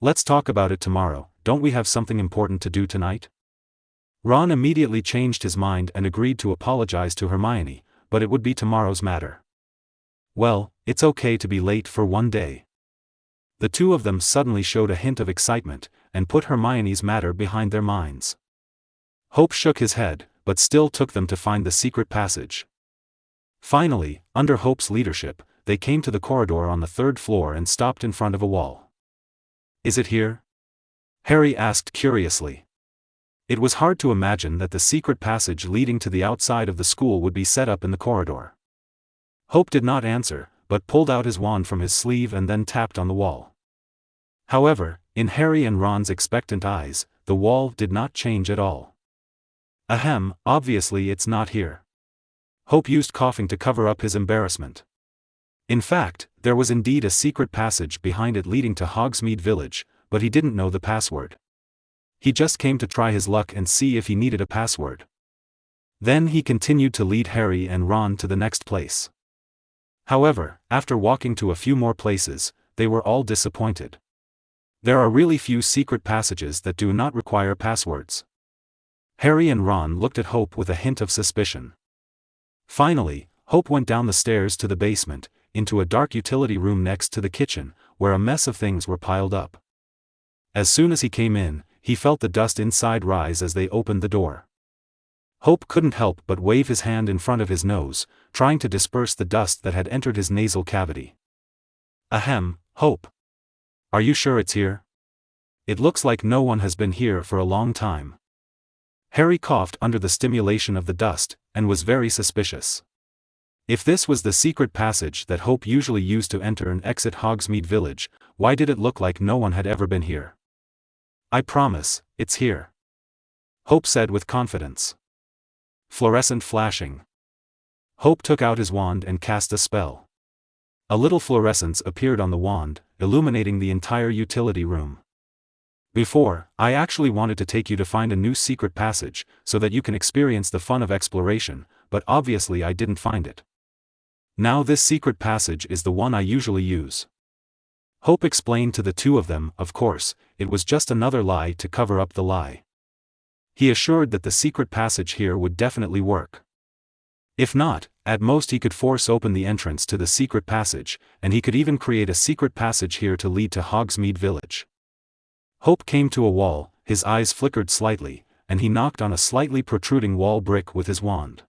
Let's talk about it tomorrow. Don't we have something important to do tonight? Ron immediately changed his mind and agreed to apologize to Hermione, but it would be tomorrow's matter. Well, it's okay to be late for one day. The two of them suddenly showed a hint of excitement, and put Hermione's matter behind their minds. Hope shook his head, but still took them to find the secret passage. Finally, under Hope's leadership, they came to the corridor on the 3rd floor and stopped in front of a wall. Is it here? Harry asked curiously. It was hard to imagine that the secret passage leading to the outside of the school would be set up in the corridor. Hope did not answer, but pulled out his wand from his sleeve and then tapped on the wall. However, in Harry and Ron's expectant eyes, the wall did not change at all. Ahem, obviously it's not here. Hope used coughing to cover up his embarrassment. In fact, there was indeed a secret passage behind it leading to Hogsmeade Village, but he didn't know the password. He just came to try his luck and see if he needed a password. Then he continued to lead Harry and Ron to the next place. However, after walking to a few more places, they were all disappointed. There are really few secret passages that do not require passwords. Harry and Ron looked at Hope with a hint of suspicion. Finally, Hope went down the stairs to the basement, into a dark utility room next to the kitchen, where a mess of things were piled up. As soon as he came in, he felt the dust inside rise as they opened the door. Hope couldn't help but wave his hand in front of his nose, trying to disperse the dust that had entered his nasal cavity. Ahem, Hope. Are you sure it's here? It looks like no one has been here for a long time. Harry coughed under the stimulation of the dust, and was very suspicious. If this was the secret passage that Hope usually used to enter and exit Hogsmeade Village, why did it look like no one had ever been here? I promise, it's here. Hope said with confidence. Fluorescent flashing. Hope took out his wand and cast a spell. A little fluorescence appeared on the wand, illuminating the entire utility room. Before, I actually wanted to take you to find a new secret passage, so that you can experience the fun of exploration, but obviously I didn't find it. Now this secret passage is the one I usually use. Hope explained to the two of them. Of course, it was just another lie to cover up the lie. He assured that the secret passage here would definitely work. If not, at most he could force open the entrance to the secret passage, and he could even create a secret passage here to lead to Hogsmeade Village. Hope came to a wall, his eyes flickered slightly, and he knocked on a slightly protruding wall brick with his wand.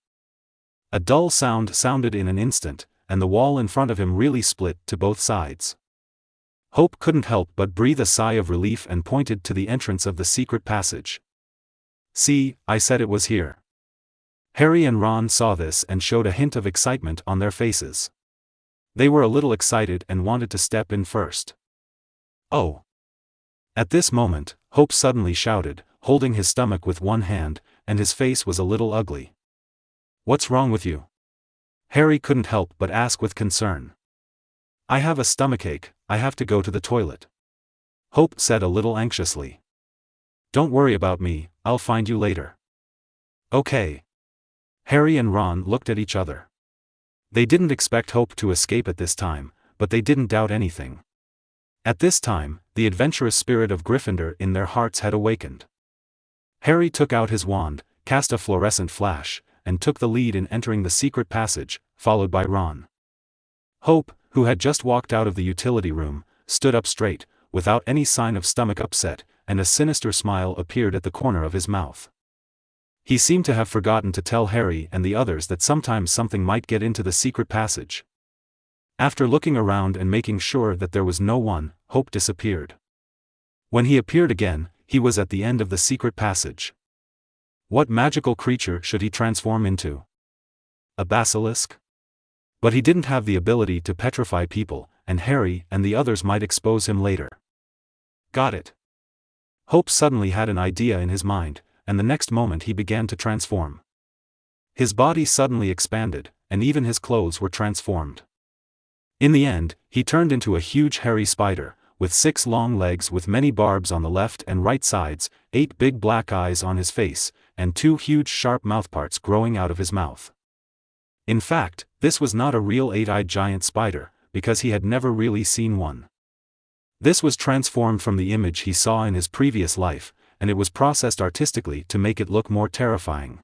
A dull sound sounded in an instant, and the wall in front of him really split to both sides. Hope couldn't help but breathe a sigh of relief and pointed to the entrance of the secret passage. "See, I said it was here." Harry and Ron saw this and showed a hint of excitement on their faces. They were a little excited and wanted to step in first. "Oh!" At this moment, Hope suddenly shouted, holding his stomach with one hand, and his face was a little ugly. "What's wrong with you?" Harry couldn't help but ask with concern. "I have a stomachache, I have to go to the toilet," Hope said a little anxiously. "Don't worry about me, I'll find you later." "Okay." Harry and Ron looked at each other. They didn't expect Hope to escape at this time, but they didn't doubt anything. At this time, the adventurous spirit of Gryffindor in their hearts had awakened. Harry took out his wand, cast a fluorescent flash, and took the lead in entering the secret passage, followed by Ron. Hope, who had just walked out of the utility room, stood up straight, without any sign of stomach upset, and a sinister smile appeared at the corner of his mouth. He seemed to have forgotten to tell Harry and the others that sometimes something might get into the secret passage. After looking around and making sure that there was no one, Hope disappeared. When he appeared again, he was at the end of the secret passage. What magical creature should he transform into? A basilisk? But he didn't have the ability to petrify people, and Harry and the others might expose him later. Got it. Hope suddenly had an idea in his mind, and the next moment he began to transform. His body suddenly expanded, and even his clothes were transformed. In the end, he turned into a huge hairy spider, with 6 long legs with many barbs on the left and right sides, 8 big black eyes on his face, and 2 huge sharp mouthparts growing out of his mouth. In fact, this was not a real 8-eyed giant spider, because he had never really seen one. This was transformed from the image he saw in his previous life, and it was processed artistically to make it look more terrifying.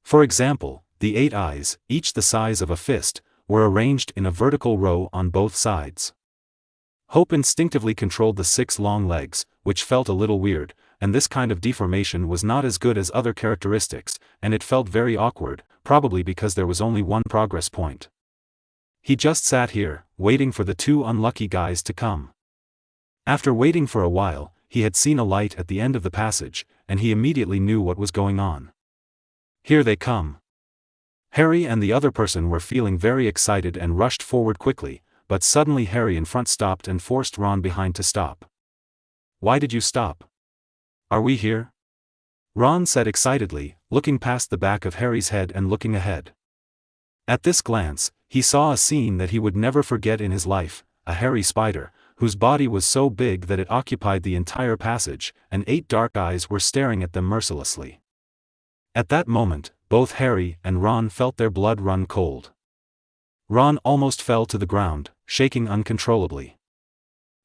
For example, the 8 eyes, each the size of a fist, were arranged in a vertical row on both sides. Hope instinctively controlled the 6 long legs, which felt a little weird, and this kind of deformation was not as good as other characteristics, and it felt very awkward, probably because there was only one progress point. He just sat here, waiting for the 2 unlucky guys to come. After waiting for a while, he had seen a light at the end of the passage, and he immediately knew what was going on. Here they come. Harry and the other person were feeling very excited and rushed forward quickly, but suddenly Harry in front stopped and forced Ron behind to stop. "Why did you stop? Are we here?" Ron said excitedly, looking past the back of Harry's head and looking ahead. At this glance, he saw a scene that he would never forget in his life, a hairy spider, whose body was so big that it occupied the entire passage, and 8 dark eyes were staring at them mercilessly. At that moment, both Harry and Ron felt their blood run cold. Ron almost fell to the ground, shaking uncontrollably.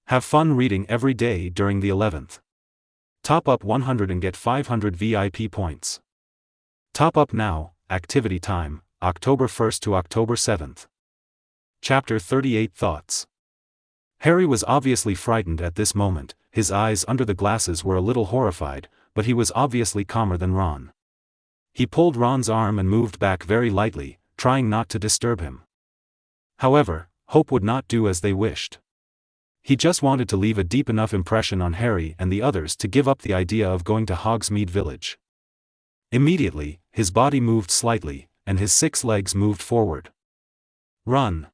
Have fun reading every day during the 11th. Top up 100 and get 500 VIP points. Top up now, activity time, October 1st to October 7th. Chapter 38 Thoughts. Harry was obviously frightened at this moment, his eyes under the glasses were a little horrified, but he was obviously calmer than Ron. He pulled Ron's arm and moved back very lightly, trying not to disturb him. However, Hope would not do as they wished. He just wanted to leave a deep enough impression on Harry and the others to give up the idea of going to Hogsmeade Village. Immediately, his body moved slightly, and his 6 legs moved forward. Run!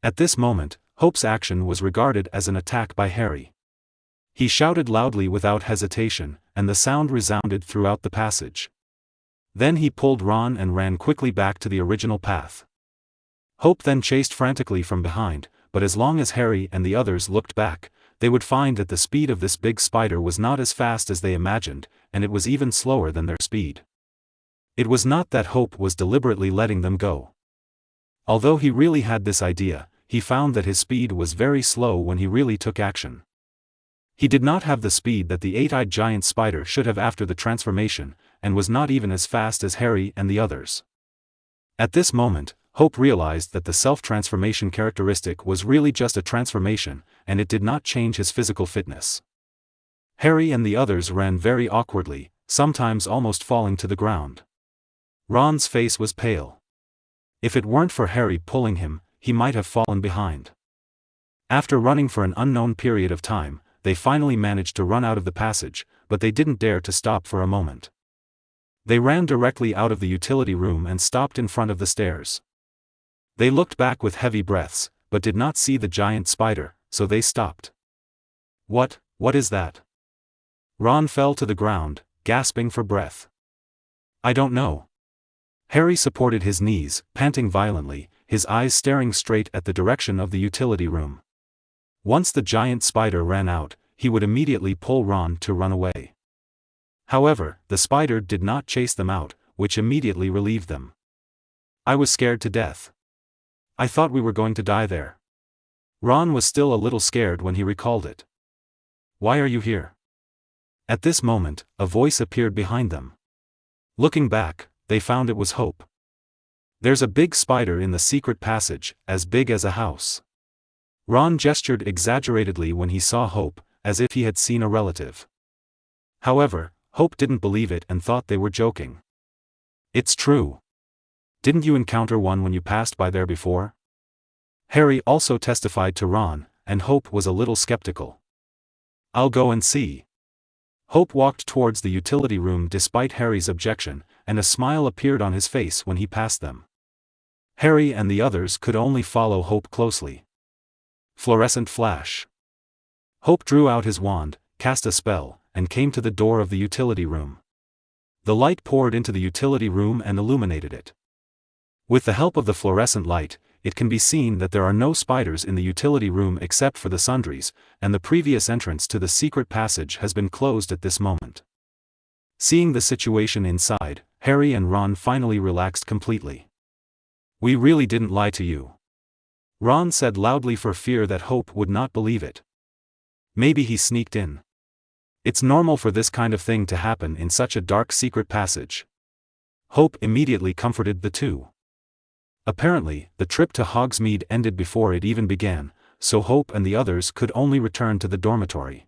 At this moment, Hope's action was regarded as an attack by Harry. He shouted loudly without hesitation, and the sound resounded throughout the passage. Then he pulled Ron and ran quickly back to the original path. Hope then chased frantically from behind, but as long as Harry and the others looked back, they would find that the speed of this big spider was not as fast as they imagined, and it was even slower than their speed. It was not that Hope was deliberately letting them go. Although he really had this idea, he found that his speed was very slow when he really took action. He did not have the speed that the 8-eyed giant spider should have after the transformation, and was not even as fast as Harry and the others. At this moment, Hope realized that the self-transformation characteristic was really just a transformation, and it did not change his physical fitness. Harry and the others ran very awkwardly, sometimes almost falling to the ground. Ron's face was pale. If it weren't for Harry pulling him, he might have fallen behind. After running for an unknown period of time, they finally managed to run out of the passage, but they didn't dare to stop for a moment. They ran directly out of the utility room and stopped in front of the stairs. They looked back with heavy breaths, but did not see the giant spider, so they stopped. What is that? Ron fell to the ground, gasping for breath. I don't know. Harry supported his knees, panting violently, his eyes staring straight at the direction of the utility room. Once the giant spider ran out, he would immediately pull Ron to run away. However, the spider did not chase them out, which immediately relieved them. I was scared to death. I thought we were going to die there. Ron was still a little scared when he recalled it. Why are you here? At this moment, a voice appeared behind them. Looking back, they found it was Hope. There's a big spider in the secret passage, as big as a house. Ron gestured exaggeratedly when he saw Hope, as if he had seen a relative. However, Hope didn't believe it and thought they were joking. It's true. Didn't you encounter one when you passed by there before? Harry also testified to Ron, and Hope was a little skeptical. I'll go and see. Hope walked towards the utility room despite Harry's objection, and a smile appeared on his face when he passed them. Harry and the others could only follow Hope closely. Fluorescent flash. Hope drew out his wand, cast a spell, and came to the door of the utility room. The light poured into the utility room and illuminated it. With the help of the fluorescent light, it can be seen that there are no spiders in the utility room except for the sundries, and the previous entrance to the secret passage has been closed at this moment. Seeing the situation inside, Harry and Ron finally relaxed completely. We really didn't lie to you. Ron said loudly for fear that Hope would not believe it. Maybe he sneaked in. It's normal for this kind of thing to happen in such a dark secret passage. Hope immediately comforted the two. Apparently, the trip to Hogsmeade ended before it even began, so Hope and the others could only return to the dormitory.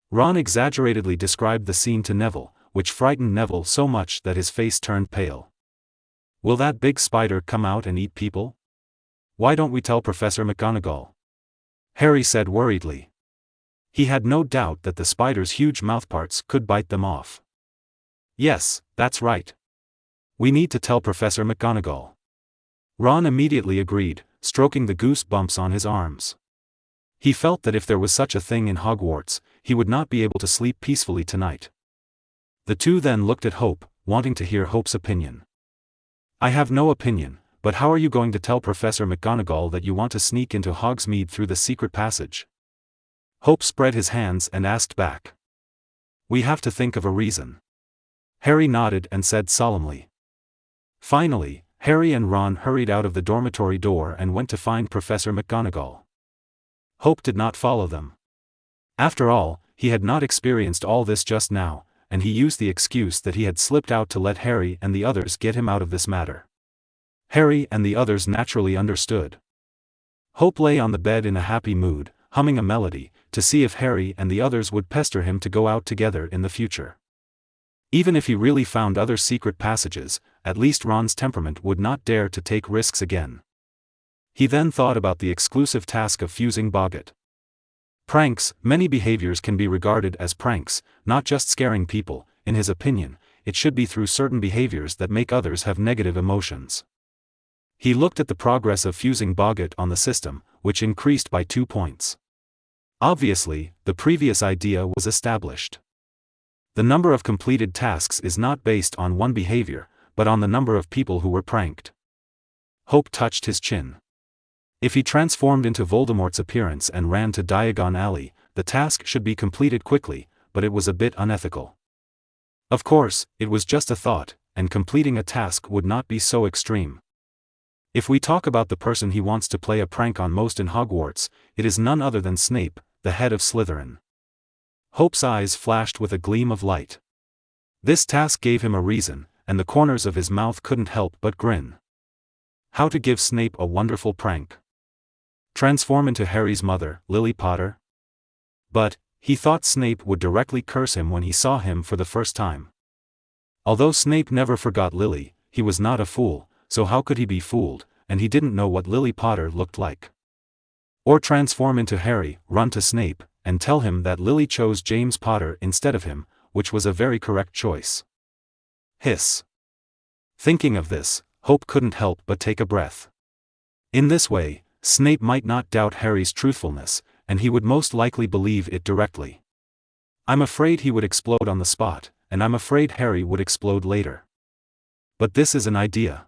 Ron exaggeratedly described the scene to Neville, which frightened Neville so much that his face turned pale. Will that big spider come out and eat people? Why don't we tell Professor McGonagall? Harry said worriedly. He had no doubt that the spider's huge mouthparts could bite them off. Yes, that's right. We need to tell Professor McGonagall. Ron immediately agreed, stroking the goose bumps on his arms. He felt that if there was such a thing in Hogwarts, he would not be able to sleep peacefully tonight. The two then looked at Hope, wanting to hear Hope's opinion. I have no opinion, but how are you going to tell Professor McGonagall that you want to sneak into Hogsmeade through the secret passage? Hope spread his hands and asked back. We have to think of a reason. Harry nodded and said solemnly. Finally, Harry and Ron hurried out of the dormitory door and went to find Professor McGonagall. Hope did not follow them. After all, he had not experienced all this just now, and he used the excuse that he had slipped out to let Harry and the others get him out of this matter. Harry and the others naturally understood. Hope lay on the bed in a happy mood, humming a melody, to see if Harry and the others would pester him to go out together in the future. Even if he really found other secret passages, at least Ron's temperament would not dare to take risks again. He then thought about the exclusive task of fusing Boggart. Pranks, many behaviors can be regarded as pranks, not just scaring people. In his opinion, it should be through certain behaviors that make others have negative emotions. He looked at the progress of fusing Boggart on the system, which increased by 2 points. Obviously, the previous idea was established. The number of completed tasks is not based on one behavior, but on the number of people who were pranked. Hope touched his chin. If he transformed into Voldemort's appearance and ran to Diagon Alley, the task should be completed quickly, but it was a bit unethical. Of course, it was just a thought, and completing a task would not be so extreme. If we talk about the person he wants to play a prank on most in Hogwarts, it is none other than Snape, the head of Slytherin. Hope's eyes flashed with a gleam of light. This task gave him a reason, and the corners of his mouth couldn't help but grin. How to give Snape a wonderful prank. Transform into Harry's mother, Lily Potter? But, he thought Snape would directly curse him when he saw him for the first time. Although Snape never forgot Lily, he was not a fool, so how could he be fooled, and he didn't know what Lily Potter looked like. Or transform into Harry, run to Snape, and tell him that Lily chose James Potter instead of him, which was a very correct choice. Hiss. Thinking of this, Hope couldn't help but take a breath. In this way, Snape might not doubt Harry's truthfulness, and he would most likely believe it directly. I'm afraid he would explode on the spot, and I'm afraid Harry would explode later. But this is an idea.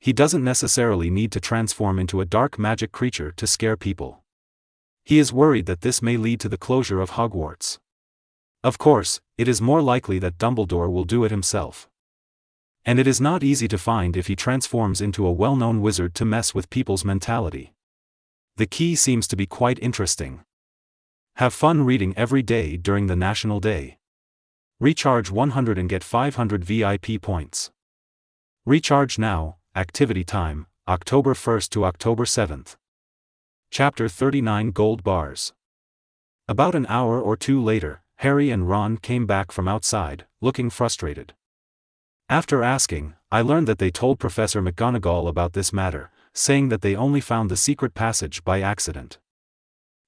He doesn't necessarily need to transform into a dark magic creature to scare people. He is worried that this may lead to the closure of Hogwarts. Of course, it is more likely that Dumbledore will do it himself. And it is not easy to find if he transforms into a well-known wizard to mess with people's mentality. The key seems to be quite interesting. Have fun reading every day during the National Day. Recharge 100 and get 500 VIP points. Recharge now, activity time, October 1st to October 7th. Chapter 39 Gold Bars. About an hour or two later, Harry and Ron came back from outside, looking frustrated. After asking, I learned that they told Professor McGonagall about this matter, saying that they only found the secret passage by accident.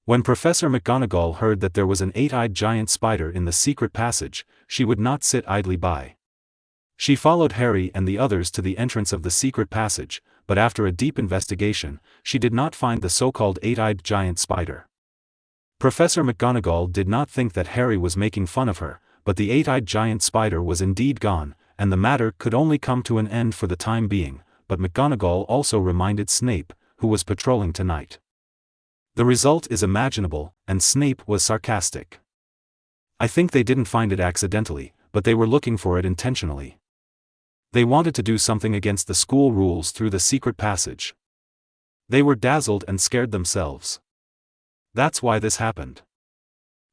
When Professor McGonagall heard that there was an 8-eyed giant spider in the secret passage, she would not sit idly by. She followed Harry and the others to the entrance of the secret passage, but after a deep investigation, she did not find the so-called 8-eyed giant spider. Professor McGonagall did not think that Harry was making fun of her, but the 8-eyed giant spider was indeed gone, and the matter could only come to an end for the time being, but McGonagall also reminded Snape, who was patrolling tonight. The result is imaginable, and Snape was sarcastic. I think they didn't find it accidentally, but they were looking for it intentionally. They wanted to do something against the school rules through the secret passage. They were dazzled and scared themselves. That's why this happened.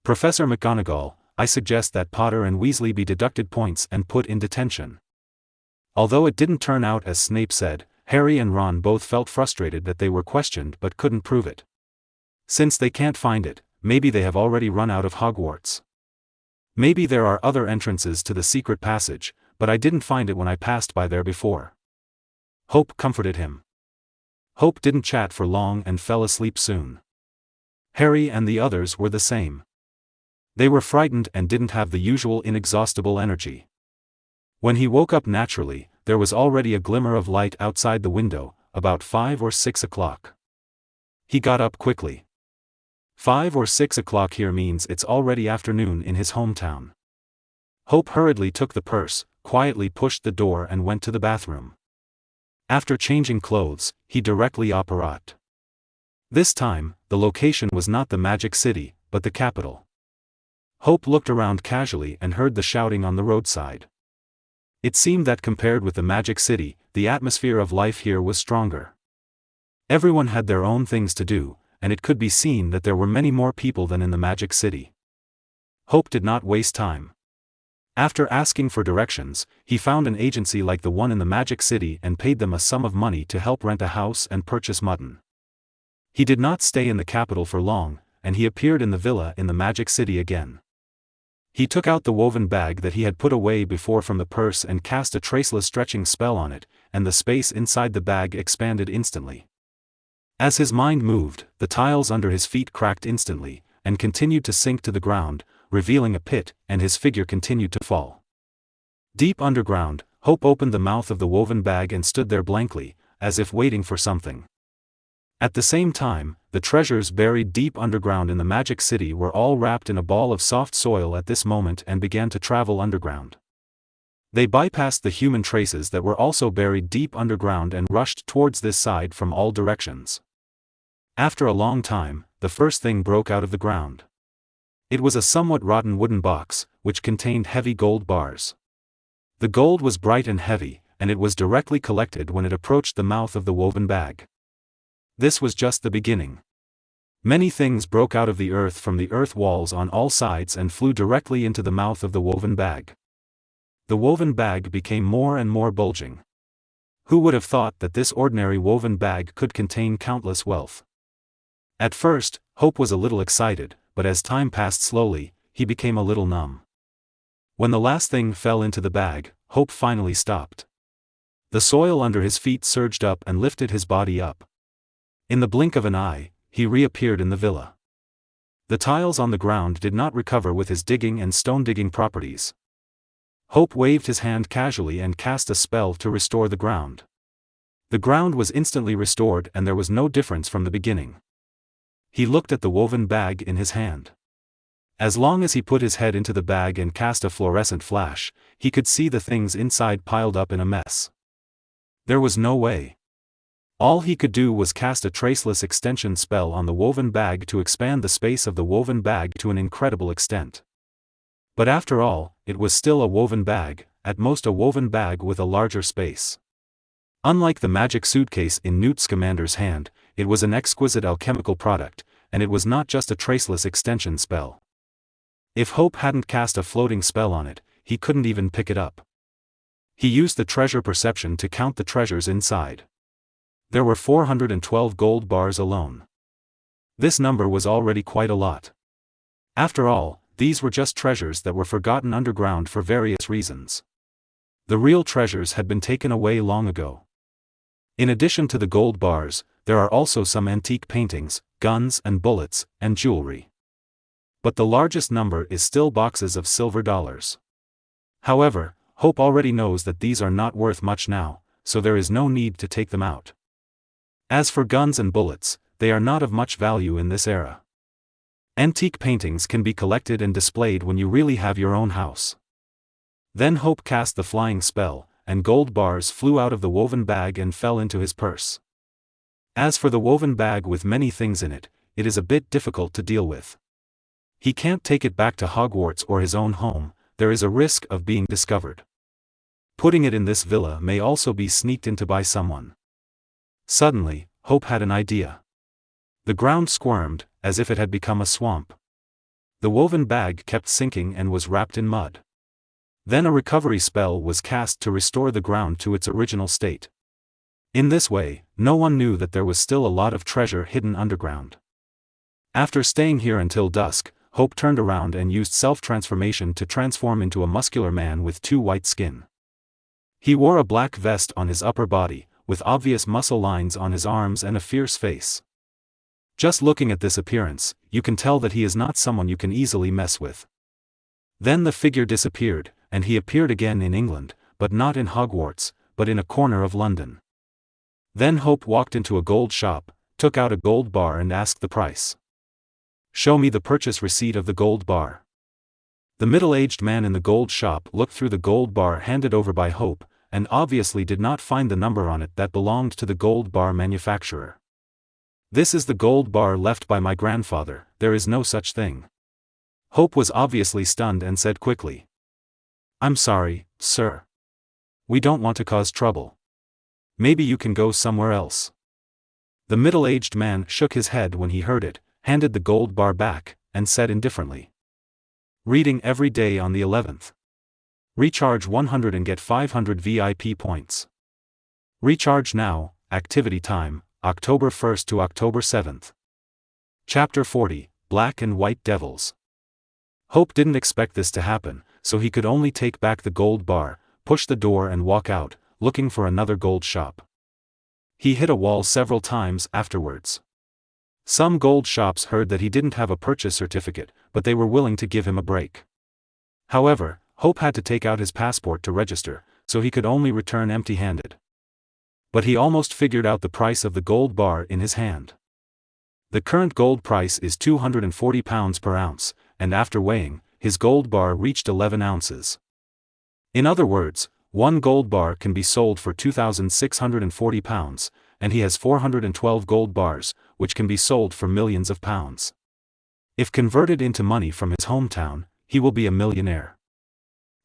Professor McGonagall, I suggest that Potter and Weasley be deducted points and put in detention. Although it didn't turn out as Snape said, Harry and Ron both felt frustrated that they were questioned but couldn't prove it. Since they can't find it, maybe they have already run out of Hogwarts. Maybe there are other entrances to the secret passage, but I didn't find it when I passed by there before. Hope comforted him. Hope didn't chat for long and fell asleep soon. Harry and the others were the same. They were frightened and didn't have the usual inexhaustible energy. When he woke up naturally, there was already a glimmer of light outside the window, about 5 or 6 o'clock. He got up quickly. 5 or 6 o'clock here means it's already afternoon in his hometown. Hope hurriedly took the purse, quietly pushed the door and went to the bathroom. After changing clothes, he directly operated. This time, the location was not the Magic City, but the capital. Hope looked around casually and heard the shouting on the roadside. It seemed that compared with the Magic City, the atmosphere of life here was stronger. Everyone had their own things to do, and it could be seen that there were many more people than in the Magic City. Hope did not waste time. After asking for directions, he found an agency like the one in the Magic City and paid them a sum of money to help rent a house and purchase mutton. He did not stay in the capital for long, and he appeared in the villa in the Magic City again. He took out the woven bag that he had put away before from the purse and cast a traceless stretching spell on it, and the space inside the bag expanded instantly. As his mind moved, the tiles under his feet cracked instantly, and continued to sink to the ground, revealing a pit, and his figure continued to fall. Deep underground, Hope opened the mouth of the woven bag and stood there blankly, as if waiting for something. At the same time, the treasures buried deep underground in the Magic City were all wrapped in a ball of soft soil at this moment and began to travel underground. They bypassed the human traces that were also buried deep underground and rushed towards this side from all directions. After a long time, the first thing broke out of the ground. It was a somewhat rotten wooden box, which contained heavy gold bars. The gold was bright and heavy, and it was directly collected when it approached the mouth of the woven bag. This was just the beginning. Many things broke out of the earth from the earth walls on all sides and flew directly into the mouth of the woven bag. The woven bag became more and more bulging. Who would have thought that this ordinary woven bag could contain countless wealth? At first, Hope was a little excited, but as time passed slowly, he became a little numb. When the last thing fell into the bag, Hope finally stopped. The soil under his feet surged up and lifted his body up. In the blink of an eye, he reappeared in the villa. The tiles on the ground did not recover with his digging and stone-digging properties. Hope waved his hand casually and cast a spell to restore the ground. The ground was instantly restored and there was no difference from the beginning. He looked at the woven bag in his hand. As long as he put his head into the bag and cast a fluorescent flash, he could see the things inside piled up in a mess. There was no way. All he could do was cast a traceless extension spell on the woven bag to expand the space of the woven bag to an incredible extent. But after all, it was still a woven bag, at most a woven bag with a larger space. Unlike the magic suitcase in Newt Scamander's hand, it was an exquisite alchemical product, and it was not just a traceless extension spell. If Hope hadn't cast a floating spell on it, he couldn't even pick it up. He used the treasure perception to count the treasures inside. There were 412 gold bars alone. This number was already quite a lot. After all, these were just treasures that were forgotten underground for various reasons. The real treasures had been taken away long ago. In addition to the gold bars, there are also some antique paintings, guns and bullets, and jewelry. But the largest number is still boxes of silver dollars. However, Hope already knows that these are not worth much now, so there is no need to take them out. As for guns and bullets, they are not of much value in this era. Antique paintings can be collected and displayed when you really have your own house. Then Hope cast the flying spell, and gold bars flew out of the woven bag and fell into his purse. As for the woven bag with many things in it, it is a bit difficult to deal with. He can't take it back to Hogwarts or his own home, there is a risk of being discovered. Putting it in this villa may also be sneaked into by someone. Suddenly, Hope had an idea. The ground squirmed, as if it had become a swamp. The woven bag kept sinking and was wrapped in mud. Then a recovery spell was cast to restore the ground to its original state. In this way, no one knew that there was still a lot of treasure hidden underground. After staying here until dusk, Hope turned around and used self-transformation to transform into a muscular man with 2 white skin. He wore a black vest on his upper body, with obvious muscle lines on his arms and a fierce face. Just looking at this appearance, you can tell that he is not someone you can easily mess with. Then the figure disappeared, and he appeared again in England, but not in Hogwarts, but in a corner of London. Then Hope walked into a gold shop, took out a gold bar and asked the price. "Show me the purchase receipt of the gold bar." The middle-aged man in the gold shop looked through the gold bar handed over by Hope, and obviously did not find the number on it that belonged to the gold bar manufacturer. "This is the gold bar left by my grandfather, there is no such thing." Hope was obviously stunned and said quickly, "I'm sorry, sir. We don't want to cause trouble. Maybe you can go somewhere else." The middle-aged man shook his head when he heard it, handed the gold bar back, and said indifferently, "Reading every day on the 11th. Recharge 100 and get 500 VIP points. Recharge now, activity time, October 1st to October 7th. Chapter 40, Black and White Devils. Hope didn't expect this to happen, so he could only take back the gold bar, push the door and walk out, looking for another gold shop. He hit a wall several times afterwards. Some gold shops heard that he didn't have a purchase certificate, but they were willing to give him a break. However, Hope had to take out his passport to register, so he could only return empty-handed. But he almost figured out the price of the gold bar in his hand. The current gold price is £240 per ounce, and after weighing, his gold bar reached 11 ounces. In other words, one gold bar can be sold for £2,640, and he has 412 gold bars, which can be sold for millions of pounds. If converted into money from his hometown, he will be a millionaire.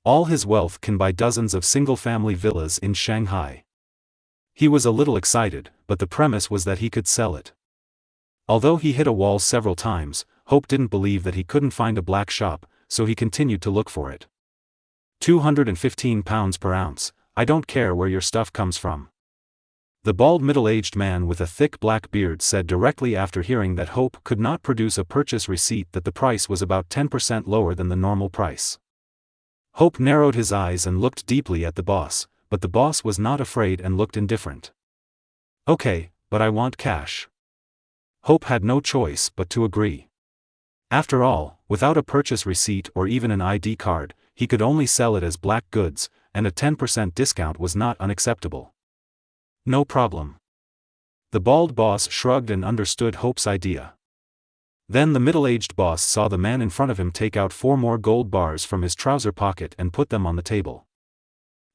All his wealth can buy dozens of single-family villas in Shanghai. He was a little excited, but the premise was that he could sell it. Although he hit a wall several times, Hope didn't believe that he couldn't find a black shop, so he continued to look for it. £215 per ounce, I don't care where your stuff comes from. The bald middle-aged man with a thick black beard said directly after hearing that Hope could not produce a purchase receipt that the price was about 10% lower than the normal price. Hope narrowed his eyes and looked deeply at the boss, but the boss was not afraid and looked indifferent. "Okay, but I want cash." Hope had no choice but to agree. After all, without a purchase receipt or even an ID card, he could only sell it as black goods, and a 10% discount was not unacceptable. No problem. The bald boss shrugged and understood Hope's idea. Then the middle-aged boss saw the man in front of him take out 4 more gold bars from his trouser pocket and put them on the table.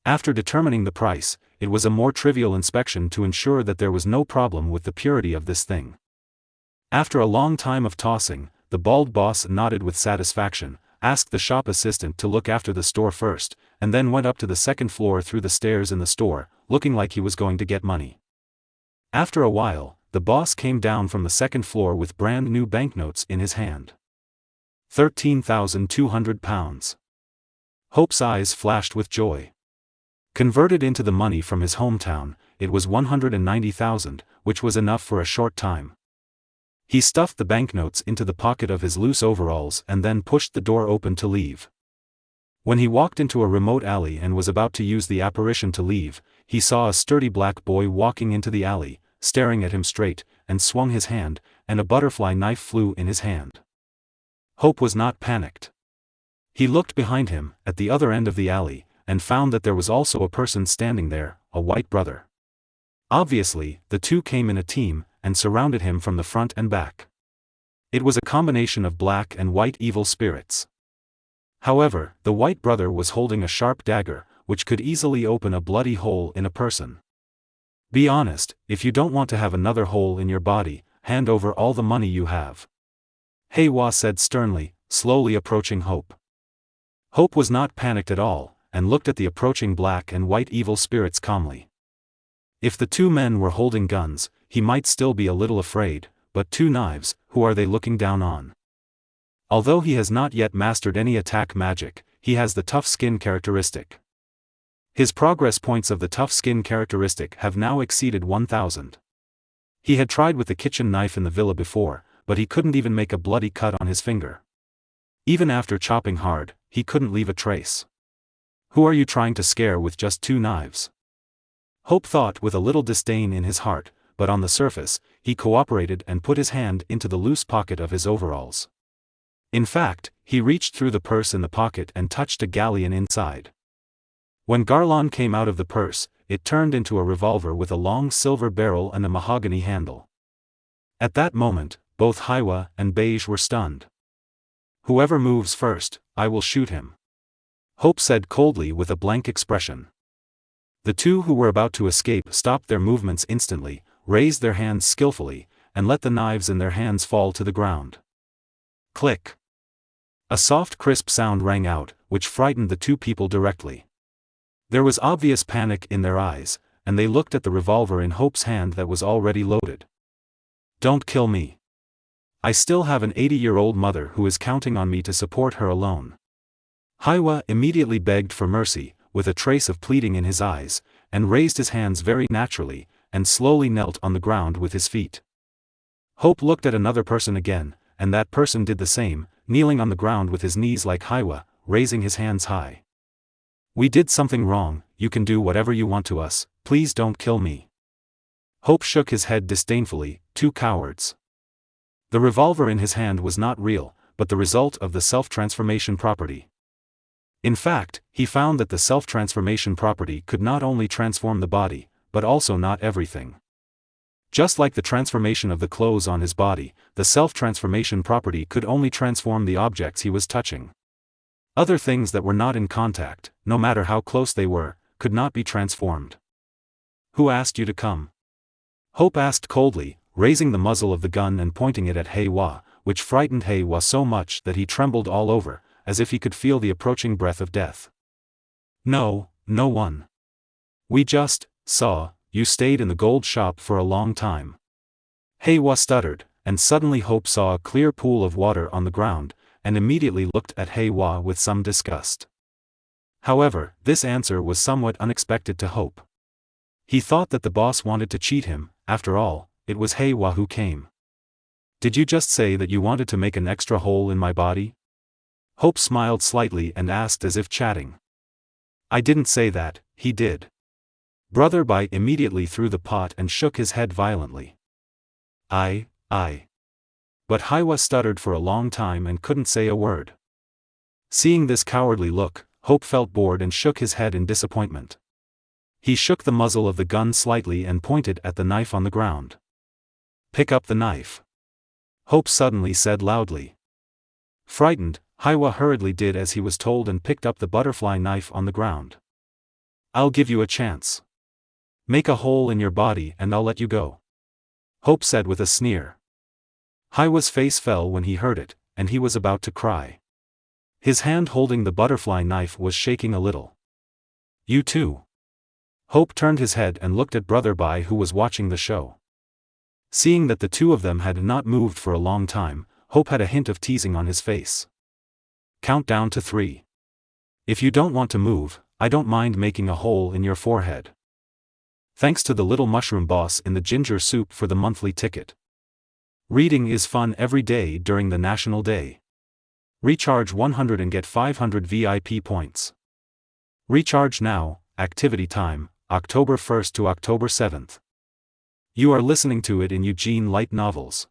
After determining the price, it was a more trivial inspection to ensure that there was no problem with the purity of this thing. After a long time of tossing, the bald boss nodded with satisfaction, asked the shop assistant to look after the store first, and then went up to the second floor through the stairs in the store, looking like he was going to get money. After a while, the boss came down from the second floor with brand new banknotes in his hand. 13,200 pounds. Hope's eyes flashed with joy. Converted into the money from his hometown, it was 190,000, which was enough for a short time. He stuffed the banknotes into the pocket of his loose overalls and then pushed the door open to leave. When he walked into a remote alley and was about to use the apparition to leave, he saw a sturdy black boy walking into the alley, staring at him straight, and swung his hand, and a butterfly knife flew in his hand. Hope was not panicked. He looked behind him, at the other end of the alley, and found that there was also a person standing there, a white brother. Obviously, the two came in a team, and surrounded him from the front and back. It was a combination of black and white evil spirits. However, the white brother was holding a sharp dagger, which could easily open a bloody hole in a person. Be honest, if you don't want to have another hole in your body, hand over all the money you have. Heiwa said sternly, slowly approaching Hope. Hope was not panicked at all, and looked at the approaching black and white evil spirits calmly. If the two men were holding guns, he might still be a little afraid, but 2 knives, who are they looking down on? Although he has not yet mastered any attack magic, he has the tough skin characteristic. His progress points of the tough skin characteristic have now exceeded 1,000. He had tried with the kitchen knife in the villa before, but he couldn't even make a bloody cut on his finger. Even after chopping hard, he couldn't leave a trace. Who are you trying to scare with just 2 knives? Hope thought with a little disdain in his heart, but on the surface, he cooperated and put his hand into the loose pocket of his overalls. In fact, he reached through the purse in the pocket and touched a galleon inside. When Garlon came out of the purse, it turned into a revolver with a long silver barrel and a mahogany handle. At that moment, both Heiwa and Beige were stunned. Whoever moves first, I will shoot him. Hope said coldly with a blank expression. The two who were about to escape stopped their movements instantly, raised their hands skillfully, and let the knives in their hands fall to the ground. Click. A soft crisp sound rang out, which frightened the two people directly. There was obvious panic in their eyes, and they looked at the revolver in Hope's hand that was already loaded. Don't kill me. I still have an 80-year-old mother who is counting on me to support her alone. Heiwa immediately begged for mercy, with a trace of pleading in his eyes, and raised his hands very naturally, and slowly knelt on the ground with his feet. Hope looked at another person again, and that person did the same, kneeling on the ground with his knees like Heiwa, raising his hands high. We did something wrong, you can do whatever you want to us, please don't kill me. Hope shook his head disdainfully, 2 cowards. The revolver in his hand was not real, but the result of the self-transformation property. In fact, he found that the self-transformation property could not only transform the body, but also not everything. Just like the transformation of the clothes on his body, the self-transformation property could only transform the objects he was touching. Other things that were not in contact, no matter how close they were, could not be transformed. Who asked you to come? Hope asked coldly, raising the muzzle of the gun and pointing it at Heiwa, which frightened Heiwa so much that he trembled all over, as if he could feel the approaching breath of death. No, no one. We just saw you stayed in the gold shop for a long time. Heiwa stuttered, and suddenly Hope saw a clear pool of water on the ground, and immediately looked at Heiwa with some disgust. However, this answer was somewhat unexpected to Hope. He thought that the boss wanted to cheat him. After all, it was Heiwa who came. Did you just say that you wanted to make an extra hole in my body? Hope smiled slightly and asked as if chatting. I didn't say that, he did. Brother Bai immediately threw the pot and shook his head violently. I But Haiwa stuttered for a long time and couldn't say a word. Seeing this cowardly look, Hope felt bored and shook his head in disappointment. He shook the muzzle of the gun slightly and pointed at the knife on the ground. "Pick up the knife," Hope suddenly said loudly. Frightened, Haiwa hurriedly did as he was told and picked up the butterfly knife on the ground. "I'll give you a chance. Make a hole in your body and I'll let you go," Hope said with a sneer. Haiwa's face fell when he heard it, and he was about to cry. His hand holding the butterfly knife was shaking a little. "You too?" Hope turned his head and looked at Brother Bai, who was watching the show. Seeing that the two of them had not moved for a long time, Hope had a hint of teasing on his face. "Count down to 3. If you don't want to move, I don't mind making a hole in your forehead. Thanks to the little mushroom boss in the ginger soup for the monthly ticket. Reading is fun every day during the National Day. Recharge 100 and get 500 VIP points. Recharge now. Activity time, October 1st to October 7th. You are listening to it in Eugene Light Novels.